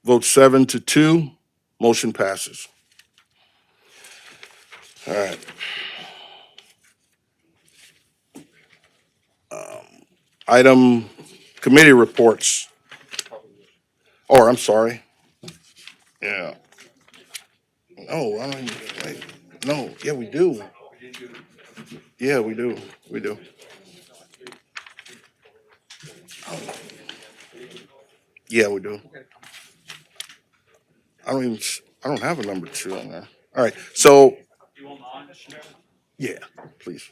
Vote 7-2, motion passes. All right. Item committee reports. Or, I'm sorry. Yeah. No, I don't even, wait. No, yeah, we do. Yeah, we do. We do. Yeah, we do. I don't have a number 2 on there. All right, so. Yeah, please.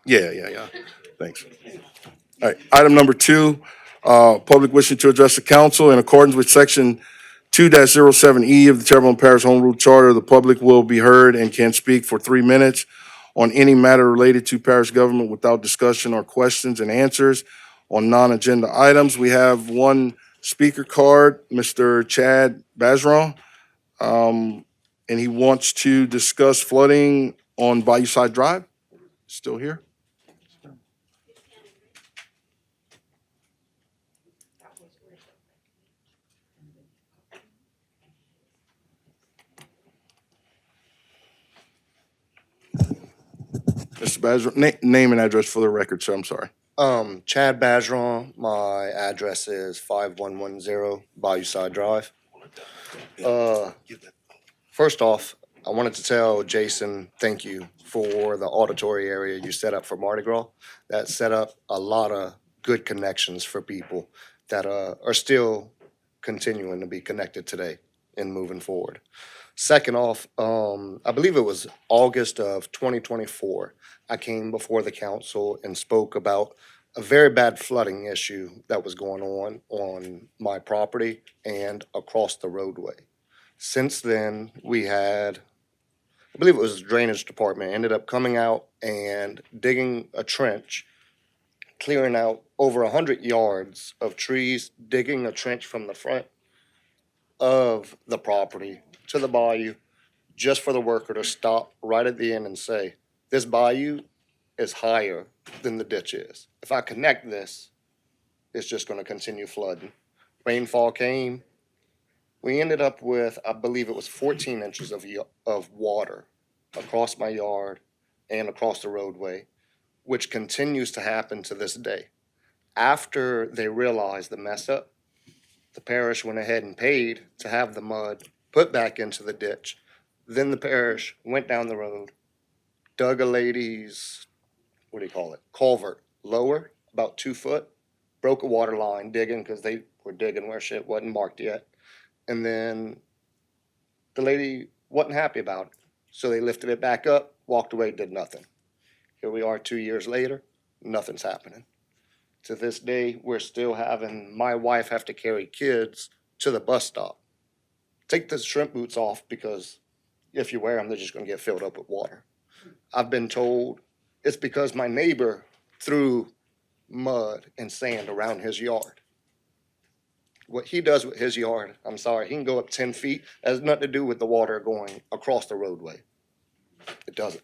Yeah. Thanks. All right, item number 2, public wishing to address the council in accordance with section 2-07E of the Terrebonne Parish Home Rule Charter. The public will be heard and can speak for 3 minutes on any matter related to parish government without discussion or questions and answers. On non-agenda items, we have one speaker card, Mr. Chad Bazron. And he wants to discuss flooding on Bayou-Side Drive. Still here? Mr. Bazron, name and address for the record, sir. I'm sorry. Chad Bazron, my address is 5110 Bayou-Side Drive. First off, I wanted to tell Jason, thank you for the auditory area you set up for Mardi Gras. That set up a lot of good connections for people that are still continuing to be connected today and moving forward. Second off, I believe it was August of 2024, I came before the council and spoke about a very bad flooding issue that was going on my property and across the roadway. Since then, we had, I believe it was the drainage department, ended up coming out and digging a trench, clearing out over 100 yards of trees, digging a trench from the front of the property to the bayou, just for the worker to stop right at the end and say, this bayou is higher than the ditch is. If I connect this, it's just gonna continue flooding. Rainfall came. We ended up with, I believe it was 14 inches of water across my yard and across the roadway, which continues to happen to this day. After they realized the mess up, the parish went ahead and paid to have the mud put back into the ditch. Then the parish went down the road, dug a lady's, culvert lower about 2 foot, broke a water line digging because they were digging where shit wasn't marked yet. And then the lady wasn't happy about it. So they lifted it back up, walked away, did nothing. Here we are 2 years later, nothing's happening. To this day, we're still having my wife have to carry kids to the bus stop. Take the shrimp boots off because if you wear them, they're just going to get filled up with water. I've been told it's because my neighbor threw mud and sand around his yard. What he does with his yard, I'm sorry, he can go up 10 feet. It has nothing to do with the water going across the roadway. It doesn't.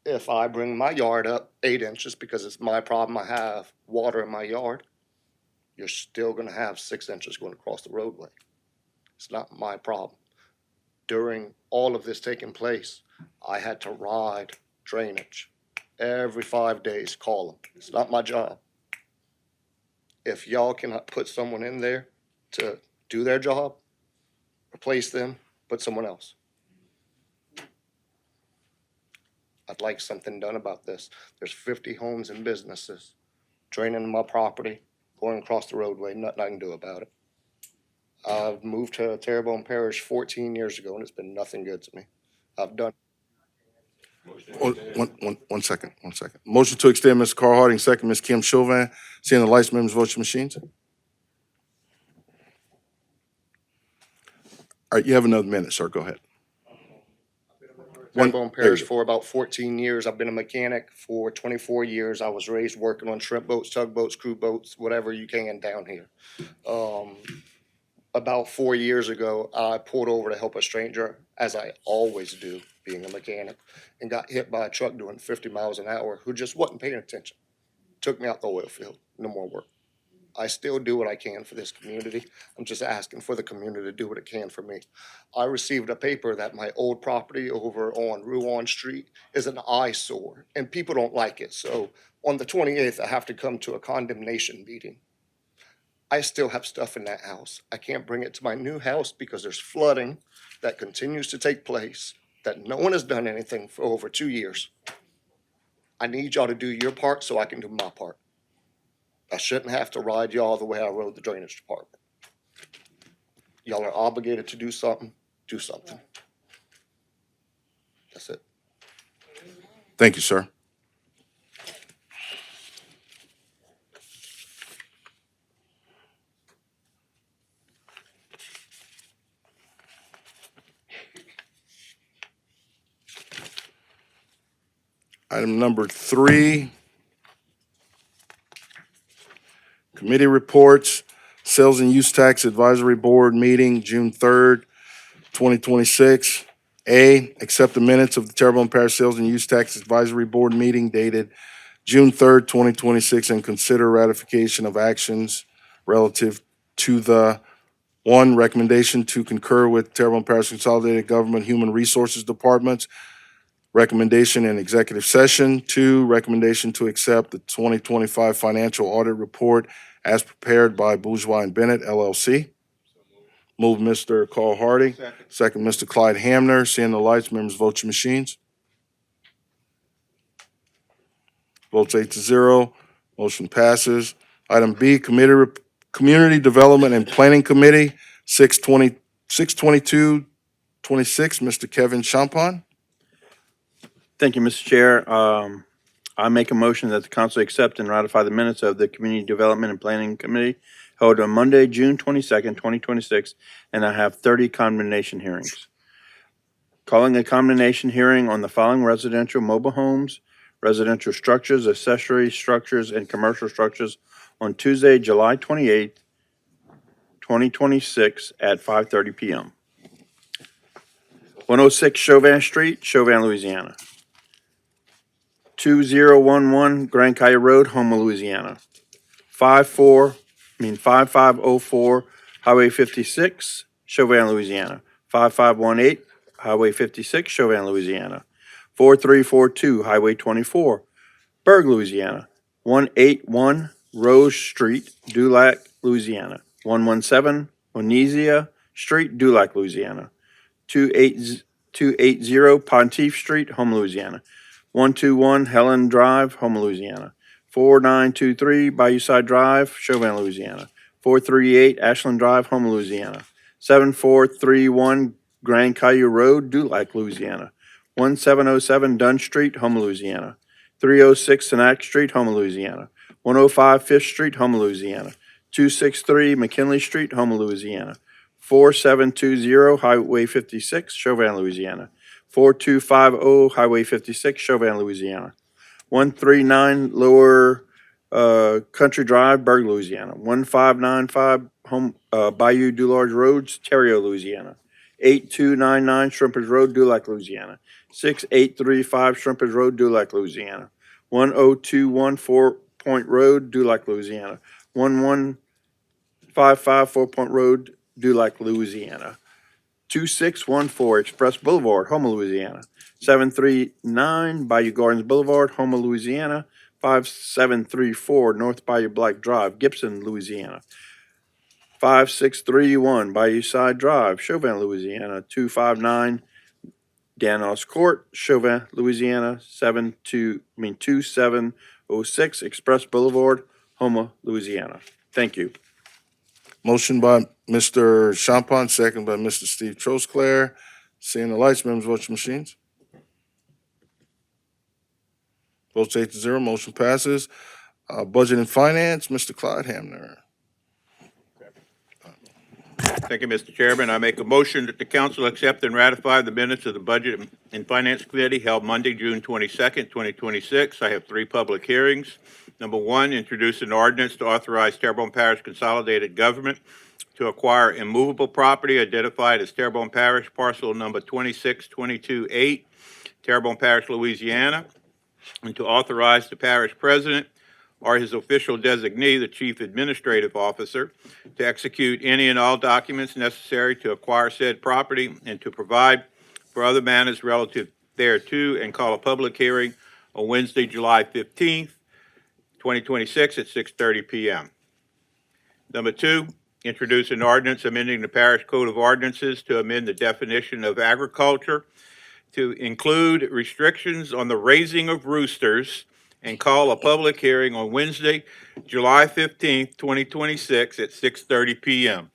If I bring my yard up 8 inches because it's my problem, I have water in my yard, you're still going to have 6 inches going across the roadway. It's not my problem. During all of this taking place, I had to ride drainage every 5 days, call them. It's not my job. If y'all cannot put someone in there to do their job, replace them, put someone else. I'd like something done about this. There's 50 homes and businesses draining my property, going across the roadway, nothing I can do about it. I've moved to Terrebonne Parish 14 years ago, and it's been nothing good to me. I've done. One second. Motion to extend, Mr. Carl Harding, second, Ms. Kim Chauvin. Seeing the lights, members, vote your machines. All right, you have another minute, sir. Go ahead. Terrebonne there you Parish go. for about 14 years. I've been a mechanic for 24 years. I was raised working on shrimp boats, tugboats, crew boats, whatever you can down here. About 4 years ago, I pulled over to help a stranger, as I always do, being a mechanic, and got hit by a truck doing 50 miles an hour who just wasn't paying attention. Took me out the oil field. No more work. I still do what I can for this community. I'm just asking for the community to do what it can for me. I received a paper that my old property over on Rouen Street is an eyesore, and people don't like it. So on the 28th, I have to come to a condemnation meeting. I still have stuff in that house. I can't bring it to my new house because there's flooding that continues to take place, that no one has done anything for over 2 years. I need y'all to do your part so I can do my part. I shouldn't have to ride y'all the way I rode the drainage department. Y'all are obligated to do something, do something. That's it. Thank you, sir. Item number 3, committee reports, Sales and Use Tax Advisory Board meeting, June 3rd, 2026. A, accept the minutes of the Terrebonne Parish Sales and Use Tax Advisory Board meeting dated June 3rd, 2026, and consider ratification of actions relative to the 1, recommendation to concur with Terrebonne Parish Consolidated Government Human Resources Department's recommendation in executive session. 2, recommendation to accept the 2025 financial audit report as prepared by Bourgeois and Bennett LLC. Move Mr. Carl Harding. Second, Mr. Clyde Hamner. Seeing the lights, members, vote your machines. Votes 8-0. Motion passes. Item B, Community Development and Planning Committee, 6/22/26, Mr. Kevin Champagne. Thank you, Mr. Chair. I make a motion that the council accept and ratify the minutes of the Community Development and Planning Committee held on Monday, June 22nd, 2026, and I have 30 condemnation hearings. Calling a condemnation hearing on the following residential mobile homes, residential structures, accessory structures, and commercial structures on Tuesday, July 28th, 2026 at 5:30 p.m. 106 Chauvin Street, Chauvin, Louisiana. 2011 Grand Caille Road, Houma, Louisiana. 5504 Highway 56, Chauvin, Louisiana. 5518 Highway 56, Chauvin, Louisiana. 4342 Highway 24, Berg, Louisiana. 181 Rose Street, Dulac, Louisiana. 117 Onesia Street, Dulac, Louisiana. 280 Ponteef Street, Houma, Louisiana. 121 Helen Drive, Houma, Louisiana. 4923 Bayou Side Drive, Chauvin, Louisiana. 438 Ashland Drive, Houma, Louisiana. 7431 Grand Caillou Road, Dulac, Louisiana. 1707 Dunn Street, Houma, Louisiana. 306 Senac Street, Houma, Louisiana. 105 Fifth Street, Houma, Louisiana. 263 McKinley Street, Houma, Louisiana. 4720 Highway 56, Chauvin, Louisiana. 4250 Highway 56, Chauvin, Louisiana. 139 Lower Country Drive, Berg, Louisiana. 1595 Bayou Dularge Roads, Terrio, Louisiana. 8299 Shrimpers Road, Dulac, Louisiana. 6835 Shrimpers Road, Dulac, Louisiana. 10214 Four Point Road, Dulac, Louisiana. 1155 Four Point Road, Dulac, Louisiana. 2614 Express Boulevard, Houma, Louisiana. 739 Bayou Gardens Boulevard, Houma, Louisiana. 5734 North Bayou Black Drive, Gibson, Louisiana. 5631 Bayou Side Drive, Chauvin, Louisiana. 259 Danos Court, Chauvin, Louisiana. 2706 Express Boulevard, Houma, Louisiana. Thank you. Motion by Mr. Champagne, second by Mr. Steve Trosclair. Seeing the lights, members, vote your machines. Votes 8-0, motion passes. Budget and Finance, Mr. Clyde Hamner. Thank you, Mr. Chairman. I make a motion that the council accept and ratify the minutes of the Budget and Finance Committee held Monday, June 22nd, 2026. I have 3 public hearings. Number 1, introduce an ordinance to authorize Terrebonne Parish Consolidated Government to acquire immovable property identified as Terrebonne Parish parcel number 26228, Terrebonne Parish, Louisiana, and to authorize the parish president or his official designee, the chief administrative officer, to execute any and all documents necessary to acquire said property and to provide for other matters relative thereto, and call a public hearing on Wednesday, July 15th, 2026 at 6:30 p.m. Number 2, introduce an ordinance amending the parish code of ordinances to amend the definition of agriculture to include restrictions on the raising of roosters, and call a public hearing on Wednesday, July 15th, 2026 at 6:30 p.m.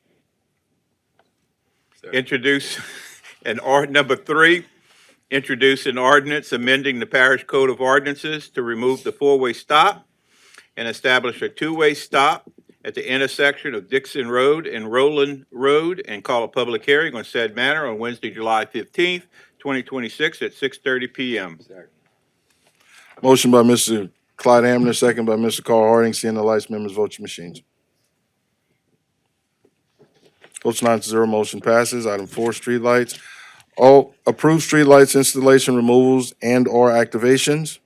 Introduce Number 3, introduce an ordinance amending the parish code of ordinances to remove the 4-way stop and establish a 2-way stop at the intersection of Dixon Road and Roland Road, and call a public hearing on said matter on Wednesday, July 15th, 2026 at 6:30 p.m. Motion by Mr. Clyde Hamner, second by Mr. Carl Harding. Seeing the lights, members, vote your machines. Votes 9-0, motion passes. Item 4, streetlights. All approved streetlights installation removals and/or activations.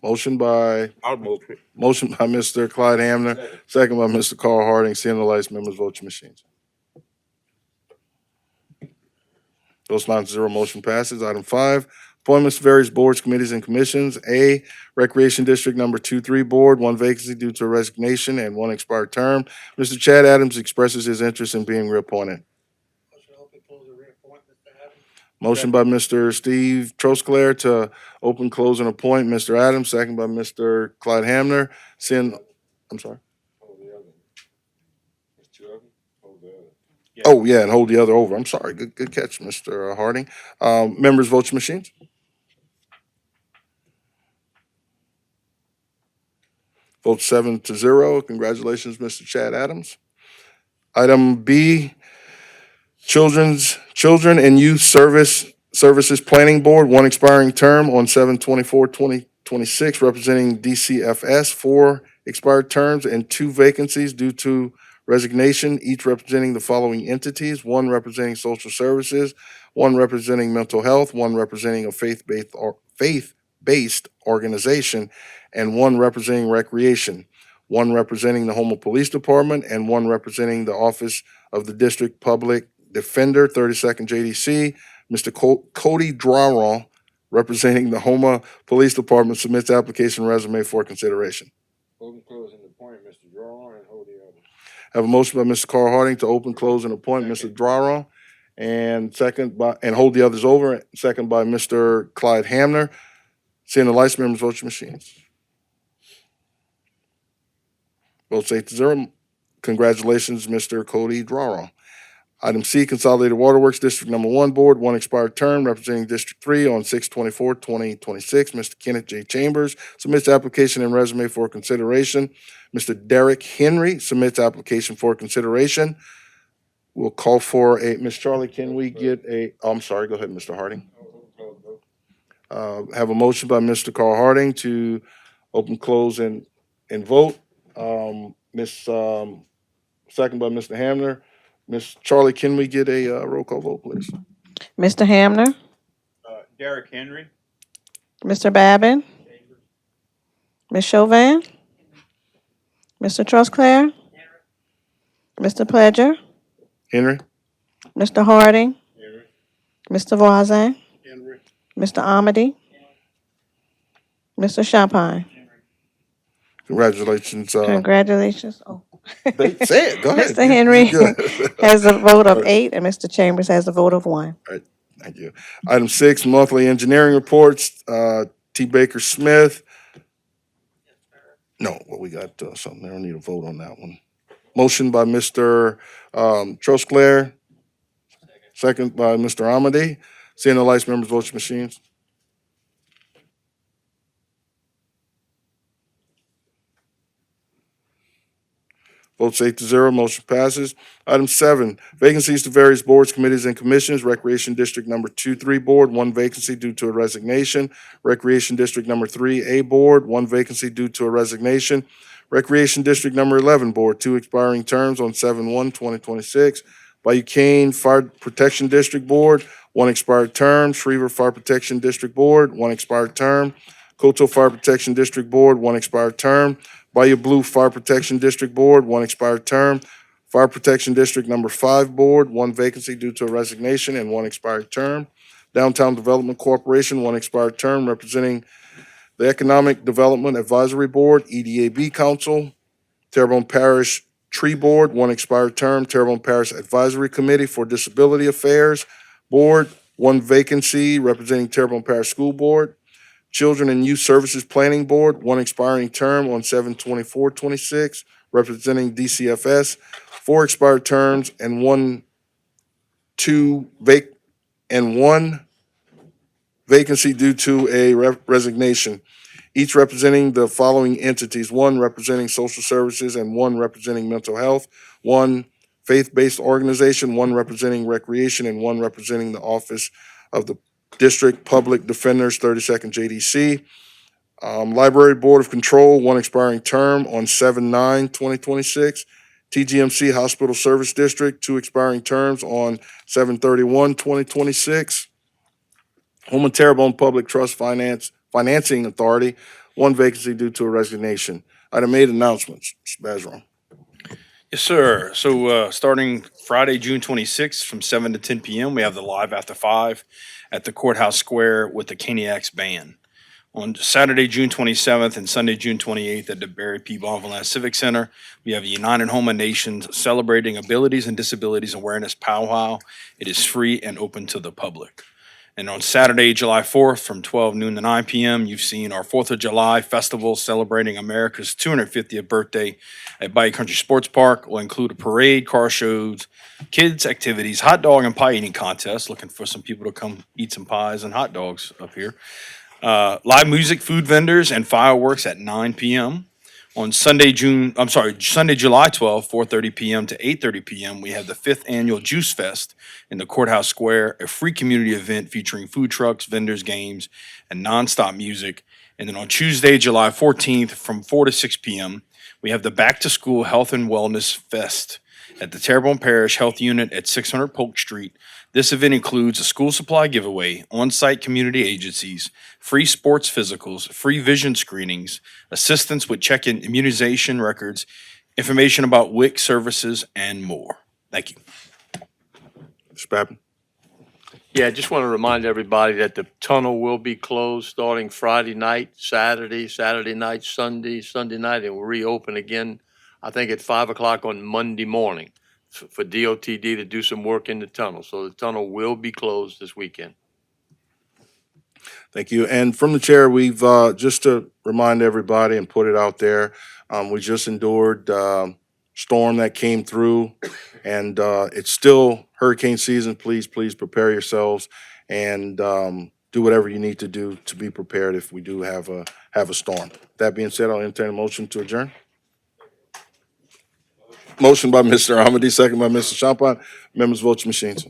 Motion by I'll move it. Motion by Mr. Clyde Hamner, second by Mr. Carl Harding. Seeing the lights, members, vote your machines. Votes 9-0, motion passes. Item 5, appointments to various boards, committees, and commissions. A, Recreation District Number 2-3 Board, 1 vacancy due to a resignation and 1 expired term. Mr. Chad Adams expresses his interest in being reappointed. Motion by Mr. Steve Trosclair to open, close, and appoint Mr. Adams, second by Mr. Clyde Hamner. I'm sorry. Oh, yeah, and hold the other over. I'm sorry. Good catch, Mr. Harding. Members, vote your machines. Vote 7-0. Congratulations, Mr. Chad Adams. Item B, Children and Youth Services Planning Board, 1 expiring term on 7/24/2026, representing DCFS, 4 expired terms and 2 vacancies due to resignation, each representing the following entities: 1 representing social services, 1 representing mental health, 1 representing a faith-based organization, and 1 representing recreation, 1 representing the Houma Police Department, and 1 representing the Office of the District Public Defender, 32nd JDC. Mr. Cody Drawron, representing the Houma Police Department, submits application resume for consideration. Open, close, and appoint Mr. Draw and hold the other. Have a motion by Mr. Carl Harding to open, close, and appoint Mr. Drawron, and hold the others over. Second by Mr. Clyde Hamner. Seeing the lights, members, vote your machines. Votes 8-0. Congratulations, Mr. Cody Drawrell. Item C, Consolidated Waterworks District Number 1 Board, 1 expired term, representing District 3 on 6/24/2026. Mr. Kenneth J. Chambers submits application and resume for consideration. Mr. Derek Henry submits application for consideration. We'll call for a, Ms. Charlie, can we get a, oh, I'm sorry, go ahead, Mr. Harding. Have a motion by Mr. Carl Harding to open, close, and vote. Second by Mr. Hamner. Ms. Charlie, can we get a roll call vote, please? Mr. Hamner, Derek Henry. Mr. Babin, Ms. Chauvin, Mr. Trustclair, Mr. Pledger, Henry? Mr. Harding, Mr. Voisin, Mr. Amity, Mr. Champagne. Congratulations. Congratulations. Oh. Say it, go ahead. Mr. Henry Good. has a vote of 8, and Mr. Chambers has a vote of 1. Thank you. Item 6, monthly engineering reports. T. Baker Smith. No, well, we got something there. I need a vote on that one. Motion by Mr. Trosclair. Second by Mr. Amity. Seeing the lights, members, vote your machines. Votes 8-0, motion passes. Item 7, vacancies to various boards, committees, and commissions. Recreation District Number 2-3 Board, 1 vacancy due to a resignation. Recreation District Number 3A Board, 1 vacancy due to a resignation. Recreation District Number 11 Board, 2 expiring terms on 7/1/2026. Bayou Cane Fire Protection District Board, 1 expired term. Schriever Fire Protection District Board, 1 expired term. Coteau Fire Protection District Board, 1 expired term. Bayou Blue Fire Protection District Board, 1 expired term. Fire Protection District Number 5 Board, 1 vacancy due to a resignation and 1 expired term. Downtown Development Corporation, 1 expired term, representing the Economic Development Advisory Board, EDAB Council. Terrebonne Parish Tree Board, 1 expired term. Terrebonne Parish Advisory Committee for Disability Affairs Board, 1 vacancy, representing Terrebonne Parish School Board. Children and Youth Services Planning Board, 1 expiring term on 7/24/26, representing DCFS, 4 expired terms and 1 vacancy due to a resignation, each representing the following entities: 1 representing social services and 1 representing mental health, 1 faith-based organization, 1 representing recreation, and 1 representing the Office of the District Public Defenders, 32nd JDC. Library Board of Control, 1 expiring term on 7/9/2026. TGMC Hospital Service District, 2 expiring terms on 7/31/2026. Home and Terrebonne Public Trust Financing Authority, 1 vacancy due to a resignation. Item 8, announcements. Mr. Bazron. Yes, sir. So starting Friday, June 26th from 7 to 10 p.m., we have the Live After 5 at the Courthouse Square with the Caniacs Band. On Saturday, June 27th and Sunday, June 28th at the Barry P. Bonvillain Civic Center, we have the United Homa Nations Celebrating Abilities and Disabilities Awareness Powwow. It is free and open to the public. And on Saturday, July 4th from 12 noon to 9 p.m., you've seen our 4th of July festival celebrating America's 250th birthday at Bayou Country Sports Park. Will include a parade, car shows, kids activities, hot dog and pie eating contest. Looking for some people to come eat some pies and hot dogs up here. Live music, food vendors, and fireworks at 9 p.m. On Sunday, July 12th, 4:30 p.m. to 8:30 p.m., we have the 5th Annual Juice Fest in the Courthouse Square, a free community event featuring food trucks, vendors, games, and nonstop music. And then on Tuesday, July 14th, from 4 to 6 p.m., we have the Back to School Health and Wellness Fest at the Terrebonne Parish Health Unit at 600 Polk Street. This event includes a school supply giveaway, on-site community agencies, free sports physicals, free vision screenings, assistance with check-in immunization records, information about WIC services, and more. Thank you. Mr. Babin. Yeah, I just want to remind everybody that the tunnel will be closed starting Friday night, Saturday night, Sunday night, and will reopen again, I think at 5 o'clock on Monday morning for DOTD to do some work in the tunnel. So the tunnel will be closed this weekend. Thank you. And from the chair, we've, just to remind everybody and put it out there, we just endured, storm that came through, and, it's still hurricane season. Please prepare yourselves and, do whatever you need to do to be prepared if we do have a storm. That being said, I'll entertain a motion to adjourn. Motion by Mr. Amity, second by Mr. Champagne. Members, vote your machines.